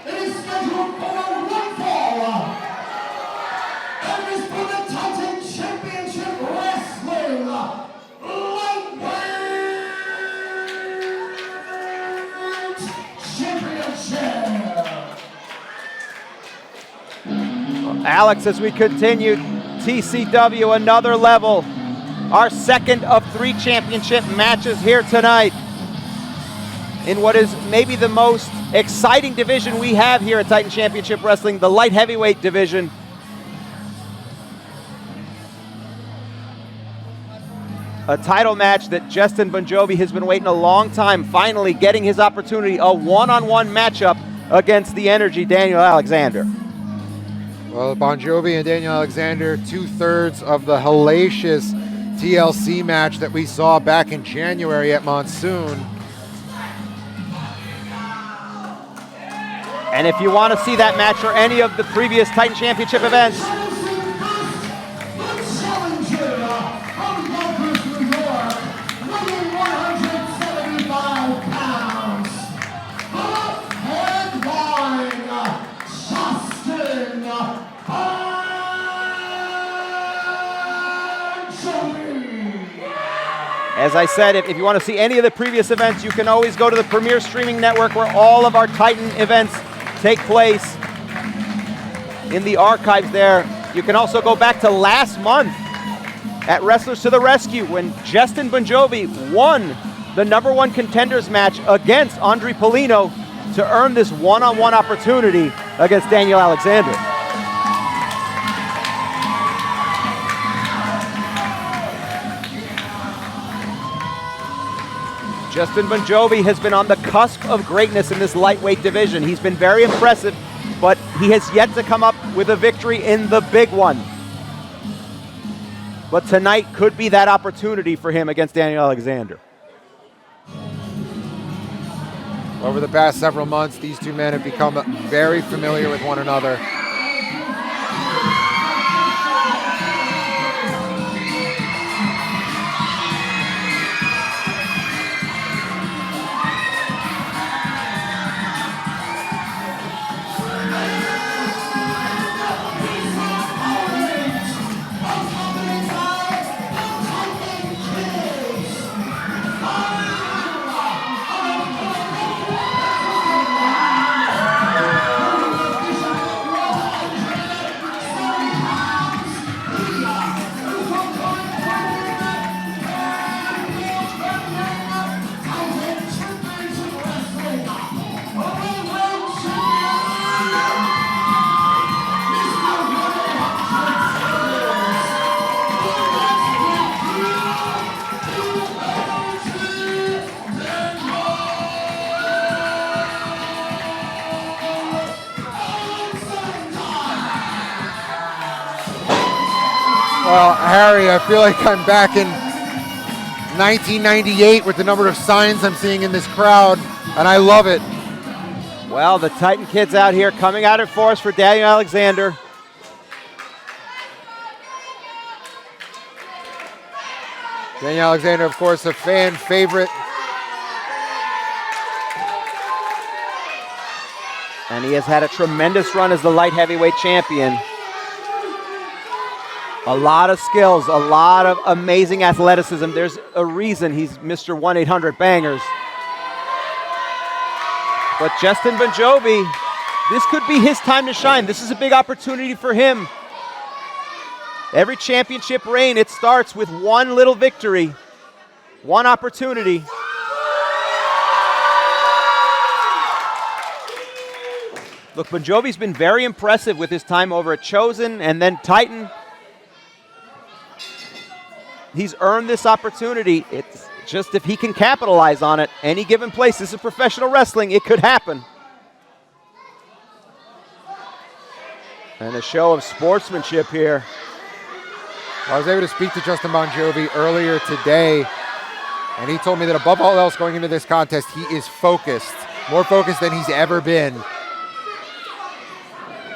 It is scheduled for one fall. And it is for the Titan Championship Wrestling Lightweight Championship. Alex, as we continue, TCW another level. Our second of 3 championship matches here tonight in what is maybe the most exciting division we have here at Titan Championship Wrestling, the light heavyweight division. A title match that Justin Bonjovi has been waiting a long time, finally getting his opportunity, a one-on-one matchup against the Energy Daniel Alexander. Well, Bonjovi and Daniel Alexander, 2/3 of the hellacious TLC match that we saw back in January at Monsoon. And if you want to see that match or any of the previous Titan Championship events, as I said, if you want to see any of the previous events, you can always go to the Premier Streaming Network where all of our Titan events take place in the archives there. You can also go back to last month at Wrestlers to the Rescue when Justin Bonjovi won the #1 contenders match against Andre Polino to earn this one-on-one opportunity against Daniel Alexander. Justin Bonjovi has been on the cusp of greatness in this lightweight division. He's been very impressive, but he has yet to come up with a victory in the big one. But tonight could be that opportunity for him against Daniel Alexander. Over the past several months, these two men have become very familiar with one another. Well, Harry, I feel like I'm back in 1998 with the number of signs I'm seeing in this crowd, and I love it. Well, the Titan kids out here coming out in force for Daniel Alexander. Daniel Alexander, of course, a fan favorite. And he has had a tremendous run as the light heavyweight champion. A lot of skills, a lot of amazing athleticism. There's a reason he's Mr. 1-800-Bangers. But Justin Bonjovi, this could be his time to shine. This is a big opportunity for him. Every championship reign, it starts with one little victory, one opportunity. Look, Bonjovi's been very impressive with his time over at Chosen and then Titan. He's earned this opportunity. It's just if he can capitalize on it, any given place, this is professional wrestling, it could happen. And a show of sportsmanship here. I was able to speak to Justin Bonjovi earlier today, and he told me that above all else going into this contest, he is focused, more focused than he's ever been.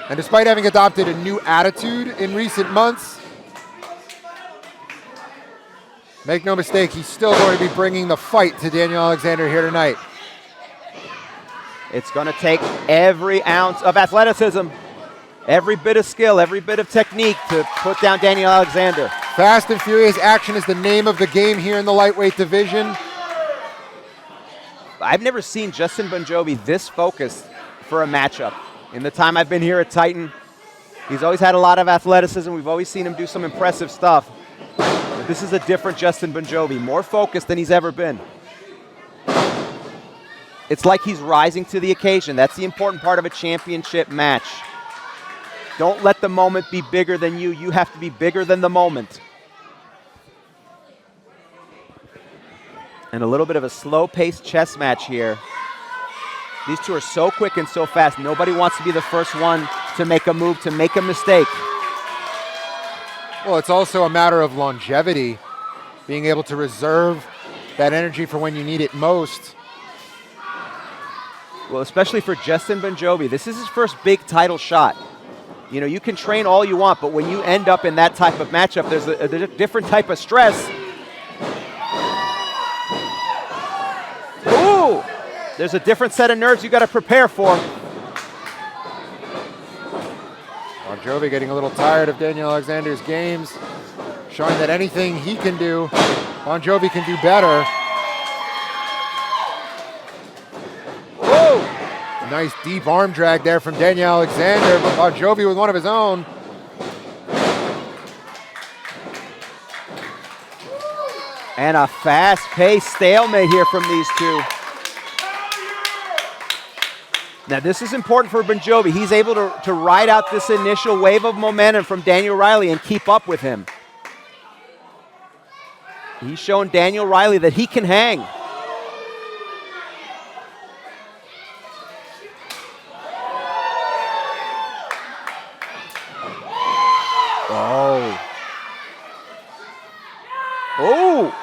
And despite having adopted a new attitude in recent months, make no mistake, he's still going to be bringing the fight to Daniel Alexander here tonight. It's going to take every ounce of athleticism, every bit of skill, every bit of technique to put down Daniel Alexander. Fast and furious action is the name of the game here in the lightweight division. I've never seen Justin Bonjovi this focused for a matchup. In the time I've been here at Titan, he's always had a lot of athleticism. We've always seen him do some impressive stuff. But this is a different Justin Bonjovi, more focused than he's ever been. It's like he's rising to the occasion. That's the important part of a championship match. Don't let the moment be bigger than you. You have to be bigger than the moment. And a little bit of a slow-paced chess match here. These two are so quick and so fast. Nobody wants to be the first one to make a move, to make a mistake. Well, it's also a matter of longevity, being able to reserve that energy for when you need it most. Well, especially for Justin Bonjovi, this is his first big title shot. You know, you can train all you want, but when you end up in that type of matchup, there's a different type of stress. Ooh! There's a different set of nerves you got to prepare for. Bonjovi getting a little tired of Daniel Alexander's games, showing that anything he can do, Bonjovi can do better. Whoa! Nice deep arm drag there from Daniel Alexander, but Bonjovi with one of his own. And a fast-paced stalemate here from these two. Now, this is important for Bonjovi. He's able to ride out this initial wave of momentum from Daniel Riley and keep up with him. He's shown Daniel Riley that he can hang. Oh. Oh.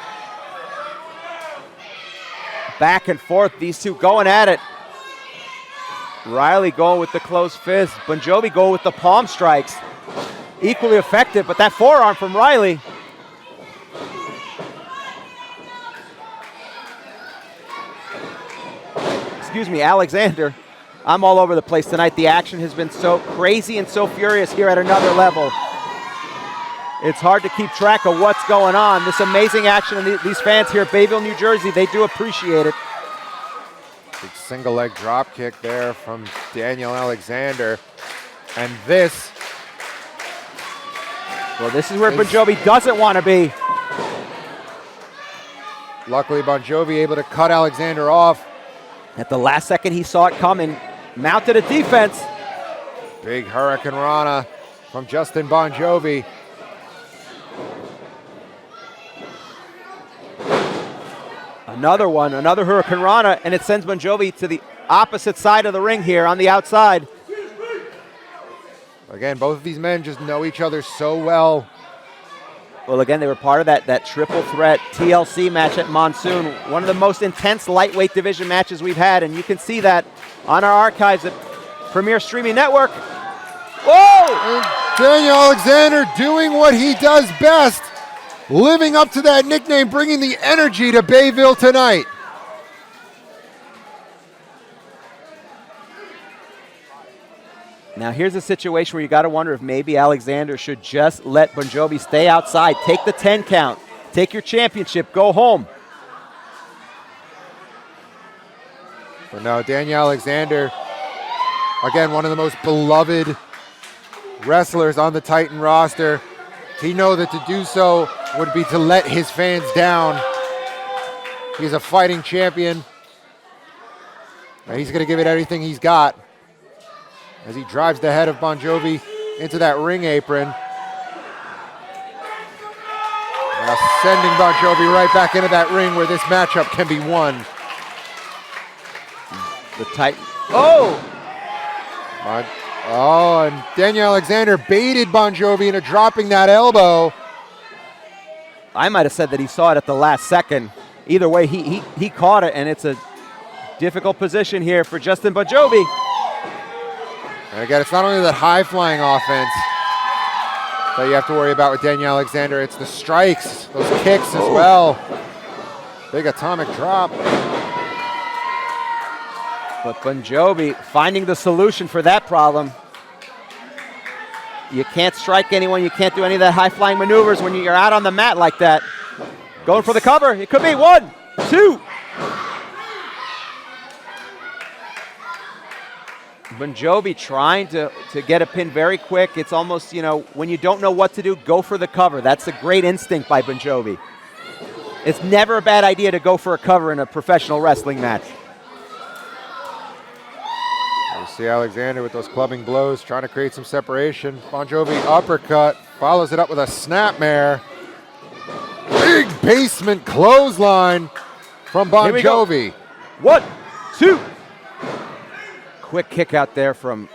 Back and forth, these two going at it. Riley going with the closed fist. Bonjovi going with the palm strikes. Equally effective, but that forearm from Riley. Excuse me, Alexander. I'm all over the place tonight. The action has been so crazy and so furious here at another level. It's hard to keep track of what's going on. This amazing action, and these fans here at Bayville, New Jersey, they do appreciate it. Big single leg drop kick there from Daniel Alexander. And this. Well, this is where Bonjovi doesn't want to be. Luckily, Bonjovi able to cut Alexander off. At the last second, he saw it coming. Mounted a defense. Big Hurricane Rana from Justin Bonjovi. Another one, another Hurricane Rana, and it sends Bonjovi to the opposite side of the ring here on the outside. Again, both of these men just know each other so well. Well, again, they were part of that triple threat TLC match at Monsoon, one of the most intense lightweight division matches we've had, and you can see that on our archives at Premier Streaming Network. Whoa! And Daniel Alexander doing what he does best, living up to that nickname, bringing the energy to Bayville tonight. Now here's a situation where you got to wonder if maybe Alexander should just let Bonjovi stay outside, take the 10 count, take your championship, go home. But no, Daniel Alexander, again, one of the most beloved wrestlers on the Titan roster. He knows that to do so would be to let his fans down. He's a fighting champion. And he's going to give it everything he's got as he drives the head of Bonjovi into that ring apron. Now sending Bonjovi right back into that ring where this matchup can be won. The Titan. Oh! Oh, and Daniel Alexander baited Bonjovi into dropping that elbow. I might have said that he saw it at the last second. Either way, he caught it, and it's a difficult position here for Justin Bonjovi. And again, it's not only that high-flying offense that you have to worry about with Daniel Alexander, it's the strikes, those kicks as well. Big atomic drop. But Bonjovi finding the solution for that problem. You can't strike anyone. You can't do any of that high-flying maneuvers when you're out on the mat like that. Going for the cover. It could be 1, 2. Bonjovi trying to get a pin very quick. It's almost, you know, when you don't know what to do, go for the cover. That's a great instinct by Bonjovi. It's never a bad idea to go for a cover in a professional wrestling match. You see Alexander with those clubbing blows, trying to create some separation. Bonjovi uppercut, follows it up with a snapmare. Big basement clothesline from Bonjovi. 1, 2. Quick kick out there from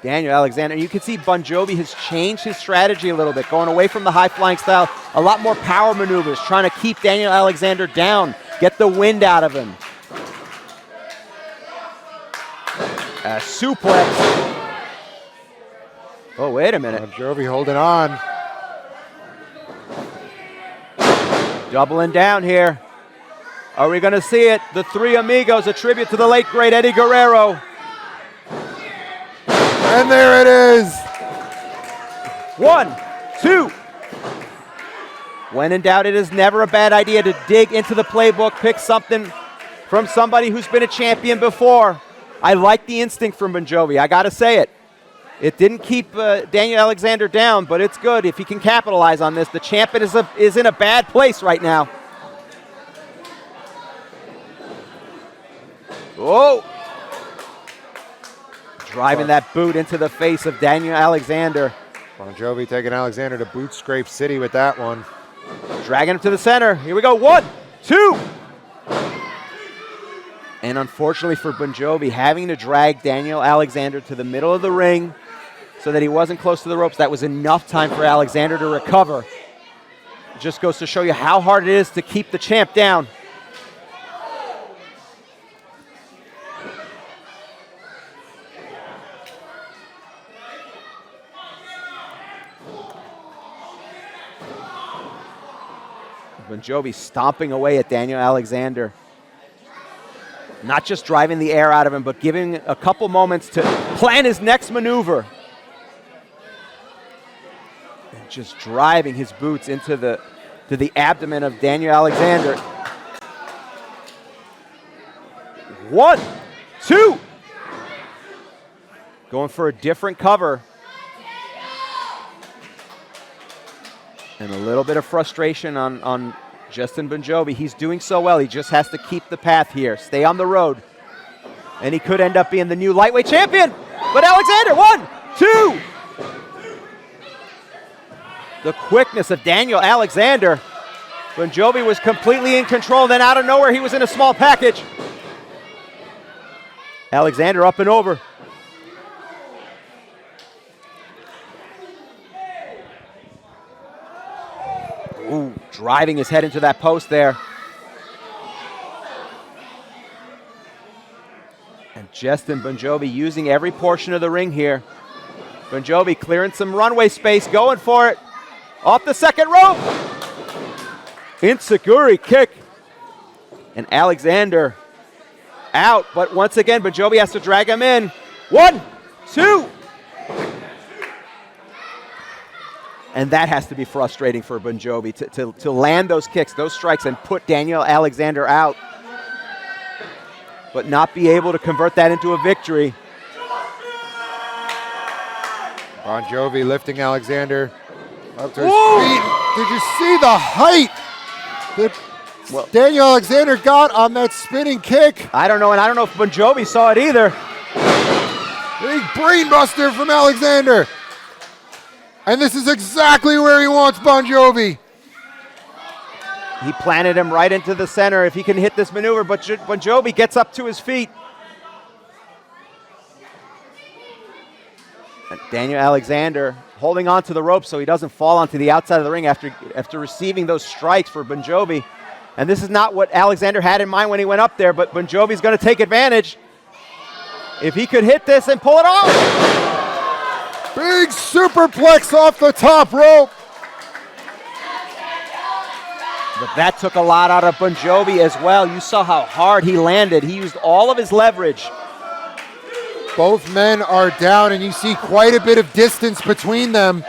Daniel Alexander. You can see Bonjovi has changed his strategy a little bit, going away from the high-flying style, a lot more power maneuvers, trying to keep Daniel Alexander down, get the wind out of him. A suplex. Oh, wait a minute. Bonjovi holding on. Doubling down here. Are we going to see it? The Three Amigos, a tribute to the late, great Eddie Guerrero. And there it is. 1, 2. When in doubt, it is never a bad idea to dig into the playbook, pick something from somebody who's been a champion before. I like the instinct from Bonjovi. I got to say it. It didn't keep Daniel Alexander down, but it's good if he can capitalize on this. The champion is in a bad place right now. Oh! Driving that boot into the face of Daniel Alexander. Bonjovi taking Alexander to boot scrape city with that one. Dragging him to the center. Here we go. 1, 2. And unfortunately for Bonjovi, having to drag Daniel Alexander to the middle of the ring so that he wasn't close to the ropes, that was enough time for Alexander to recover. It just goes to show you how hard it is to keep the champ down. Bonjovi stomping away at Daniel Alexander. Not just driving the air out of him, but giving a couple moments to plan his next maneuver. And just driving his boots into the abdomen of Daniel Alexander. 1, 2. Going for a different cover. And a little bit of frustration on Justin Bonjovi. He's doing so well. He just has to keep the path here. Stay on the road. And he could end up being the new lightweight champion. But Alexander, 1, 2. The quickness of Daniel Alexander. Bonjovi was completely in control. Then out of nowhere, he was in a small package. Alexander up and over. Ooh, driving his head into that post there. And Justin Bonjovi using every portion of the ring here. Bonjovi clearing some runway space, going for it. Off the second rope. Insecurity kick. And Alexander out, but once again, Bonjovi has to drag him in. 1, 2. And that has to be frustrating for Bonjovi to land those kicks, those strikes, and put Daniel Alexander out, but not be able to convert that into a victory. Bonjovi lifting Alexander up to his feet. Did you see the height that Daniel Alexander got on that spinning kick? I don't know, and I don't know if Bonjovi saw it either. Big brainbuster from Alexander. And this is exactly where he wants Bonjovi. He planted him right into the center if he can hit this maneuver, but Bonjovi gets up to his feet. And Daniel Alexander holding on to the rope so he doesn't fall onto the outside of the ring after receiving those strikes for Bonjovi. And this is not what Alexander had in mind when he went up there, but Bonjovi's going to take advantage. If he could hit this and pull it off. Big superplex off the top rope. But that took a lot out of Bonjovi as well. You saw how hard he landed. He used all of his leverage. Both men are down, and you see quite a bit of distance between them.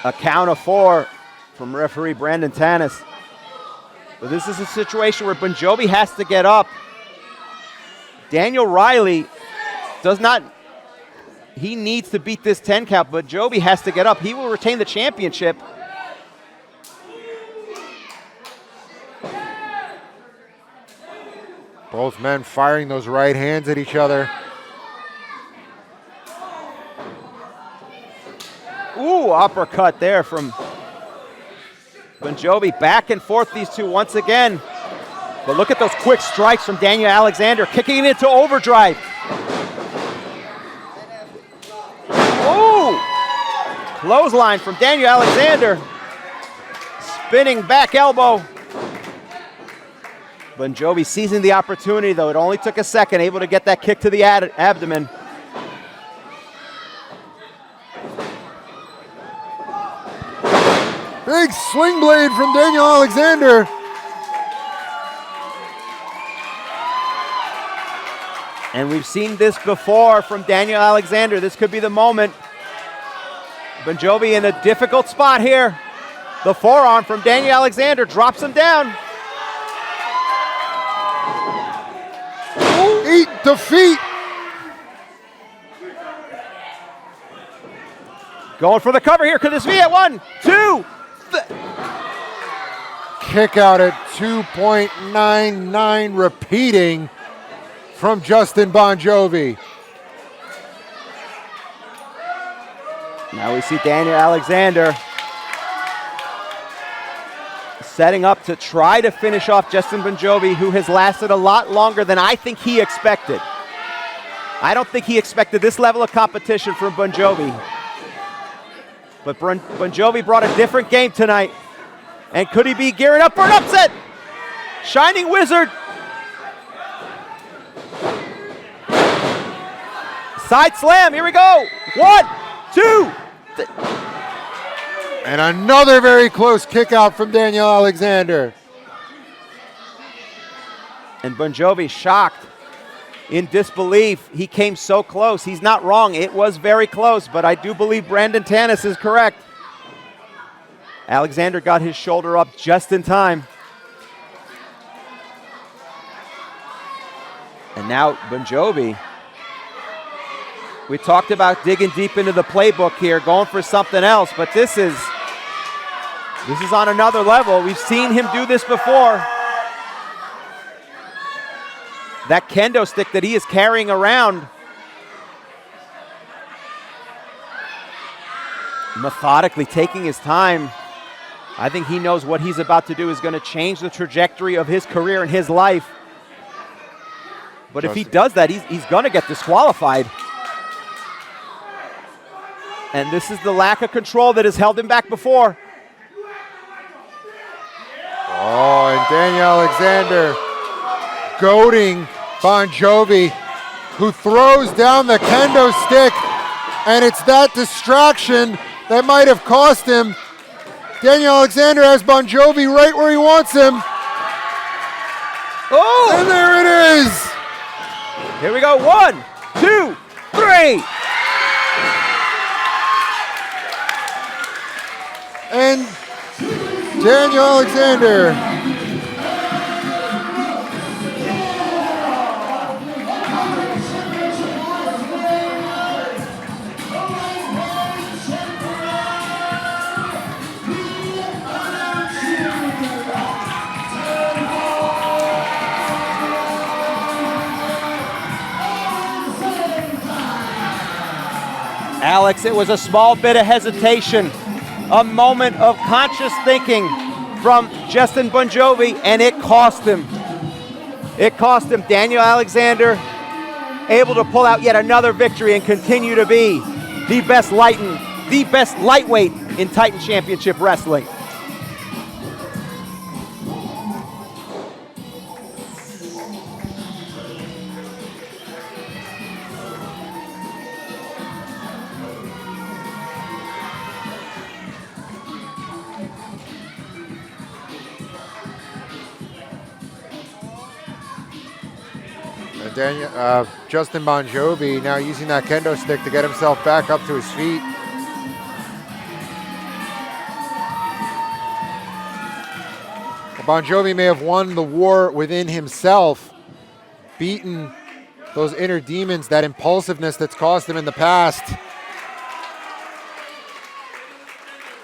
A count of 4 from referee Brandon Tanis. But this is a situation where Bonjovi has to get up. Daniel Riley does not, he needs to beat this 10 count, but Bonjovi has to get up. He will retain the championship. Both men firing those right hands at each other. Ooh, uppercut there from Bonjovi. Back and forth, these two once again. But look at those quick strikes from Daniel Alexander, kicking it into overdrive. Ooh! Clothesline from Daniel Alexander. Spinning back elbow. Bonjovi seizing the opportunity, though. It only took a second, able to get that kick to the abdomen. Big swing blade from Daniel Alexander. And we've seen this before from Daniel Alexander. This could be the moment. Bonjovi in a difficult spot here. The forearm from Daniel Alexander drops him down. Eat defeat. Going for the cover here. Could this be it? 1, 2. kick out at 2.99 repeating from Justin Bonjovi. Now we see Daniel Alexander setting up to try to finish off Justin Bonjovi, who has lasted a lot longer than I think he expected. I don't think he expected this level of competition from Bonjovi. But Bonjovi brought a different game tonight. And could he be gearing up for an upset? Shining Wizard. Side slam, here we go. 1, 2. And another very close kick out from Daniel Alexander. And Bonjovi shocked, in disbelief. He came so close. He's not wrong. It was very close, but I do believe Brandon Tanis is correct. Alexander got his shoulder up just in time. And now Bonjovi. We talked about digging deep into the playbook here, going for something else, but this is on another level. We've seen him do this before. That kendo stick that he is carrying around, methodically taking his time. I think he knows what he's about to do is going to change the trajectory of his career and his life. But if he does that, he's going to get disqualified. And this is the lack of control that has held him back before. Oh, and Daniel Alexander goading Bonjovi, who throws down the kendo stick, and it's that distraction that might have cost him. Daniel Alexander has Bonjovi right where he wants him. Oh! And there it is! Here we go, 1, 2, 3! And Daniel Alexander Alex, it was a small bit of hesitation, a moment of conscious thinking from Justin Bonjovi, and it cost him. It cost him. Daniel Alexander able to pull out yet another victory and continue to be the best lightweight in Titan Championship Wrestling. Justin Bonjovi now using that kendo stick to get himself back up to his feet. Bonjovi may have won the war within himself, beaten those inner demons, that impulsiveness that's cost him in the past.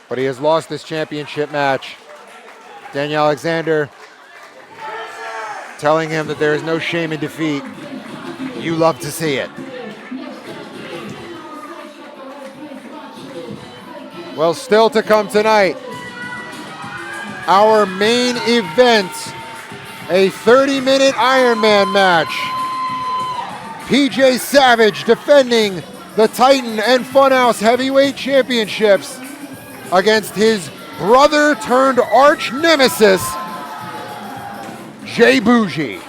But he has lost this championship match. Daniel Alexander telling him that there is no shame in defeat. You love to see it. Well, still to come tonight, our main event, a 30-minute Ironman match. PJ Savage defending the Titan and Funhouse Heavyweight Championships against his brother turned arch nemesis, Jay Boujii.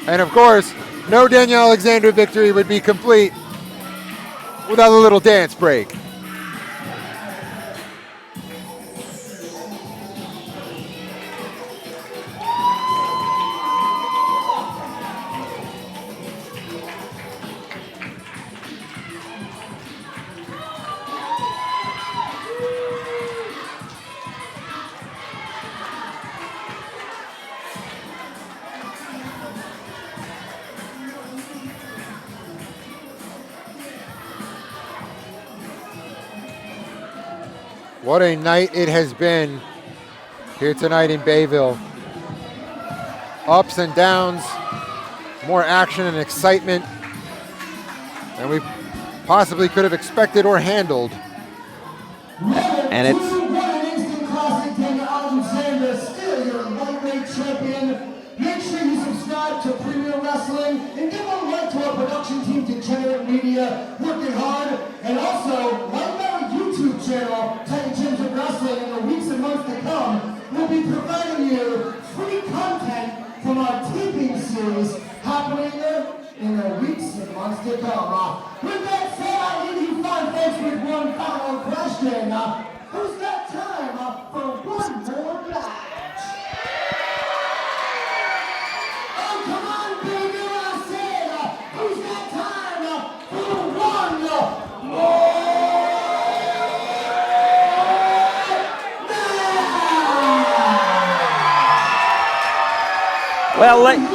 And of course, no Daniel Alexander victory would be complete without a little dance break. What a night it has been here tonight in Bayville. Ups and downs, more action and excitement than we possibly could have expected or handled. And it's Alexander, still your lightweight champion. Make sure you subscribe to Premier Wrestling and give a like to our production team, Degenerate Media, working hard. And also, like our YouTube channel, Titan Championship Wrestling, in the weeks and months to come, we'll be providing you free content from our taping series happening in the weeks and months to come. With that said, I leave you fine folks with one final question. Who's got time for one more match? Oh, come on, baby, I said, who's got time for one more match? well.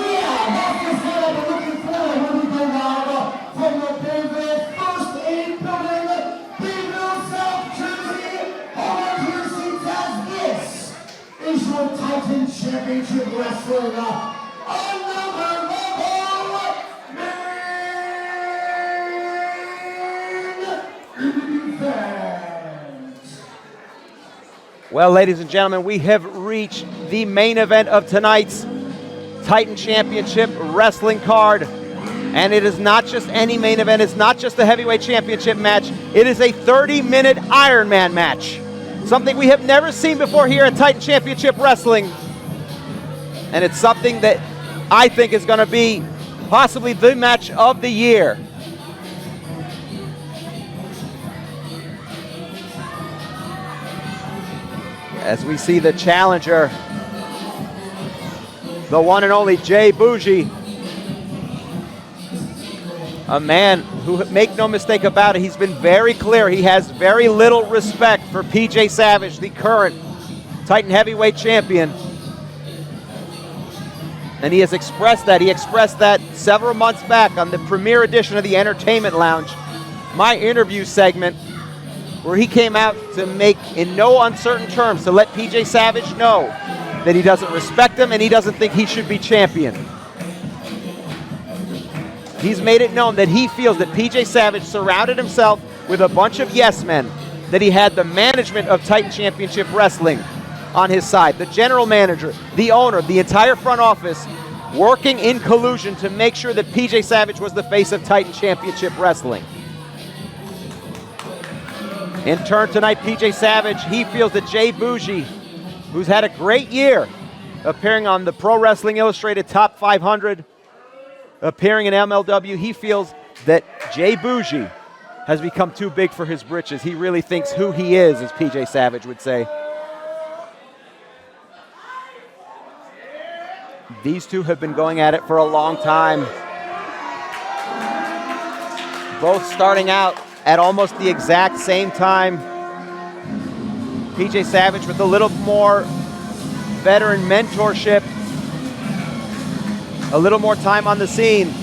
Titan Championship Wrestling another level main event. Well, ladies and gentlemen, we have reached the main event of tonight's Titan Championship Wrestling card. And it is not just any main event, it's not just a heavyweight championship match, it is a 30-minute Ironman match. Something we have never seen before here at Titan Championship Wrestling. And it's something that I think is going to be possibly the match of the year. As we see the challenger, the one and only Boujii, a man who, make no mistake about it, he's been very clear. He has very little respect for PJ Savage, the current Titan Heavyweight Champion. And he has expressed that. He expressed that several months back on the premiere edition of the Entertainment Lounge, my interview segment, where he came out to make, in no uncertain terms, to let PJ Savage know that he doesn't respect him and he doesn't think he should be champion. He's made it known that he feels that PJ Savage surrounded himself with a bunch of yes men, that he had the management of Titan Championship Wrestling on his side, the general manager, the owner, the entire front office, working in collusion to make sure that PJ Savage was the face of Titan Championship Wrestling. In turn tonight, PJ Savage, he feels that Boujii, who's had a great year, appearing on the Pro Wrestling Illustrated Top 500, appearing in MLW, he feels that Boujii has become too big for his britches. He really thinks who he is, as PJ Savage would say. These two have been going at it for a long time. Both starting out at almost the exact same time. PJ Savage with a little more veteran mentorship, a little more time on the scene.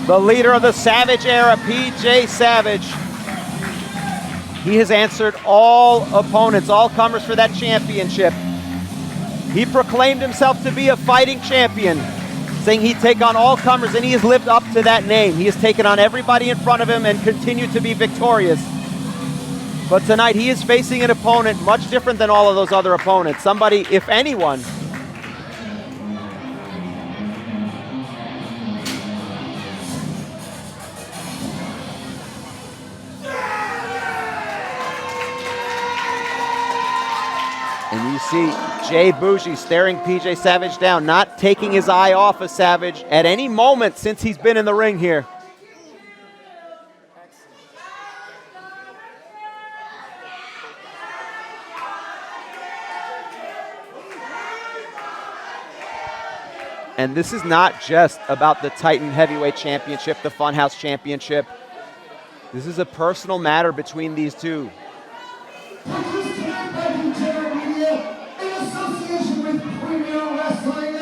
The leader of the Savage era, PJ Savage. He has answered all opponents, all comers for that championship. He proclaimed himself to be a fighting champion, saying he'd take on all comers, and he has lived up to that name. He has taken on everybody in front of him and continued to be victorious. But tonight he is facing an opponent much different than all of those other opponents. Somebody, if anyone, and you see Boujii staring PJ Savage down, not taking his eye off of Savage at any moment since he's been in the ring here. And this is not just about the Titan Heavyweight Championship, the Funhouse Championship. This is a personal matter between these two. Participating by Degenerate Media in association with Premier Wrestling,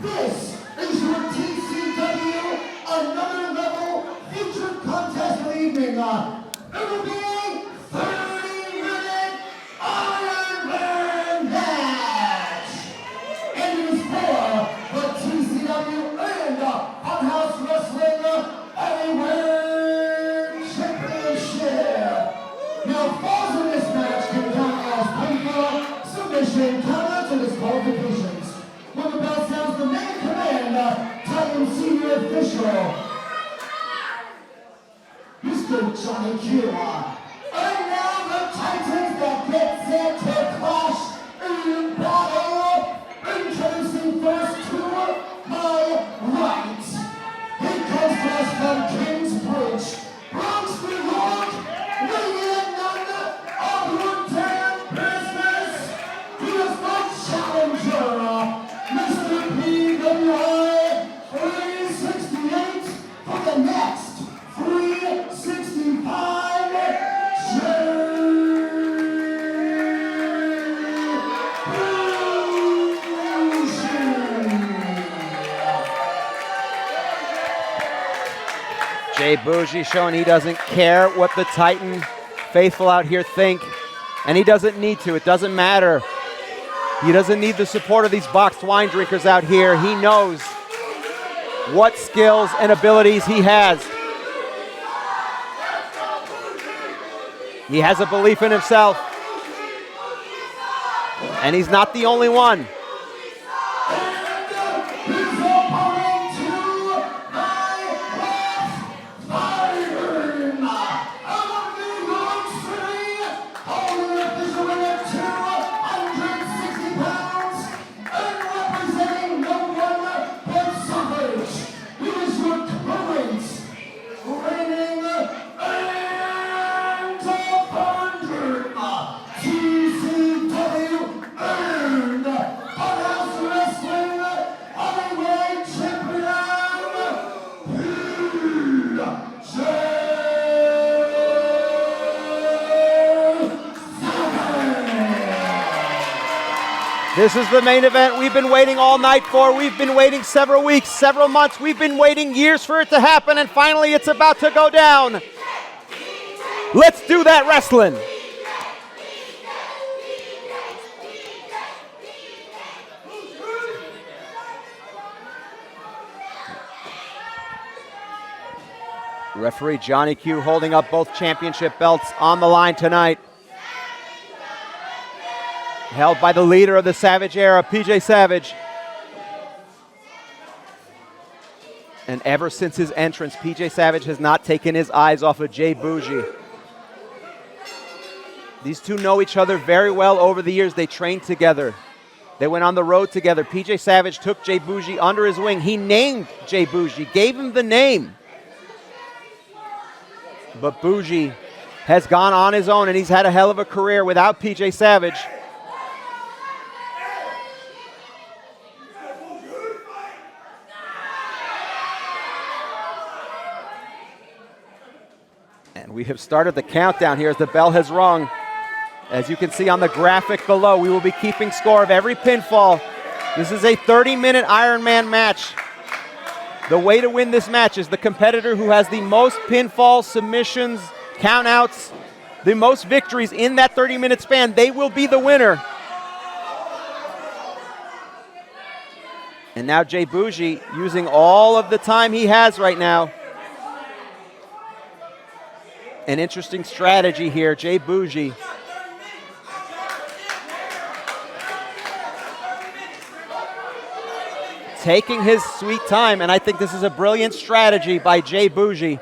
this is your TCW Another Level featured contest of the evening. It will be a 30-minute Ironman Match. And it is for the TCW and Funhouse Wrestling Heavyweight Championship. Now, falls in this match can count as pinfall, submission, countouts, and disqualifications. When the bell sounds, the main command, Titan Senior Official, Mr. Johnny Q. And now the Titans that get set to clash in battle. Introducing first to my right. He comes to us from Kingsbridge, Bronx, New York. Weighing none of your damn business. He is the challenger, Mr. PWI 368 for the next 365 Boujii showing he doesn't care what the Titan faithful out here think, and he doesn't need to. It doesn't matter. He doesn't need the support of these boxed wine drinkers out here. He knows what skills and abilities he has. He has a belief in himself, and he's not the only one. This is the main event we've been waiting all night for. We've been waiting several weeks, several months. We've been waiting years for it to happen, and finally it's about to go down. Let's do that wrestling. Referee Johnny Q holding up both championship belts on the line tonight. Held by the leader of the Savage era, PJ Savage. And ever since his entrance, PJ Savage has not taken his eyes off of Boujii. These two know each other very well over the years. They trained together. They went on the road together. PJ Savage took Boujii under his wing. He named Boujii, gave him the name. But Boujii has gone on his own, and he's had a hell of a career without PJ Savage. And we have started the countdown here as the bell has rung. As you can see on the graphic below, we will be keeping score of every pinfall. This is a 30-minute Ironman match. The way to win this match is the competitor who has the most pinfalls, submissions, countouts, the most victories in that 30-minute span. They will be the winner. And now Boujii using all of the time he has right now. An interesting strategy here, Boujii. Taking his sweet time, and I think this is a brilliant strategy by Boujii.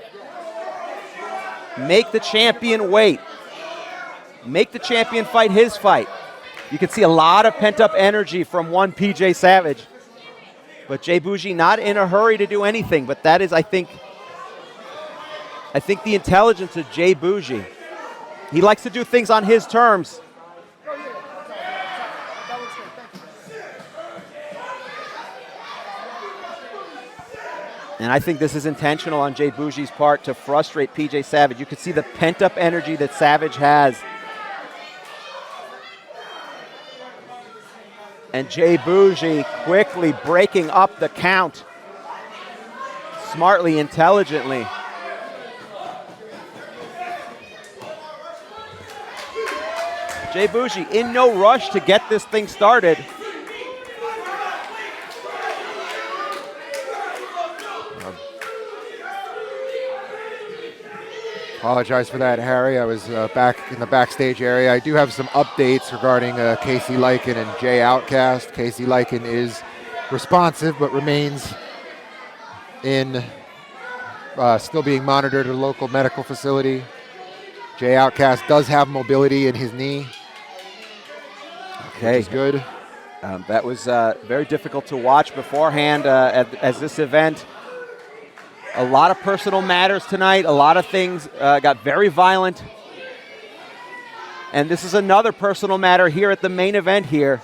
Make the champion wait. Make the champion fight his fight. You can see a lot of pent-up energy from one PJ Savage. But Boujii not in a hurry to do anything, but that is, I think the intelligence of Boujii. He likes to do things on his terms. And I think this is intentional on Jay Boujii's part to frustrate PJ Savage. You can see the pent-up energy that Savage has. And Jay Boujii quickly breaking up the count. Smartly, intelligently. Jay Boujii in no rush to get this thing started. Apologize for that, Harry. I was back in the backstage area. I do have some updates regarding Casey Lycan and Jay Outcast. Casey Lycan is responsive but remains in still being monitored at a local medical facility. Jay Outcast does have mobility in his knee. Okay, which is good. That was very difficult to watch beforehand as this event. A lot of personal matters tonight. A lot of things got very violent. And this is another personal matter here at the main event here.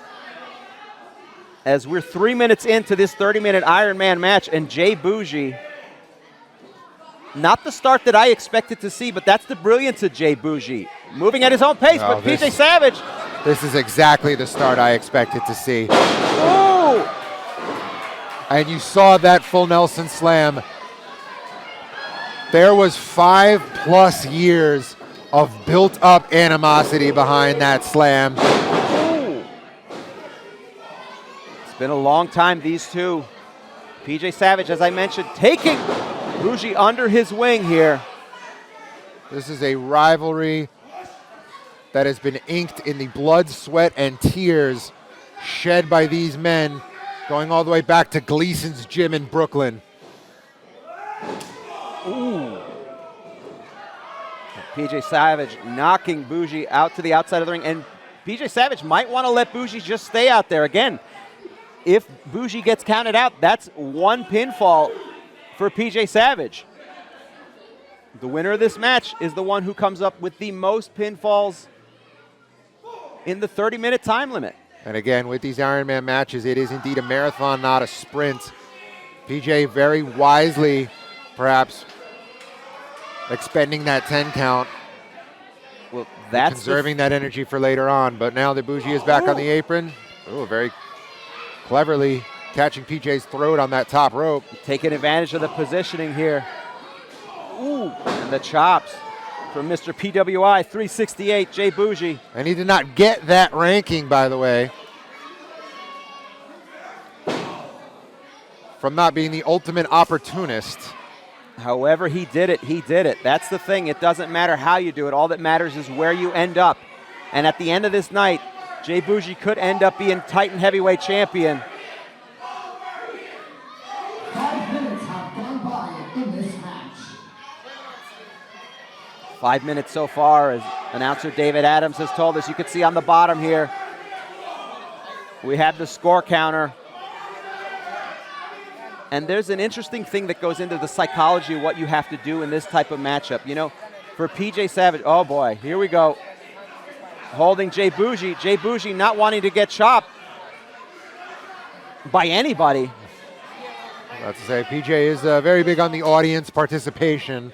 As we're 3 minutes into this 30-minute Ironman match, and Jay Boujii, not the start that I expected to see, but that's the brilliance of Jay Boujii. Moving at his own pace, but PJ Savage. This is exactly the start I expected to see. Ooh! And you saw that full Nelson slam. There was 5+ years of built-up animosity behind that slam. Ooh. It's been a long time, these two. PJ Savage, as I mentioned, taking Boujii under his wing here. This is a rivalry that has been inked in the blood, sweat, and tears shed by these men, going all the way back to Gleason's gym in Brooklyn. Ooh. PJ Savage knocking Boujii out to the outside of the ring. And PJ Savage might want to let Boujii just stay out there. Again, if Boujii gets counted out, that's one pinfall for PJ Savage. The winner of this match is the one who comes up with the most pinfalls in the 30-minute time limit. And again, with these Ironman matches, it is indeed a marathon, not a sprint. PJ very wisely, perhaps, expending that 10 count. Well, that's conserving that energy for later on. But now that Boujii is back on the apron, very cleverly catching PJ's throat on that top rope. Taking advantage of the positioning here. Ooh, and the chops from Mr. PWI 368, Jay Boujii. And he did not get that ranking, by the way, from not being the ultimate opportunist. However he did it, he did it. That's the thing. It doesn't matter how you do it. All that matters is where you end up. And at the end of this night, Jay Boujii could end up being Titan Heavyweight Champion. 5 minutes have gone by in this match. 5 minutes so far, as announcer David Adams has told us. You can see on the bottom here, we have the score counter. And there's an interesting thing that goes into the psychology of what you have to do in this type of matchup. You know, for PJ Savage, oh boy, here we go. Holding Jay Boujii. Jay Boujii not wanting to get chopped by anybody. That's to say, PJ is very big on the audience participation.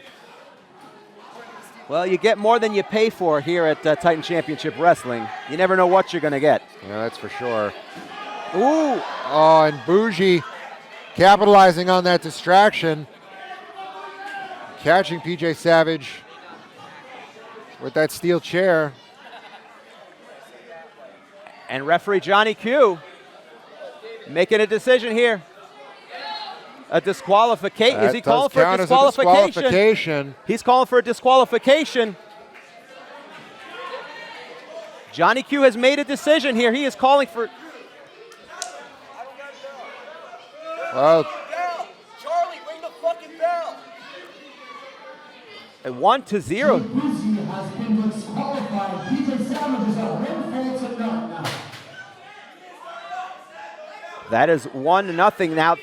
Well, you get more than you pay for here at Titan Championship Wrestling. You never know what you're going to get. Yeah, that's for sure. Ooh. Oh, and Boujii capitalizing on that distraction. Catching PJ Savage with that steel chair. And referee Johnny Q making a decision here. A disqualification. Is he calling for a disqualification? He's calling for a disqualification. Johnny Q has made a decision here. He is calling for... Well, Charlie, ring the fucking bell. 1-0. Boujii has been disqualified. PJ Savage is at 1 fault to none now. That is 1-0 now.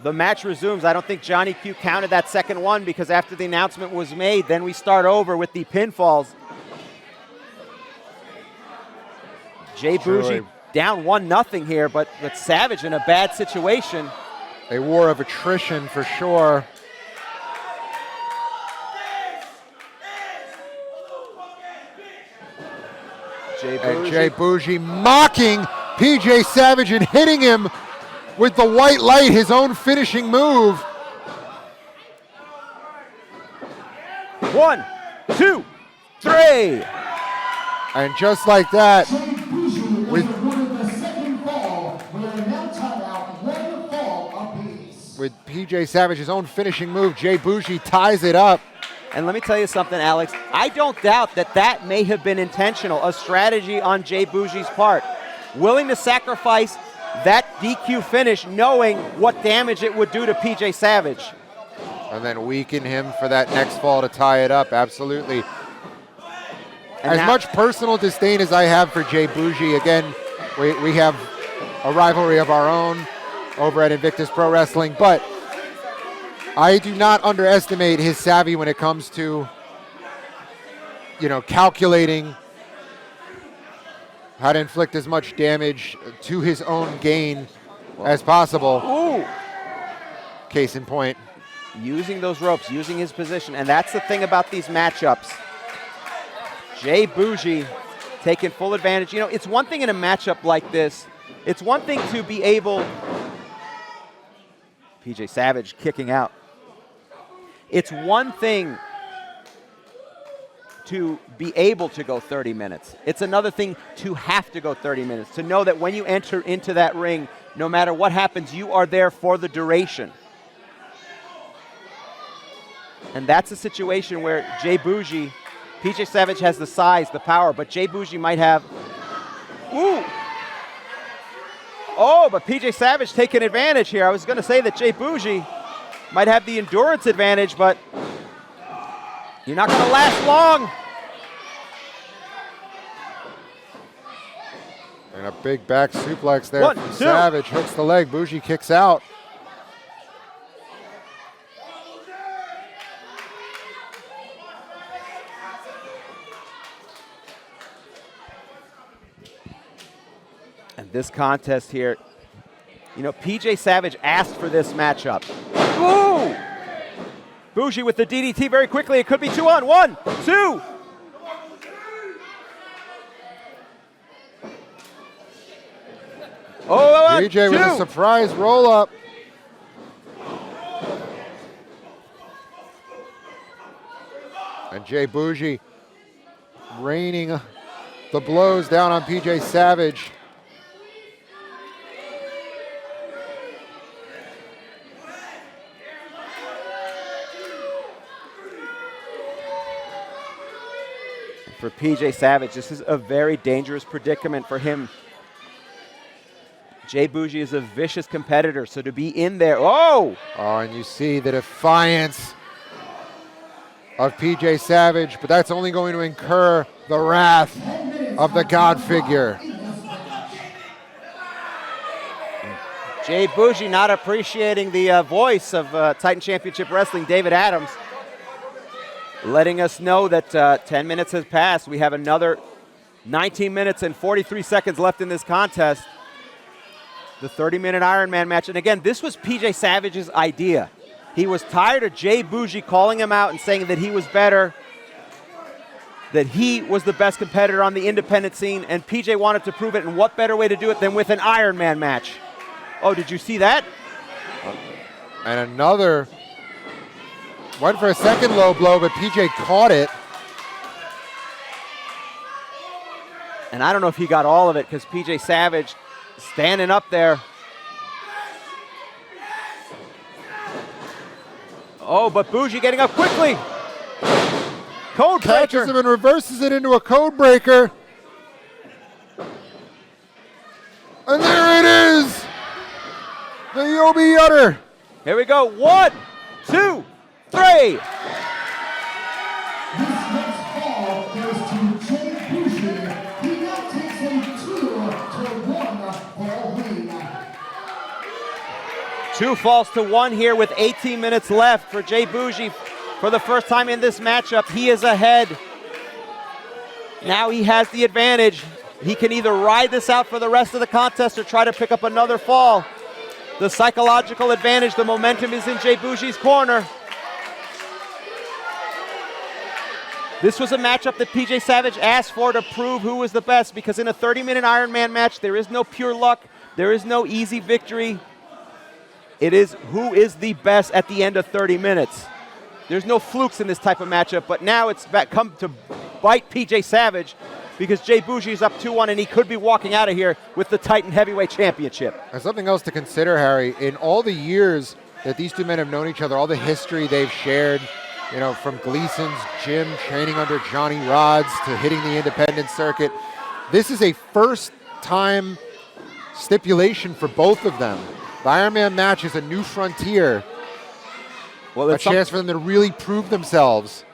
The match resumes. I don't think Johnny Q counted that second one because after the announcement was made, then we start over with the pinfalls. Jay Boujii down 1-0 here, but Savage in a bad situation. A war of attrition for sure. And Jay Boujii mocking PJ Savage and hitting him with the white light, his own finishing move. 1, 2, 3. And just like that, with PJ Savage's own finishing move, Jay Boujii ties it up. And let me tell you something, Alex. I don't doubt that that may have been intentional, a strategy on Jay Boujii's part. Willing to sacrifice that DQ finish, knowing what damage it would do to PJ Savage. And then weaken him for that next fall to tie it up, absolutely. And as much personal disdain as I have for Jay Boujii, again, we have a rivalry of our own over at Invictus Pro Wrestling, but I do not underestimate his savvy when it comes to, calculating how to inflict as much damage to his own gain as possible. Ooh. Case in point. Using those ropes, using his position, and that's the thing about these matchups. Jay Boujii taking full advantage. It's one thing in a matchup like this. It's one thing to be able... PJ Savage kicking out. It's one thing to be able to go 30 minutes. It's another thing to have to go 30 minutes, to know that when you enter into that ring, no matter what happens, you are there for the duration. And that's a situation where Jay Boujii, PJ Savage has the size, the power, but Jay Boujii might have... Ooh! Oh, but PJ Savage taking advantage here. I was going to say that Jay Boujii might have the endurance advantage, but you're not going to last long. And a big back suplex there 1, from 2. Savage. Hooks the leg. Boujii kicks out. And this contest here, PJ Savage asked for this matchup. Ooh! Boujii with the DDT very quickly. It could be 2 on 1, 2. Oh, PJ with a 2. surprise roll up. And Jay Boujii raining the blows down on PJ Savage. For PJ Savage, this is a very dangerous predicament for him. Jay Boujii is a vicious competitor, so to be in there, oh! Oh, and you see the defiance of PJ Savage, but that's only going to incur the wrath of the God figure. Jay Boujii not appreciating the voice of Titan Championship Wrestling, David Adams, letting us know that 10 minutes has passed. We have another 19 minutes and 43 seconds left in this contest. The 30-minute Ironman match. And again, this was PJ Savage's idea. He was tired of Jay Boujii calling him out and saying that he was better, that he was the best competitor on the independent scene, and PJ wanted to prove it, and what better way to do it than with an Ironman match? Oh, did you see that? And another, went for a second low blow, but PJ caught it. And I don't know if he got all of it, because PJ Savage standing up there. Oh, but Boujii getting up quickly. Code Catches breaker. him and reverses it into a code breaker. And there it is. The Yobi Utter. Here we go. 1, 2, 3. This next fall goes to Jay Boujii. He now takes a 2-1 fall win. 2 falls to 1 here with 18 minutes left for Jay Boujii. For the first time in this matchup, he is ahead. Now he has the advantage. He can either ride this out for the rest of the contest or try to pick up another fall. The psychological advantage, the momentum is in Jay Boujii's corner. This was a matchup that PJ Savage asked for to prove who was the best, because in a 30-minute Ironman match, there is no pure luck. There is no easy victory. It is who is the best at the end of 30 minutes. There's no flukes in this type of matchup, but now it's come to bite PJ Savage, because Jay Boujii is up 2-1 and he could be walking out of here with the Titan Heavyweight Championship. There's something else to consider, Harry. In all the years that these two men have known each other, all the history they've shared, you know, from Gleason's gym, training under Johnny Rods, to hitting the independent circuit, this is a first-time stipulation for both of them. The Ironman match is a new frontier, a chance for them to really prove themselves.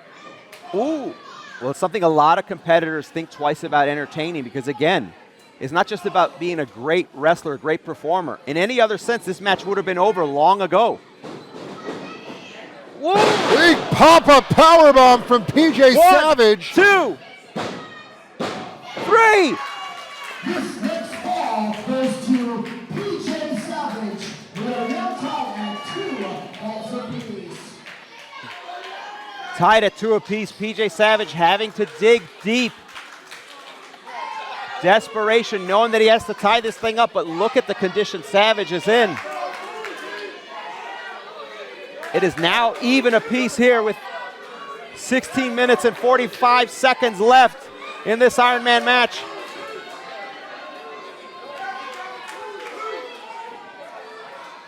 Ooh. Well, it's something a lot of competitors think twice about entertaining, because, again, it's not just about being a great wrestler, a great performer. In any other sense, this match would have been over long ago. Whoa. Big pop-up powerbomb from PJ Savage. 1, 2, 3. This next fall goes to PJ Savage with a real tie at 2 apiece. Tied at 2 apiece. PJ Savage having to dig deep. Desperation, knowing that he has to tie this thing up, but look at the condition Savage is in. It is now even apiece here with 16 minutes and 45 seconds left in this Ironman match.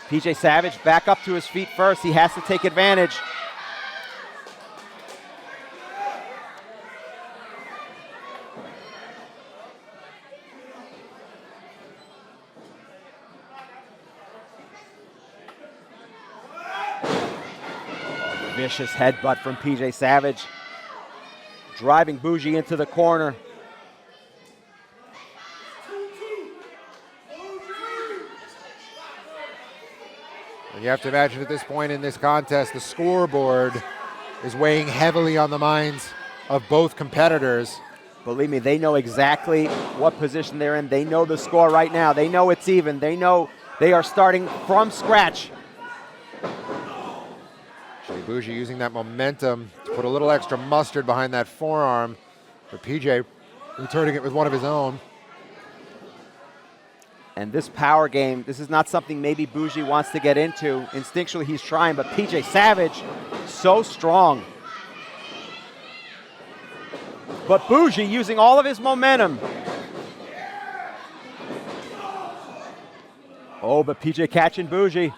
PJ Savage back up to his feet first. He has to take advantage. Vicious headbutt from PJ Savage, driving Boujii into the corner. And you have to imagine at this point in this contest, the scoreboard is weighing heavily on the minds of both competitors. Believe me, they know exactly what position they're in. They know the score right now. They know it's even. They know they are starting from scratch. Jay Boujii using that momentum to put a little extra mustard behind that forearm. But PJ returning it with one of his own. And this power game, this is not something maybe Boujii wants to get into. Instinctually, he's trying, but PJ Savage, so strong. But Boujii using all of his momentum. Oh, but PJ catching Boujii.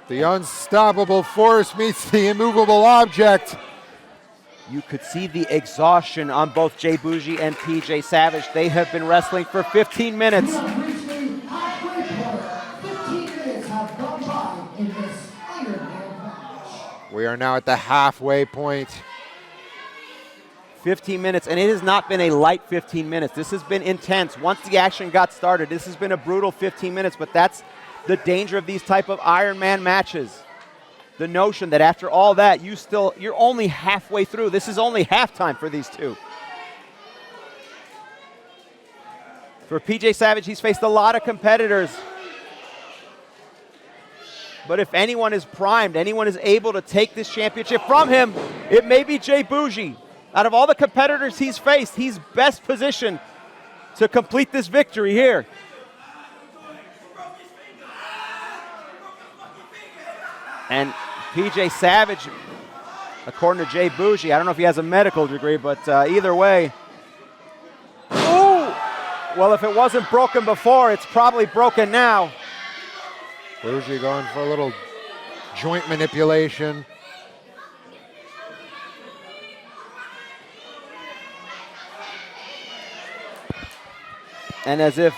The unstoppable force meets the immovable object. You could see the exhaustion on both Jay Boujii and PJ Savage. They have been wrestling for 15 minutes. You have reached the halfway point. 15 minutes have gone by in this Ironman match. We are now at the halfway point. 15 minutes, and it has not been a light 15 minutes. This has been intense. Once the action got started, this has been a brutal 15 minutes, but that's the danger of these type of Ironman matches. The notion that after all that, you're only halfway through. This is only halftime for these two. For PJ Savage, he's faced a lot of competitors. But if anyone is primed, anyone is able to take this championship from him, it may be Jay Boujii. Out of all the competitors he's faced, he's best positioned to complete this victory here. And PJ Savage, according to Jay Boujii, I don't know if he has a medical degree, but either way. Ooh! Well, if it wasn't broken before, it's probably broken now. Boujii going for a little joint manipulation. And as if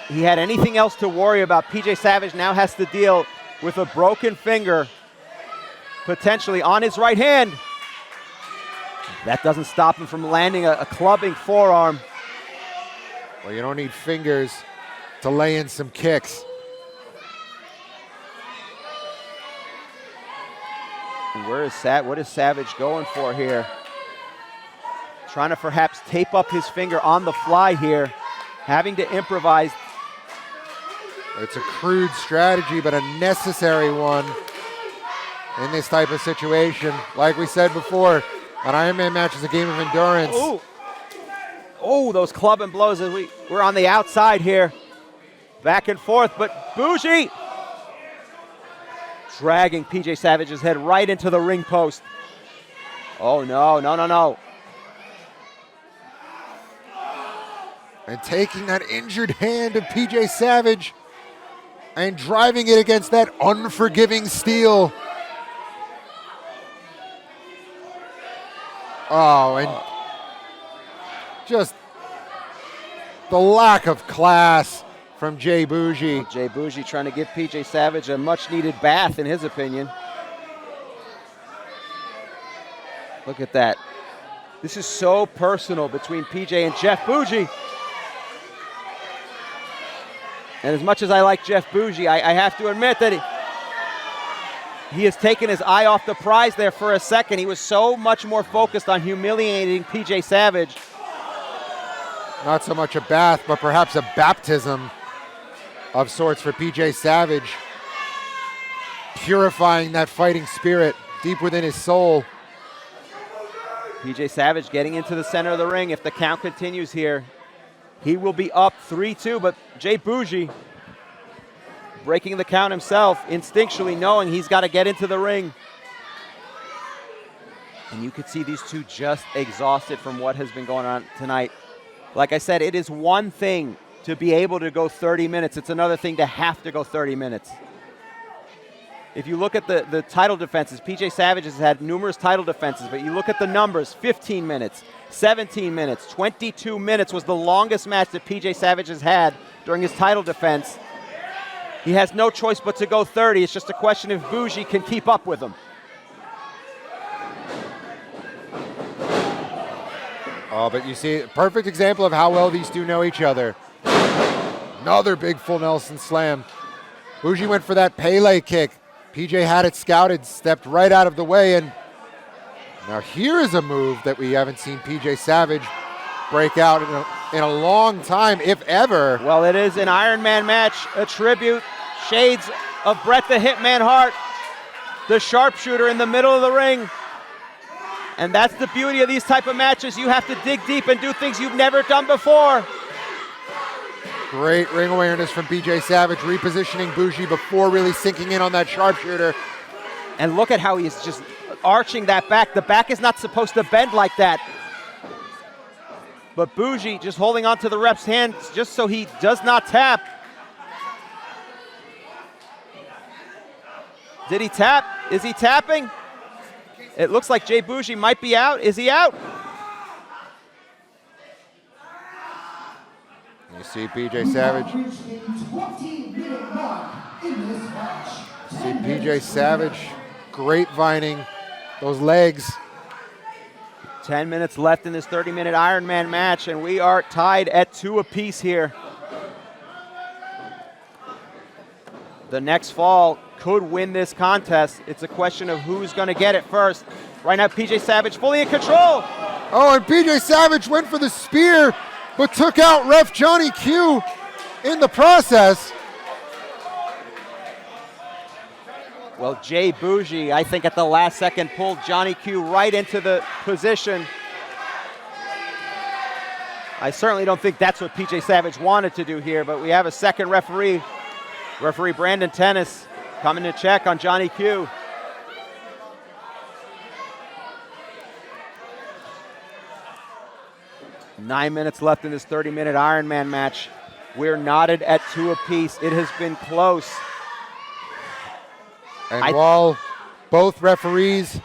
he had anything else to worry about, PJ Savage now has to deal with a broken finger, potentially on his right hand. That doesn't stop him from landing a clubbing forearm. Well, you don't need fingers to lay in some kicks. And what is Savage going for here? Trying to perhaps tape up his finger on the fly here, having to improvise. It's a crude strategy, but a necessary one in this type of situation. Like we said before, an Ironman match is a game of endurance. Ooh. Oh, those clubbing blows as we're on the outside here. Back and forth, but Boujii dragging PJ Savage's head right into the ring post. Oh, no. And taking that injured hand of PJ Savage and driving it against that unforgiving steel. Oh, and just the lack of class from Jay Boujii. Jay Boujii trying to give PJ Savage a much-needed bath, in his opinion. Look at that. This is so personal between PJ and Jeff Boujii. And as much as I like Jeff Boujii, I have to admit that he has taken his eye off the prize there for a second. He was so much more focused on humiliating PJ Savage. Not so much a bath, but perhaps a baptism of sorts for PJ Savage. Purifying that fighting spirit deep within his soul. PJ Savage getting into the center of the ring. If the count continues here, he will be up 3-2, but Jay Boujii breaking the count himself, instinctually knowing he's got to get into the ring. And you could see these two just exhausted from what has been going on tonight. Like I said, it is one thing to be able to go 30 minutes. It's another thing to have to go 30 minutes. If you look at the title defenses, PJ Savage has had numerous title defenses, but you look at the numbers, 15 minutes, 17 minutes, 22 minutes was the longest match that PJ Savage has had during his title defense. He has no choice but to go 30. It's just a question if Boujii can keep up with him. Oh, but you see, perfect example of how well these two know each other. Another big full Nelson slam. Boujii went for that Pele kick. PJ had it scouted, stepped right out of the way, and now here is a move that we haven't seen PJ Savage break out in a long time, if ever. Well, it is an Ironman match, a tribute, shades of Bret the Hitman Hart, the sharpshooter in the middle of the ring. And that's the beauty of these type of matches. You have to dig deep and do things you've never done before. Great ring awareness from PJ Savage, repositioning Boujii before really sinking in on that sharpshooter. And look at how he's just arching that back. The back is not supposed to bend like that. But Boujii just holding onto the ref's hands just so he does not tap. Did he tap? Is he tapping? It looks like Jay Boujii might be out. Is he out? You see PJ Savage. See PJ Savage grapevining those legs. 10 minutes left in this 30-minute Ironman match, and we are tied at 2 apiece here. The next fall could win this contest. It's a question of who's going to get it first. Right now, PJ Savage fully in control. Oh, and PJ Savage went for the spear, but took out ref Johnny Q in the process. Well, Jay Boujii, I think at the last second, pulled Johnny Q right into the position. I certainly don't think that's what PJ Savage wanted to do here, but we have a second referee. Referee Brandon Tennis coming to check on Johnny Q. Nine minutes left in this 30-minute Ironman match. We're knotted at 2 apiece. It has been close. And while both referees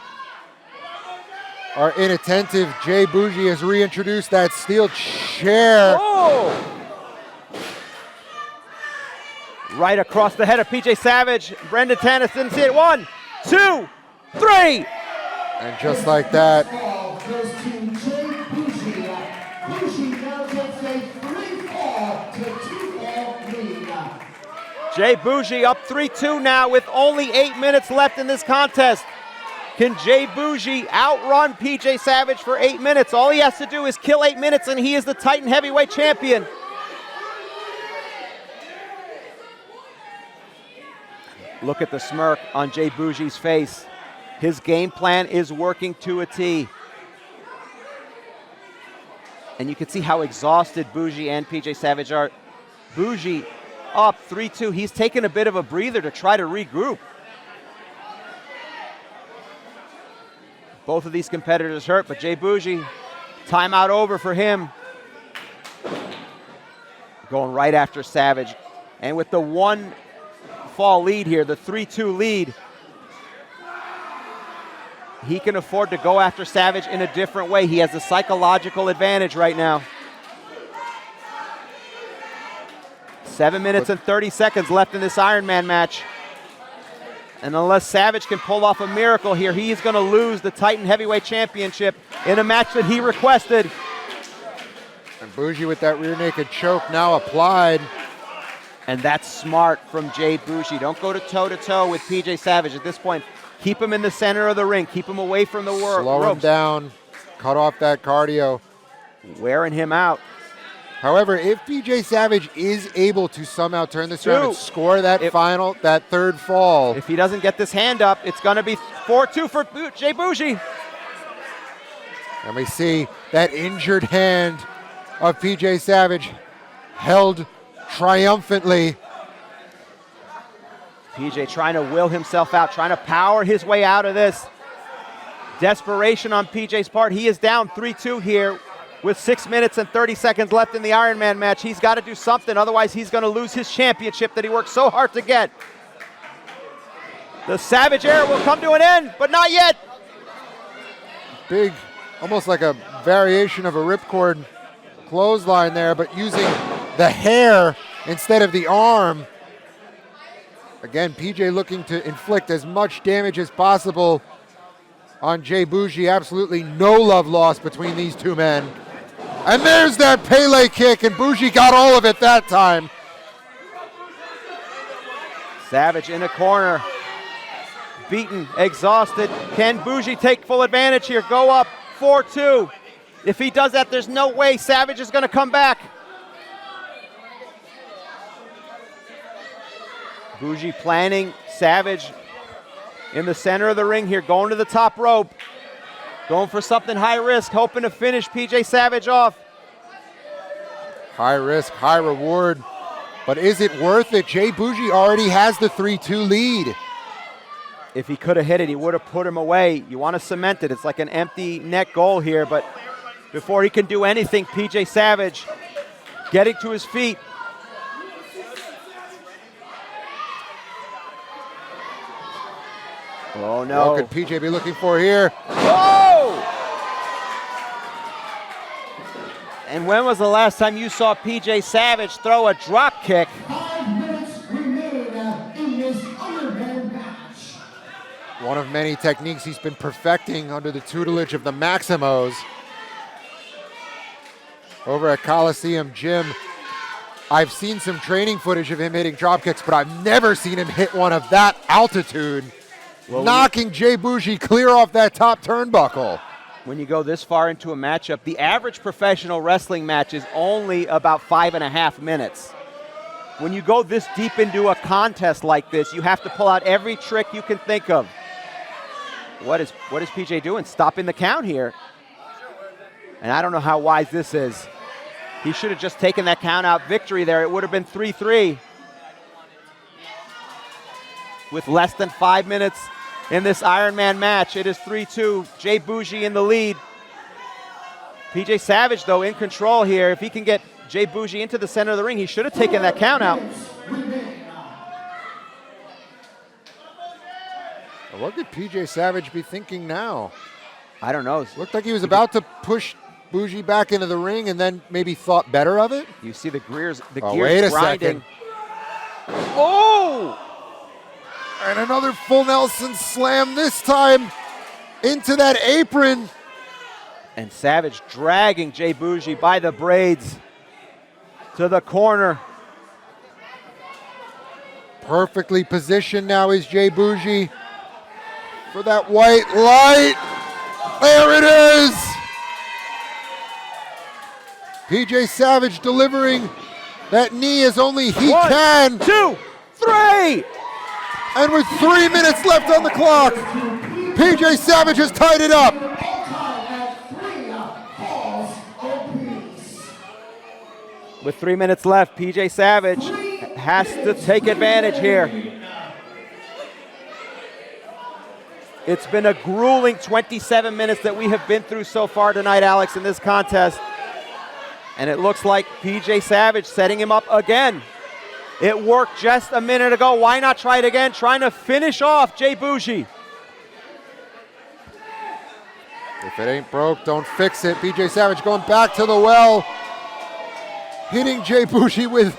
are inattentive, Jay Boujii has reintroduced that steel chair. Oh! Right across the head of PJ Savage. Brendan Tannis didn't see it. 1, 2, 3. And just like that, Jay Boujii up 3-2 now with only 8 minutes left in this contest. Can Jay Boujii outrun PJ Savage for 8 minutes? All he has to do is kill 8 minutes and he is the Titan Heavyweight Champion. Look at the smirk on Jay Boujii's face. His game plan is working to a T. And you can see how exhausted Boujii and PJ Savage are. Boujii up 3-2. He's taken a bit of a breather to try to regroup. Both of these competitors hurt, but Jay Boujii, timeout over for him. Going right after Savage. And with the 1 fall lead here, the 3-2 lead, he can afford to go after Savage in a different way. He has a psychological advantage right now. 7 minutes and 30 seconds left in this Ironman match. And unless Savage can pull off a miracle here, he is going to lose the Titan Heavyweight Championship in a match that he requested. And Boujii with that rear naked choke now applied. And that's smart from Jay Boujii. Don't go to toe-to-toe with PJ Savage at this point. Keep him in the center of the ring. Keep him away from the ropes. Slow him down. Cut off that cardio. Wearing him out. However, if PJ Savage is able to somehow turn this around and score that that third fall. If he doesn't get this hand up, it's going to be 4-2 for Jay Boujii. And we see that injured hand of PJ Savage held triumphantly. PJ trying to will himself out, trying to power his way out of this. Desperation on PJ's part. He is down 3-2 here with 6 minutes and 30 seconds left in the Ironman match. He's got to do something, otherwise he's going to lose his championship that he worked so hard to get. The Savage era will come to an end, but not yet. Big, almost like a variation of a ripcord clothesline there, but using the hair instead of the arm. Again, PJ looking to inflict as much damage as possible on Jay Boujii. Absolutely no love lost between these two men. And there's that Pele kick, and Boujii got all of it that time. Savage in a corner. Beaten, exhausted. Can Boujii take full advantage here? Go up 4-2. If he does that, there's no way Savage is going to come back. Boujii planning Savage in the center of the ring here, going to the top rope. Going for something high risk, hoping to finish PJ Savage off. High risk, high reward. But is it worth it? Jay Boujii already has the 3-2 lead. If he could have hit it, he would have put him away. You want to cement it. It's like an empty net goal here, but before he can do anything, PJ Savage getting to his feet. Oh no. What could PJ be looking for here? Whoa! And when was the last time you saw PJ Savage throw a drop kick? 5 minutes remain in this Ironman match. One of many techniques he's been perfecting under the tutelage of the Maximos. Over at Coliseum Gym, I've seen some training footage of him hitting drop kicks, but I've never seen him hit one of that altitude. Well, knocking Jay Boujii clear off that top turnbuckle. When you go this far into a matchup, the average professional wrestling match is only about 5.5 minutes. When you go this deep into a contest like this, you have to pull out every trick you can think of. What is PJ doing? Stopping the count here. And I don't know how wise this is. He should have just taken that count out victory there. It would have been 3-3. With less than 5 minutes in this Ironman match, it is 3-2. Jay Boujii in the lead. PJ Savage, though, in control here. If he can get Jay Boujii into the center of the ring, he should have taken that count out. What could PJ Savage be thinking now? I don't know. Looked like he was about to push Boujii back into the ring and then maybe thought better of it. You see the gears wait a grinding. second. Oh! And another full Nelson slam, this time into that apron. And Savage dragging Jay Boujii by the braids to the corner. Perfectly positioned now is Jay Boujii. for that white light. There it is. PJ Savage delivering that knee as only he can. 1, 2, 3. And with 3 minutes left on the clock, PJ Savage has tied it up. With 3 minutes left, PJ Savage has to take advantage here. It's been a grueling 27 minutes that we have been through so far tonight, Alex, in this contest. And it looks like PJ Savage setting him up again. It worked just a minute ago. Why not try it again? Trying to finish off Jay Boujii. If it ain't broke, don't fix it. PJ Savage going back to the well. Hitting Jay Boujii with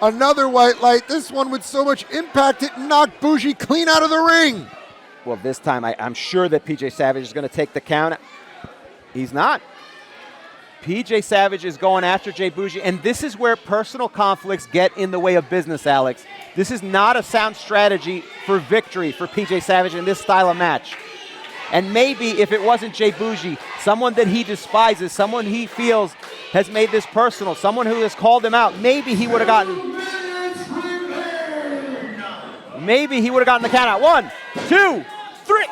another white light. This one with so much impact, it knocked Boujii clean out of the ring. Well, this time I'm sure that PJ Savage is going to take the count. He's not. PJ Savage is going after Jay Boujii, and this is where personal conflicts get in the way of business, Alex. This is not a sound strategy for victory for PJ Savage in this style of match. And maybe if it wasn't Jay Boujii, someone that he despises, someone he feels has made this personal, someone who has called him out, maybe he would have gotten the count out. 1, 2, 3.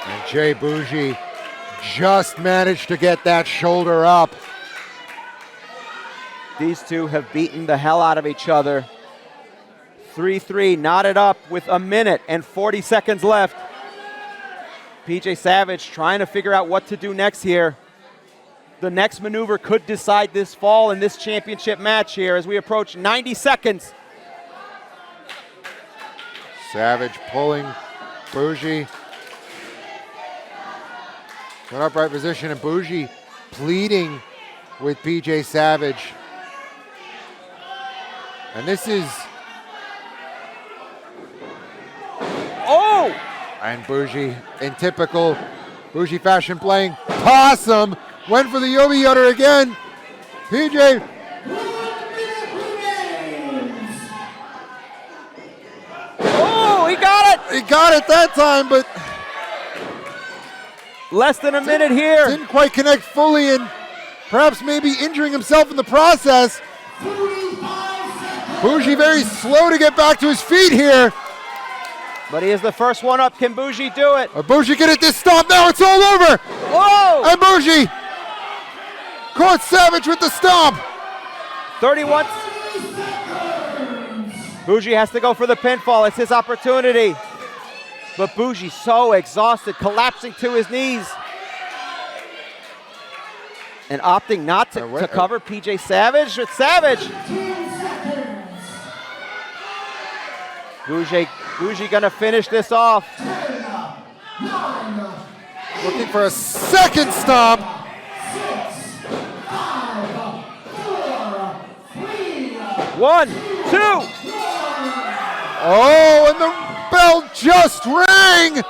And Jay Boujii just managed to get that shoulder up. These two have beaten the hell out of each other. 3-3, knotted up with a minute and 40 seconds left. PJ Savage trying to figure out what to do next here. The next maneuver could decide this fall in this championship match here as we approach 90 seconds. Savage pulling Boujii. An upright position, and Boujii pleading with PJ Savage. And this is... Oh! And Boujii, in typical Boujii fashion, playing possum, went for the Yobi Yutter again. PJ. Oh, he got it! He got it that time, but less than a minute here. Didn't quite connect fully, and perhaps maybe injuring himself in the process. Boujii very slow to get back to his feet here. But he is the first one up. Can Boujii do it? Boujii get it this stomp. Now it's all over. Whoa! And Boujii caught Savage with the stomp. 31. Boujii has to go for the pinfall. It's his opportunity. But Boujii so exhausted, collapsing to his knees. And opting not to cover PJ Savage. It's Savage. Boujii gonna finish this off. 10, 9, Looking for a second stomp. 6, 5, 4, 3, 1, 2. Oh, and the bell just rang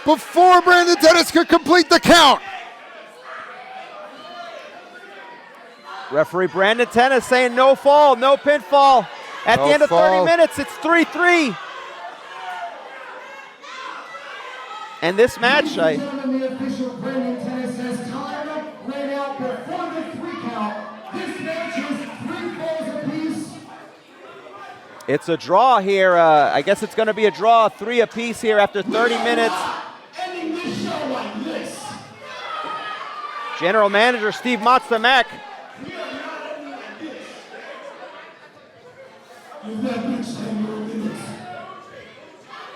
before Brandon Dennis could complete the count. Referee Brandon Tennis saying no fall, no pinfall. At the end of 30 minutes, it's 3-3. And this match, the official Brandon Tennis says time ran out before the 3 count. This match is 3 falls apiece. it's a draw here. I guess it's going to be a draw, 3 apiece here after 30 minutes. Ending this show like this. General Manager Steve Matsamek.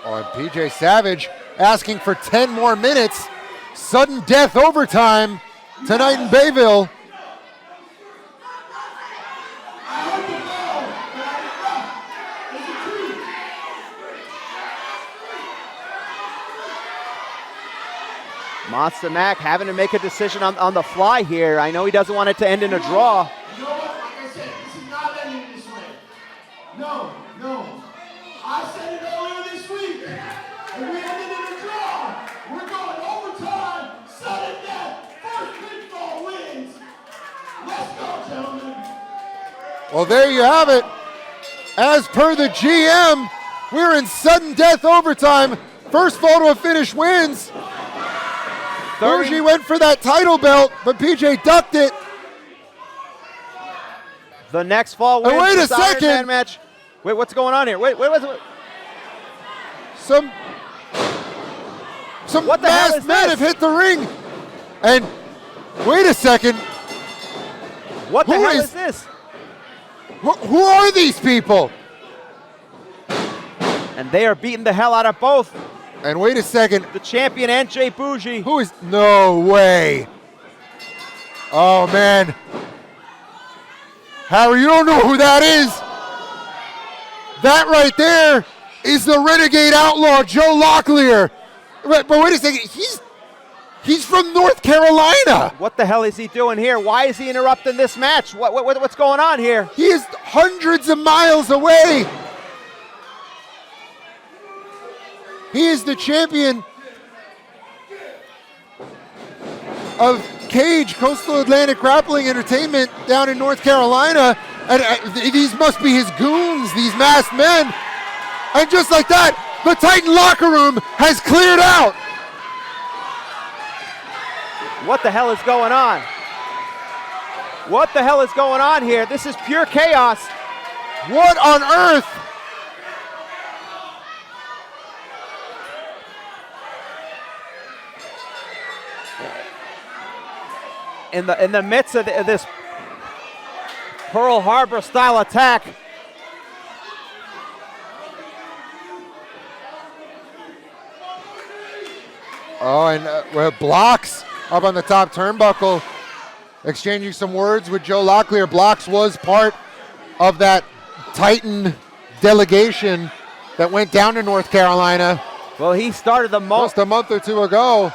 Oh, and PJ Savage asking for 10 more minutes. Sudden death overtime tonight in Bayville. Matsamek having to make a decision on the fly here. I know he doesn't want it to end in a draw. You know what? Like I said, this is not ending this way. No. I said it earlier this week. And we ended in a draw. We're going overtime, sudden death, first pinfall wins. Let's go, gentlemen. Well, there you have it. As per the GM, We're in sudden death overtime. First fall to a finish wins. Boujii went for that title belt, but PJ ducked it. The next fall wins. And wait a this Ironman second. match. Wait, what's going on here? Wait. Some What the hell masked is men this? have hit the ring. And wait a second. What the Who hell is- is this? Who are these people? And they are beating the hell out of both And wait a second. the champion and Jay Boujii. Who is? No way. Oh, man. Harry, you don't know who that is. That right there is the renegade outlaw, Joe Locklear. But wait a second. He's from North Carolina. What the hell is he doing here? Why is he interrupting this match? What's going on here? He is hundreds of miles away. He is the champion of Cage, Coastal Atlantic Grappling Entertainment down in North Carolina. And these must be his goons, these masked men. And just like that, the Titan locker room has cleared out. What the hell is going on? What the hell is going on here? This is pure chaos. What on earth? In the midst of this Pearl Harbor style attack. Oh, and Blocks up on the top turnbuckle, exchanging some words with Joe Locklear. Blocks was part of that Titan delegation that went down to North Carolina Well, he started the just a month or two ago.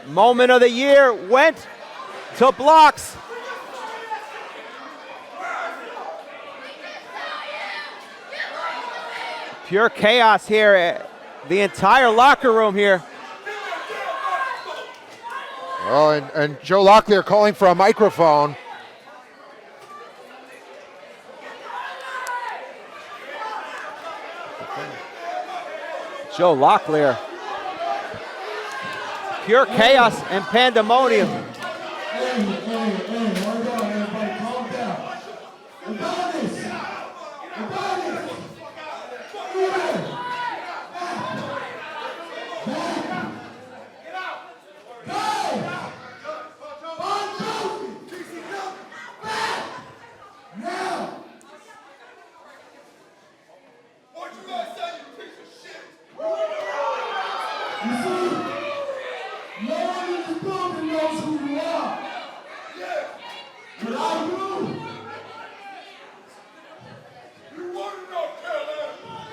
moment of the year, went to Blocks. Pure chaos here. The entire locker room here. Oh, and Joe Locklear calling for a microphone. Joe Locklear. Pure chaos and pandemonium. Hey, hold on, everybody, calm down. Adonis! Adonis! Here! Back! Bonjovi! Back! Now! What you guys say, you piece of shit? You see, no one in this building knows who you are. But I do. You want to know, Carolina?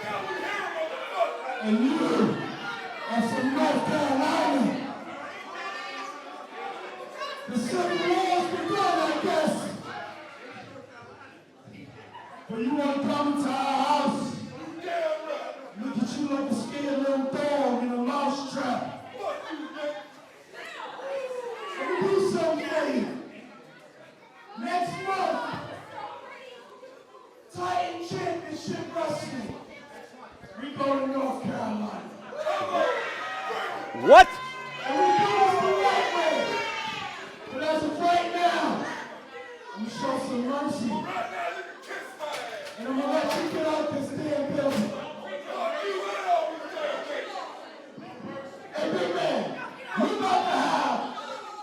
Now we here, motherfucker. And you are from North Carolina. The Civil War's begun, I guess. But you want to come into our house? Look at you like a scared little dog in a mouse trap. Let me do something for you. Next month, Titan Championship Wrestling. We go to North Carolina. What? And we do this the right way. But as of right now, I'm gonna show some mercy. And I'm gonna let you get out this damn building. Hey, big man, you about to have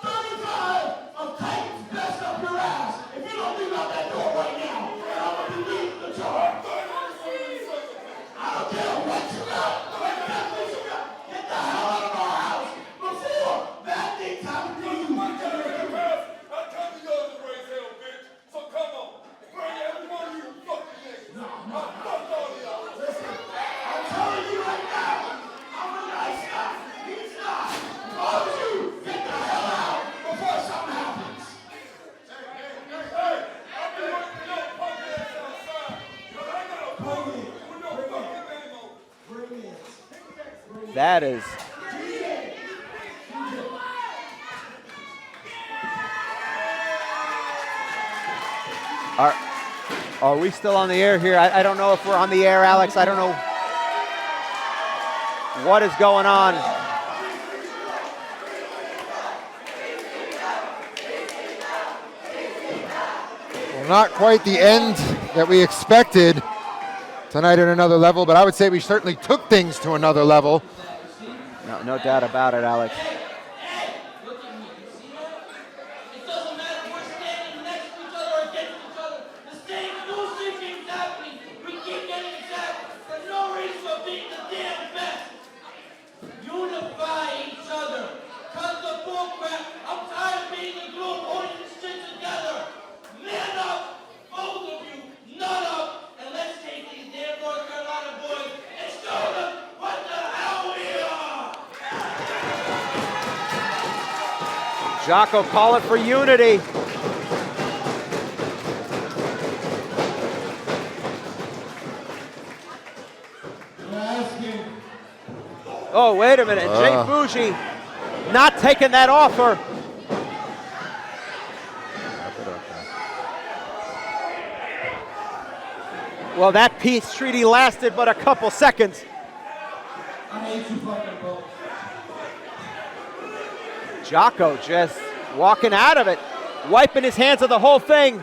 35 of Titan's best up your ass. If you don't leave out that door right now, then I'm gonna be leaving the charge. I don't care what you got, what definitely you got. Get the hell out of our house before bad things happen to you. I tell you yours is raised hell, bitch. So come on. Bring every one of you fucking niggas. I'll fuck all of y'all. Listen, I'm telling you right now, I'm a nice guy. He's not. All of you, get the hell out before something happens. Hey, I'll be waiting your punk ass outside. But I got a punk with no fucking name on it. Bring it. That is. Are we still on the air here? I don't know if we're on the air, Alex. I don't know what is going on. Well, not quite the end that we expected tonight at another level, but I would say we certainly took things to another level. No doubt about it, Alex. Jocko calling for unity. Oh, wait a minute. Jay Boujii not taking that offer. Well, that peace treaty lasted but a couple seconds. I hate you fucking both. Jocko just walking out of it, wiping his hands of the whole thing.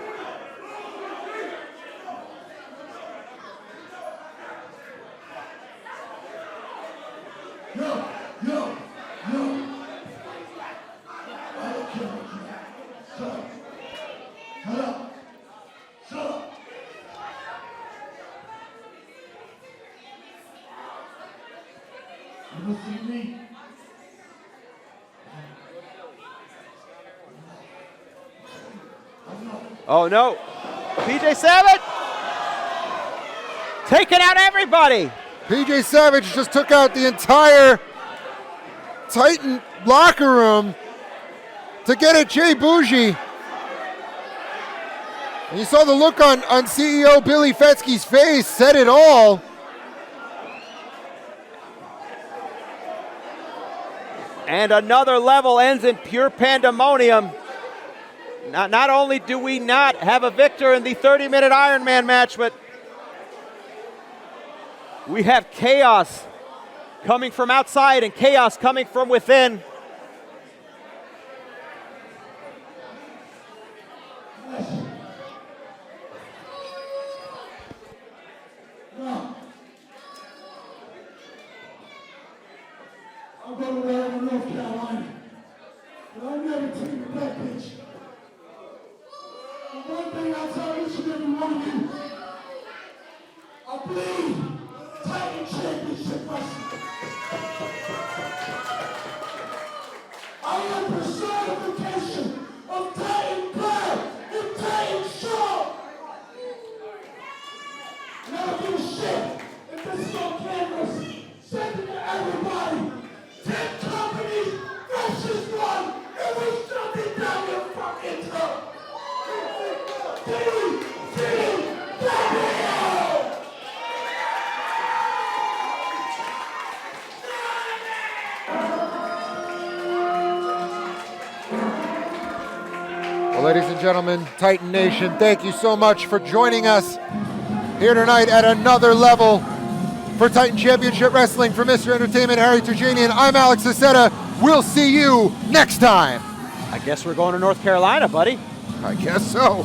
Yo. I don't care what you have. Shut up. You listen to me? Oh no, PJ Savage taking out everybody. PJ Savage just took out the entire Titan locker room to get at Jay Boujii. And you saw the look on CEO Billy Fetsky's face, said it all. And another level ends in pure pandemonium. Not only do we not have a victor in the 30-minute Ironman match, but we have chaos coming from outside and chaos coming from within. No. I'm going to Lyon, North Carolina. But I'll never take that bitch. And one thing I'll tell each and every one of you, I bleed Titan Championship Wrestling. I am personification of Titan Pride and Titan Show. And I don't give a shit if this is on cameras. Send it to everybody. 10 companies versus 1, and we shut it down your fucking throat. Well, ladies and gentlemen, Titan Nation, thank you so much for joining us here tonight at another level for Titan Championship Wrestling. For Mr. Entertainment, Harry Turjanian, I'm Alex Aceta. We'll see you next time. I guess we're going to North Carolina, buddy. I guess so.